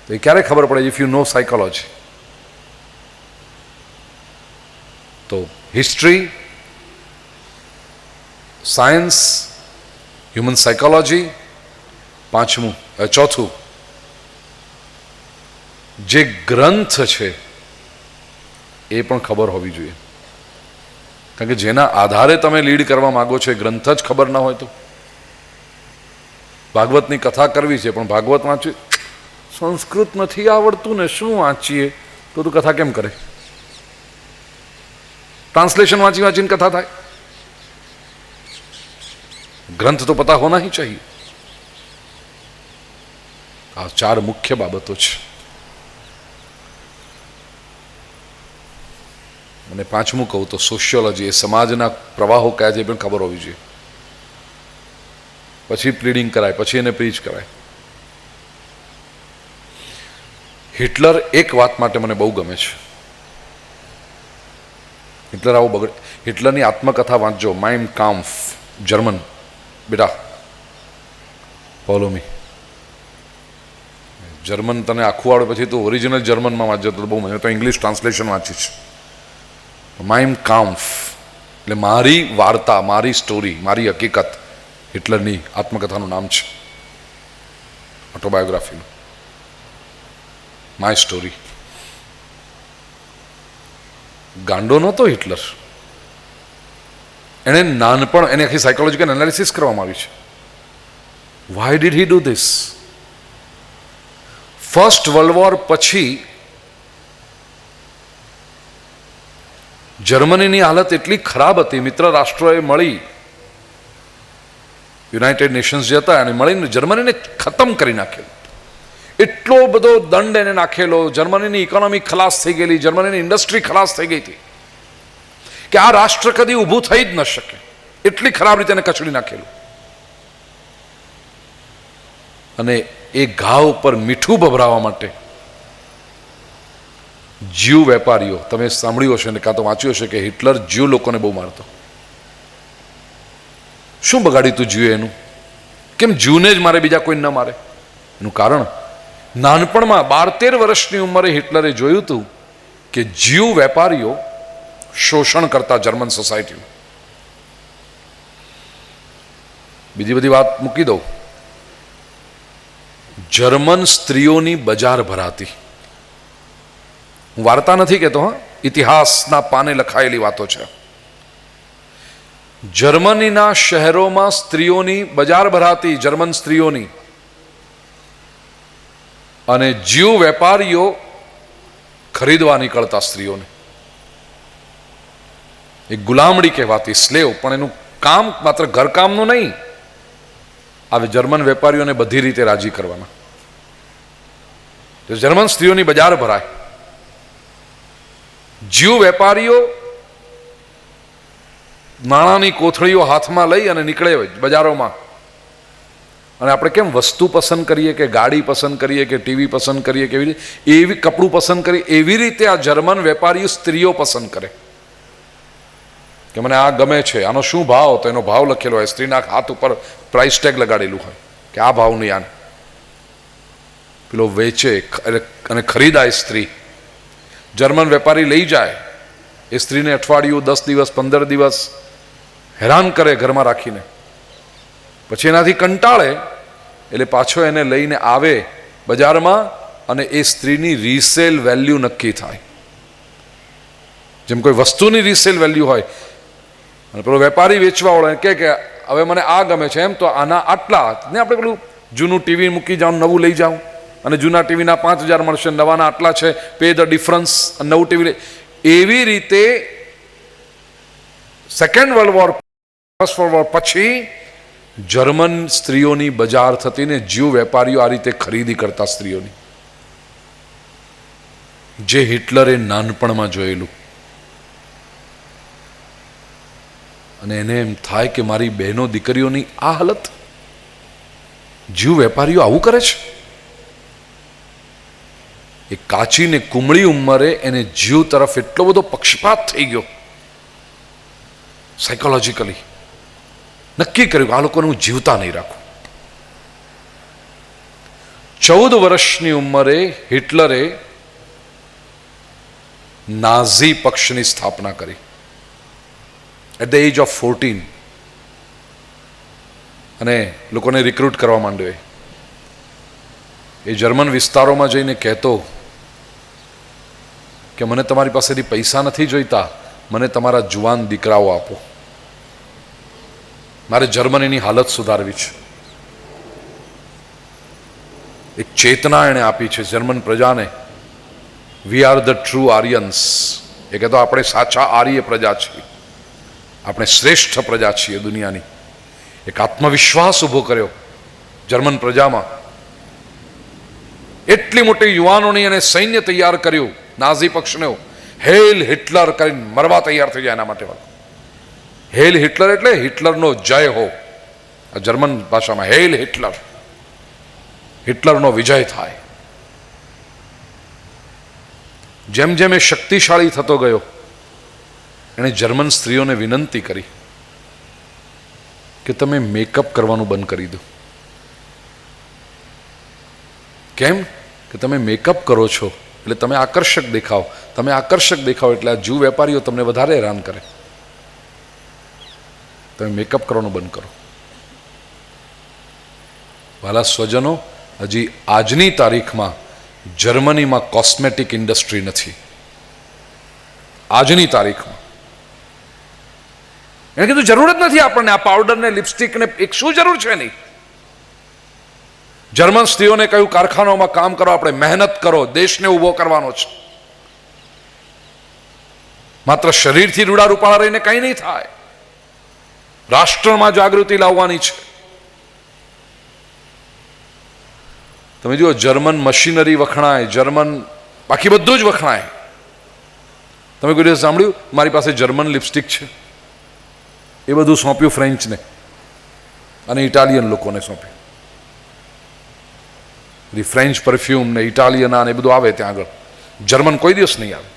તો એ ક્યારે ખબર પડે? If you know psychology. તો હિસ્ટ્રી, સાયન્સ, હ્યુમન સાયકોલોજી પાંચમું ચોથું, જે ગ્રંથ છે એ પણ ખબર હોવી જોઈએ. કારણ કે જેના આધારે તમે લીડ કરવા માગો છો એ ગ્રંથ જ ખબર ના હોય તો. ભાગવતની કથા કરવી છે પણ ભાગવત વાંચવી, સંસ્કૃત નથી આવડતું ને શું વાંચીએ, તો તું કથા કેમ કરે? ટ્રાન્સલેશન વાંચી વાંચીને કથા થાય? ગ્રંથ તો પતા હોના ही चाहिए. આ ચાર મુખ્ય બાબતો છે. અને પાંચમું કહું તો સોશિયોલોજી, એ સમાજના પ્રવાહો કયા છે પણ ખબર હોવી જોઈએ. પછી પ્લીડિંગ કરાય, પછી એને પ્રીચ કરાય. હિટલર એક વાત માટે મને બહુ ગમે છે. હિટલર આવું બગડ, હિટલરની આત્મકથા વાંચજો, માઇન કામ્ફ, જર્મન. બેટા ફોલો મી. જર્મન તને આખું આવડે પછી તું ઓરિજિનલ જર્મનમાં વાંચજો તો બહુ મજા. તો ઇંગ્લિશ ટ્રાન્સલેશન વાંચી છે. માઇન કામ્ફ એટલે મારી વાર્તા, મારી સ્ટોરી, મારી હકીકત. હિટલરની આત્મકથાનું નામ છે, ઓટોબાયોગ્રાફીનું. My story. ગાંડો નહોતો હિટલર. એણે નાનપણ, એની આખી સાયકોલોજીકલ એનાલિસિસ કરવામાં આવી છે. Why did he do this? First world war પછી જર્મનીની હાલત એટલી ખરાબ હતી, મિત્ર રાષ્ટ્રોએ મળી, યુનાઇટેડ નેશન્સ જે હતા એને મળીને જર્મનીને ખતમ કરી નાખેલું. એટલો બધો દંડ એને નાખેલો, જર્મનીની ઇકોનોમી ખલાસ થઈ ગયેલી, જર્મનીની ઇન્ડસ્ટ્રી ખલાસ થઈ ગઈ હતી કે આ રાષ્ટ્ર કદી ઊભું થઈ જ ન શકે. એટલી ખરાબ રીતે એને કચડી નાખેલું. અને એ ઘા ઉપર મીઠું ભભરાવા માટે જ્યુ વેપારીઓ, તમે સાંભળ્યું હશે ને કાં તો વાંચ્યું હશે કે હિટલર જ્યુ લોકોને બહુ મારતો. શું બગાડ્યું તું જ્યુએ એનું? કેમ જ્યુને જ મારે, બીજા કોઈ ન મારે? એનું કારણ, નાનપણમાં 12-13 વર્ષની ઉંમરે હિટલરે જોયું હતું કે જ્યુ વેપારીઓ શોષણ કરતા જર્મન સોસાયટીનું. બીજી બધી વાત મૂકી દઉં. જર્મન સ્ત્રીઓની બજાર ભરાતી. હું વાર્તા નથી કહેતો, હા, ઇતિહાસના પાને લખાયેલી વાતો છે. જર્મનીના શહેરોમાં સ્ત્રીઓની બજાર ભરાતી, જર્મન સ્ત્રીઓની. અને જ્યુ વેપારીઓ ખરીદવા નીકળતા સ્ત્રીઓને. એ ગુલામડી કહેવાતી, સ્લેવ. પણ એનું કામ માત્ર ઘરકામનું નહીં, આવે જર્મન વેપારીઓને બધી રીતે રાજી કરવાના. તો જર્મન સ્ત્રીઓની બજાર ભરાય. જ્યુ વેપારીઓ નાણાંની કોથળીઓ હાથમાં લઈ અને નીકળે બજારોમાં. અને આપણે કેમ વસ્તુ પસંદ કરીએ, કે ગાડી પસંદ કરીએ, કે ટીવી પસંદ કરીએ, કેવી રીતે એવી કપડું પસંદ કરીએ, એવી રીતે આ જર્મન વેપારીઓ સ્ત્રીઓ પસંદ કરે કે મને આ ગમે છે, આનો શું ભાવ? તો એનો ભાવ લખેલો હોય, સ્ત્રીના હાથ ઉપર પ્રાઇસ ટેગ લગાડેલું હોય કે આ ભાવનું યાન. પેલો વેચે અને ખરીદાય સ્ત્રી. જર્મન વેપારી લઈ જાય એ સ્ત્રીને અઠવાડિયું, 10 દિવસ, 15 દિવસ હેરાન કરે ઘરમાં રાખીને. પછી એનાથી કંટાળે એટલે પાછો એને લઈને આવે બજારમાં અને એ સ્ત્રીની રીસેલ વેલ્યુ નક્કી થાય. જેમ કોઈ વસ્તુની રીસેલ વેલ્યુ હોય, અને પેલો વેપારી વેચવા વાળો કે હવે મને આ ગમે છે એમ, તો આના આટલા ને. આપણે પેલું જૂનું ટીવી મૂકી જાઉં, નવું લઈ જાઉં, અને જૂના ટીવીના 5000 મળશે, નવાના આટલા છે, પે ધ ડિફરન્સ. નવું ટીવી એવી રીતે second world war, first world war પછી જર્મન સ્ત્રીઓની બજાર થતી ને જ્યુ વેપારીઓ આ રીતે ખરીદી કરતા સ્ત્રીઓની. જે હિટલરે નાનપણમાં જોયેલું. અને એને એમ થાય કે મારી બહેનો દીકરીઓની આ હાલત, જ્યુ વેપારીઓ આવું કરે છે. એ કાચી ને કુમળી ઉંમરે એને જ્યુ તરફ એટલો બધો પક્ષપાત થઈ ગયો. સાયકોલોજીકલી નક્કી કર્યું કે આ લોકોને હું જીવતા નહીં રાખું. 14 વર્ષની ઉંમરે હિટલરે નાઝી પક્ષની સ્થાપના કરી. At the age of 14. અને લોકોને રિક્રુટ કરવા માંડ્યો. એ જર્મન વિસ્તારોમાં જઈને કહેતો કે મને તમારી પાસેથી પૈસા નથી જોઈતા, મને તમારા જુવાન દીકરાઓ આપો, મારે જર્મનીની હાલત સુધારવી છે. એક ચેતના એણે આપી છે જર્મન પ્રજાને. We are the true Aryans. એ કહેતો આપણે સાચા આર્ય પ્રજા છીએ, આપણે શ્રેષ્ઠ પ્રજા છીએ દુનિયાની. એક આત્મવિશ્વાસ ઊભો કર્યો જર્મન પ્રજામાં. એટલી મોટી યુવાનોની એને સૈન્ય તૈયાર કર્યું નાઝી પક્ષને. હેલ હિટલર કરીને મરવા તૈયાર થઈ જાય એના માટે. હેલ હિટલર એટલે હિટલરનો જય હો, આ જર્મન ભાષામાં હેલ હિટલર, હિટલરનો વિજય થાય. જેમ જેમ એ શક્તિશાળી થતો ગયો એણે જર્મન સ્ત્રીઓને વિનંતી કરી કે તમે મેકઅપ કરવાનું બંધ કરી દો. કેમ કે તમે મેકઅપ કરો છો એટલે તમે આકર્ષક દેખાવ, તમે આકર્ષક દેખાવ એટલે આ જૂ વેપારીઓ તમને વધારે હેરાન કરે. તમે મેકઅપ કરવાનું બંધ કરો. વાલા સ્વજનો, હજી આજની તારીખમાં જર્મનીમાં કોસ્મેટિક ઇન્ડસ્ટ્રી નથી. આજની તારીખમાં એને કીધું જરૂર જ નથી આપણને આ પાવડર ને લિપસ્ટિક ને, એક શું જરૂર છે નહીં. જર્મન સ્ત્રીઓને કહ્યું કારખાનાઓમાં કામ કરો, આપણે મહેનત કરો, દેશને ઊભો કરવાનો છે. માત્ર શરીરથી રૂડા રૂપાળા રહીને કંઈ નહીં થાય, રાષ્ટ્રમાં જાગૃતિ લાવવાની છે. તમે જુઓ જર્મન મશીનરી વખણાય, જર્મન બાકી બધું જ વખણાય. તમે કોઈ દિવસ સાંભળ્યું મારી પાસે જર્મન લિપસ્ટિક છે? એ બધું સોંપ્યું ફ્રેન્ચને અને ઇટાલિયન લોકોને સોંપ્યું. ફ્રેન્ચ પરફ્યુમ ને ઇટાલિયન ને બધું આવે ત્યાં આગળ, જર્મન કોઈ દિવસ નહીં આવે.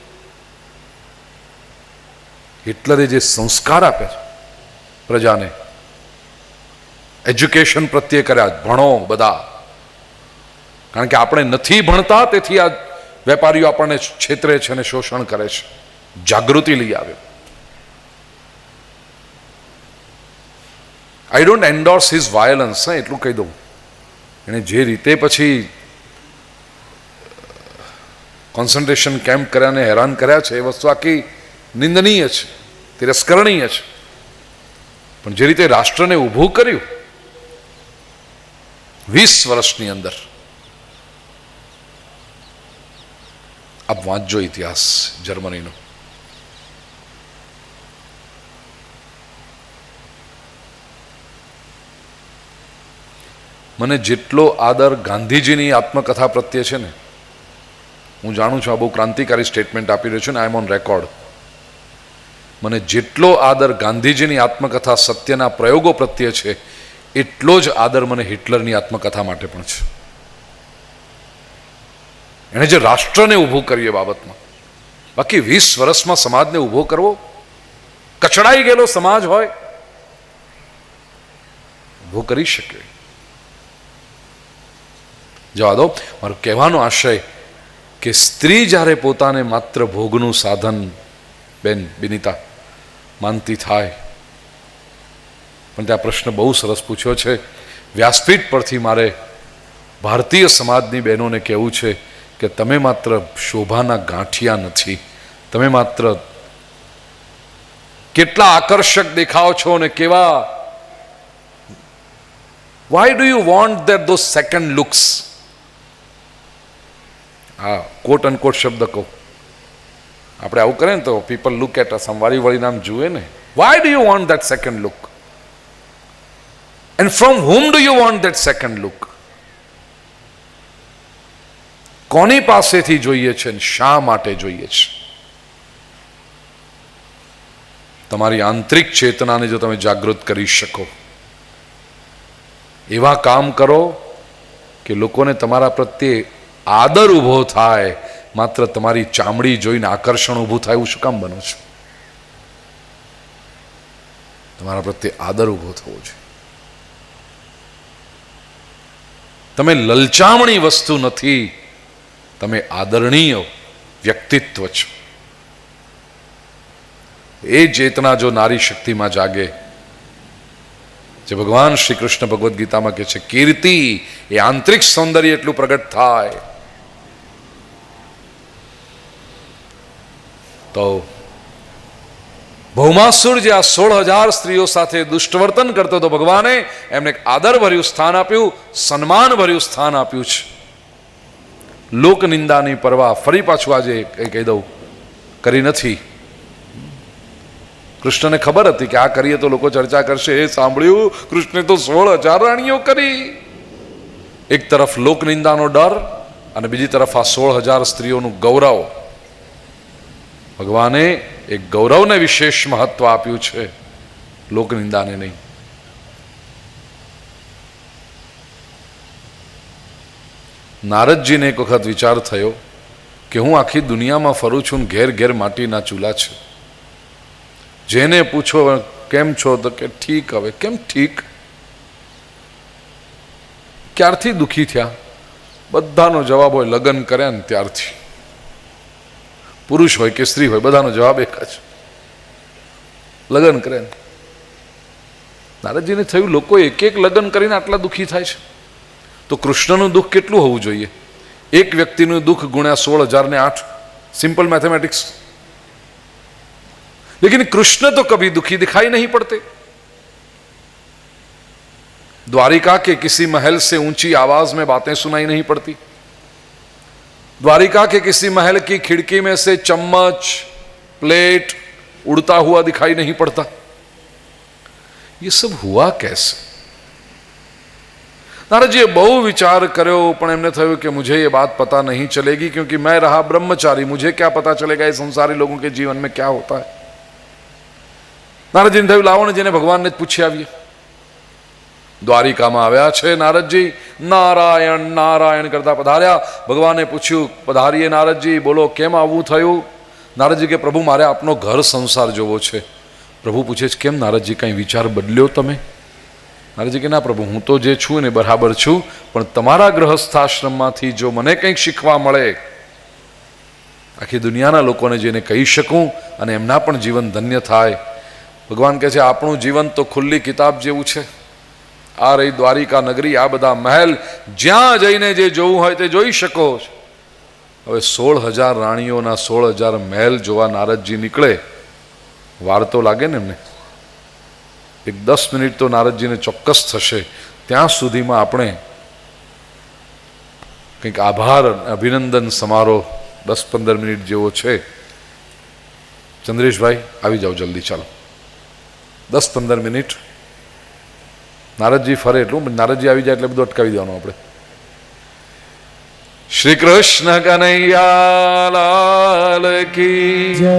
હિટલરે જે સંસ્કાર આપ્યા છે પ્રજાને, એજ્યુકેશન પ્રત્યે કર્યા, ભણો બધા. કારણ કે આપણે નથી ભણતા તેથી આ વેપારીઓ આપણને છેતરે છે અને શોષણ કરે છે. જાગૃતિ લઈ આવ્યો. I don't endorse his violence, એટલું કહી દઉં. એણે જે રીતે પછી કોન્સન્ટ્રેશન કેમ્પ કર્યાને હેરાન કર્યા છે એ વસ્તુ આખી નિંદનીય છે, તિરસ્કરણીય છે. પણ જે રીતે રાષ્ટ્રને ઊભું કર્યું 20 વર્ષની અંદર, આપ વાંચજો ઇતિહાસ જર્મનીનો. મને જેટલો આદર ગાંધીજીની આત્મકથા પ્રત્યે છે ને, હું જાણું છું આ બહુ ક્રાંતિકારી સ્ટેટમેન્ટ આપી રહ્યો છું ને, આઈ એમ ઓન રેકોર્ડ. મને જેટલો આદર ગાંધીજીની આત્મકથા સત્યના પ્રયોગો પ્રત્યે છે એટલો જ આદર મને હિટલરની આત્મકથા માટે પણ છે. એણે જે રાષ્ટ્રને ઊભું કર્યું એ બાબતમાં. બાકી 20 વર્ષમાં સમાજને ઊભો કરવો, કચડાઈ ગયેલો સમાજ હોય ઊભો કરી શકે. જવા દો. મારું કહેવાનો આશય કે સ્ત્રી જ્યારે પોતાને માત્ર ભોગનું સાધન, બેન બિનિતા, માનતી થાય, પણ ત્યાં પ્રશ્ન બહુ સરસ પૂછ્યો છે વ્યાસપીઠ પરથી. મારે ભારતીય સમાજની બહેનોને કહેવું છે કે તમે માત્ર શોભાના ગાંઠિયા નથી, તમે માત્ર કેટલા આકર્ષક દેખાવ છો ને કેવા. Why do you want that those second looks? હા, કોટ અનકોટ શબ્દ કહું. આપણે આવું કરીએ ને તો પીપલ લુક એટ અસ, વારી વળી નામ જુએ ને. Why do you want that second look? And from whom do you want that second look? કોની પાસેથી જોઈએ છે ને શા માટે જોઈએ છે? તમારી આંતરિક ચેતનાને જો તમે જાગૃત કરી શકો, એવા કામ કરો કે લોકોને તમારા પ્રત્યે આદર ઊભો થાય. માત્ર તમારી ચામડી જોઈને આકર્ષણ ઊભું થાય એવું શું કામ બનો છો? તમારા પ્રત્યે આદર ઊભો થવો જોઈએ. તમે લલચામણી વસ્તુ નથી, તમે આદરણીય વ્યક્તિત્વ છો. એ ચેતના જો નારી શક્તિમાં જાગે જે ભગવાન શ્રી કૃષ્ણ ભગવદ્ ગીતામાં કહે છે કીર્તિ એ આંતરિક સૌંદર્ય એટલું પ્રગટ થાય તો ભૌમાસુર જે આ 16,000 સ્ત્રીઓ સાથે દુષ્ટવર્તન કરતો હતો, ભગવાને એમને એક આદરભર્યું સ્થાન આપ્યું, સન્માનભર્યું સ્થાન આપ્યું છે. લોકનિંદાની પરવા ફરી પાછું આજે કહી દઉં કરી નથી. કૃષ્ણને ખબર હતી કે આ કરીએ તો લોકો ચર્ચા કરશે. એ સાંભળ્યું, કૃષ્ણે તો 16,000 રાણીઓ કરી. એક તરફ લોકનિંદાનો ડર અને બીજી તરફ આ 16,000 સ્ત્રીઓનું ગૌરવ. ભગવાને એક ગૌરવને વિશેષ મહત્વ આપ્યું છે, લોકનિંદાને નહીં. નારદજીને એક વખત વિચાર થયો કે હું આખી દુનિયામાં ફરું છું ને ઘેર ઘેર માટીના ચૂલા છે. જેને પૂછો કેમ છો તો કે ઠીક. હવે કેમ ઠીક? ક્યારથી દુઃખી થયા? બધાનો જવાબ હોય લગ્ન કર્યા ને ત્યારથી. પુરુષ હોય કે સ્ત્રી હોય, બધાનો જવાબ એક જ, લગ્ન કરે. નારદજીને થયું લોકો એક એક લગ્ન કરીને આટલા દુઃખી થાય છે, તો કૃષ્ણનું દુઃખ કેટલું હોવું જોઈએ? એક વ્યક્તિનું દુઃખ ગુણ્યા 16,008. Simple mathematics. लेकिन कृष्ण तो कभी दुखी दिखाई नहीं पड़ते. द्वारिका के किसी महल से ऊंची आवाज में बातें सुनाई नहीं पड़ती. द्वारिका के किसी महल की खिड़की में से चम्मच प्लेट उड़ता हुआ दिखाई नहीं पड़ता. ये सब हुआ कैसे? नारद जी बहु विचार करो, पण एमने थयो कि मुझे ये बात पता नहीं चलेगी, क्योंकि मैं रहा ब्रह्मचारी, मुझे क्या पता चलेगा ये संसारी लोगों के जीवन में क्या होता है. नारद जी ने थયું લાવો ને જેને ભગવાનને પૂછી આવીએ. દ્વારિકામાં આવ્યા છે નારદજી, નારાયણ નારાયણ કરતા પધાર્યા. ભગવાને પૂછ્યું, પધારીએ નારદજી, બોલો કેમ આવવું થયું? નારદજી કે પ્રભુ મારે આપનો ઘર સંસાર જોવો છે. પ્રભુ પૂછે છે કેમ નારદજી કઈ વિચાર બદલ્યો તમે? નારદજી કે ના પ્રભુ, હું તો જે છું ને બરાબર છું, પણ તમારા ગૃહસ્થાશ્રમમાંથી જો મને કંઈક શીખવા મળે, આખી દુનિયાના લોકોને જેને કહી શકું અને એમના પણ જીવન ધન્ય થાય. ભગવાન કહે છે આપણું જીવન તો ખુલ્લી કિતાબ જેવું છે. આ રહી દ્વારિકા નગરી, આ બધા મહેલ, જ્યાં જઈને જે જોવું હોય તે જોઈ શકો. હવે 16,000 રાણીઓના 16,000 મહેલ જોવા નારદજી નીકળે, વાર તો લાગે ને એમને. એક 10 મિનિટ તો નારદજીને ચોક્કસ થશે. ત્યાં સુધીમાં આપણે કંઈક આભાર અભિનંદન સમારોહ 10-15 મિનિટ જેવો છે. ચંદ્રેશભાઈ આવી જાઓ જલ્દી, ચાલો 10-15 મિનિટ. નારદજી ફરે એટલું, નારદજી આવી જાય એટલે બધું અટકાવી દેવાનું આપણે. શ્રી કૃષ્ણ કનૈયા લાલ કી જય.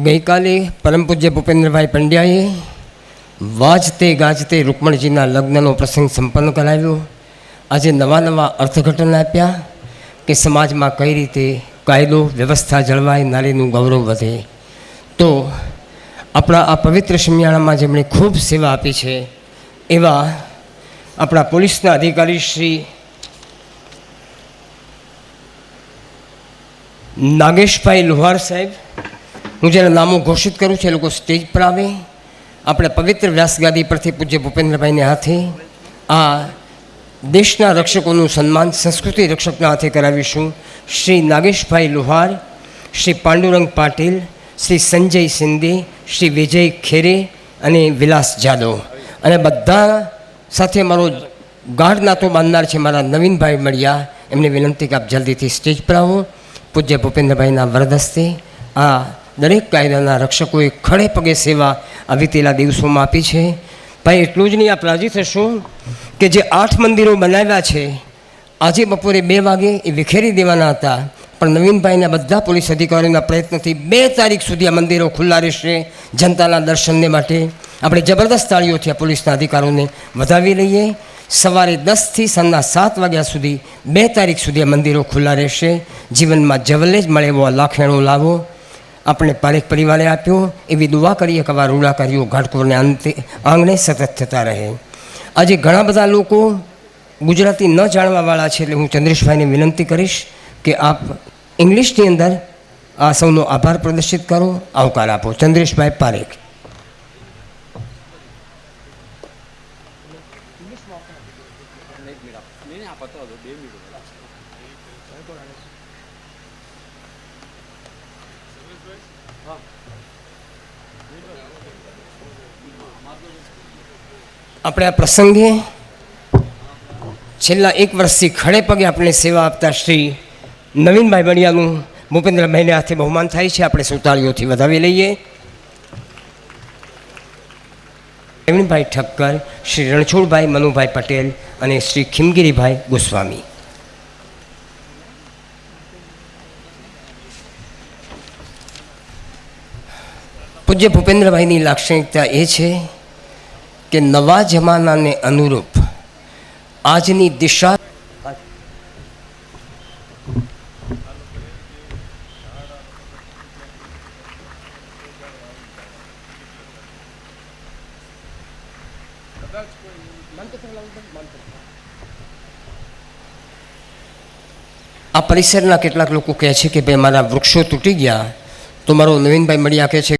ગઈકાલે પરમ પૂજ્ય ભૂપેન્દ્રભાઈ પંડ્યાએ વાજતે ગાજતે રૂકમણજીના લગ્નનો પ્રસંગ સંપન્ન કરાવ્યો. આજે નવા નવા અર્થઘટન આપ્યા કે સમાજમાં કઈ રીતે કાયદો વ્યવસ્થા જળવાય, નારીનું ગૌરવ વધે. તો આપણા આ પવિત્ર શમિયાણામાં જેમણે ખૂબ સેવા આપી છે એવા આપણા પોલીસના અધિકારી શ્રી નાગેશભાઈ લોહાર સાહેબ, હું જેના નામો ઘોષિત કરું છું એ લોકો સ્ટેજ પર આવે. આપણે પવિત્ર વ્યાસગાદી પરથી પૂજ્ય ભૂપેન્દ્રભાઈને હાથે આ દેશના રક્ષકોનું સન્માન સંસ્કૃતિ રક્ષકના હાથે કરાવીશું. શ્રી નાગેશભાઈ લોહાર, શ્રી પાંડુરંગ પાટીલ, શ્રી સંજય સિંધે, શ્રી વિજય ખેરે અને વિલાસ જાદવ. અને બધા સાથે મારો ગાઢ નાતો બાંધનાર છે મારા નવીનભાઈ મળ્યા. એમને વિનંતી કે આપ જલ્દીથી સ્ટેજ પર આવો. પૂજ્ય ભૂપેન્દ્રભાઈના વરદસ્તે આ દરેક કાયદાના રક્ષકોએ ખડે પગે સેવા આ વીતેલા દિવસોમાં આપી છે. ભાઈ એટલું જ નહીં, આપ રાજી થશો કે જે 8 મંદિરો બનાવ્યા છે આજે બપોરે 2 વાગે એ વિખેરી દેવાના હતા, પણ નવીનભાઈના બધા પોલીસ અધિકારીઓના પ્રયત્નથી 2 તારીખ સુધી આ મંદિરો ખુલ્લા રહેશે જનતાના દર્શનને માટે. આપણે જબરદસ્ત તાળીઓથી આ પોલીસના અધિકારીઓને વધાવી લઈએ. સવારે 10થી સાંજના 7 વાગ્યા સુધી 2 તારીખ સુધી આ મંદિરો ખુલ્લા રહેશે. જીવનમાં જવલ્લે જ મળે એવો આ લાખેણો લાવો આપણે પારેખ પરિવારે આપ્યો. એવી દુઆ કરીએ કે આવા રૂડા કાર્યો ઘાટકોરને આંગણે સતત થતા રહે. આજે ઘણા બધા લોકો ગુજરાતી ન જાણવાવાળા છે, એટલે હું ચંદ્રેશભાઈને વિનંતી કરીશ કે આપ ઇંગ્લિશની અંદર આ સૌનો આભાર પ્રદર્શિત કરો, આવકાર આપો. ચંદ્રેશભાઈ પારેખ. આપણે આ પ્રસંગે છેલ્લા 1 વર્ષથી ખડે પગે આપણે સેવા આપતા શ્રી નવીનભાઈ બળિયાનું ભૂપેન્દ્રભાઈને હાથે બહુમાન થાય છે. આપણે સુતાળીઓથી વધાવી લઈએ. નવીનભાઈ ઠક્કર, શ્રી રણછોડભાઈ મનુભાઈ પટેલ અને શ્રી ખીમગીરીભાઈ ગોસ્વામી. પૂજ્ય ભૂપેન્દ્રભાઈની લાક્ષણિકતા એ છે કે નવા જમાનાને અનુરૂપ આજની દિશા આ પરિસરના કેટલાક લોકો કહે છે કે ભાઈ મારા વૃક્ષો તૂટી ગયા, તો મારો નવીનભાઈ મળ્યા કહે છે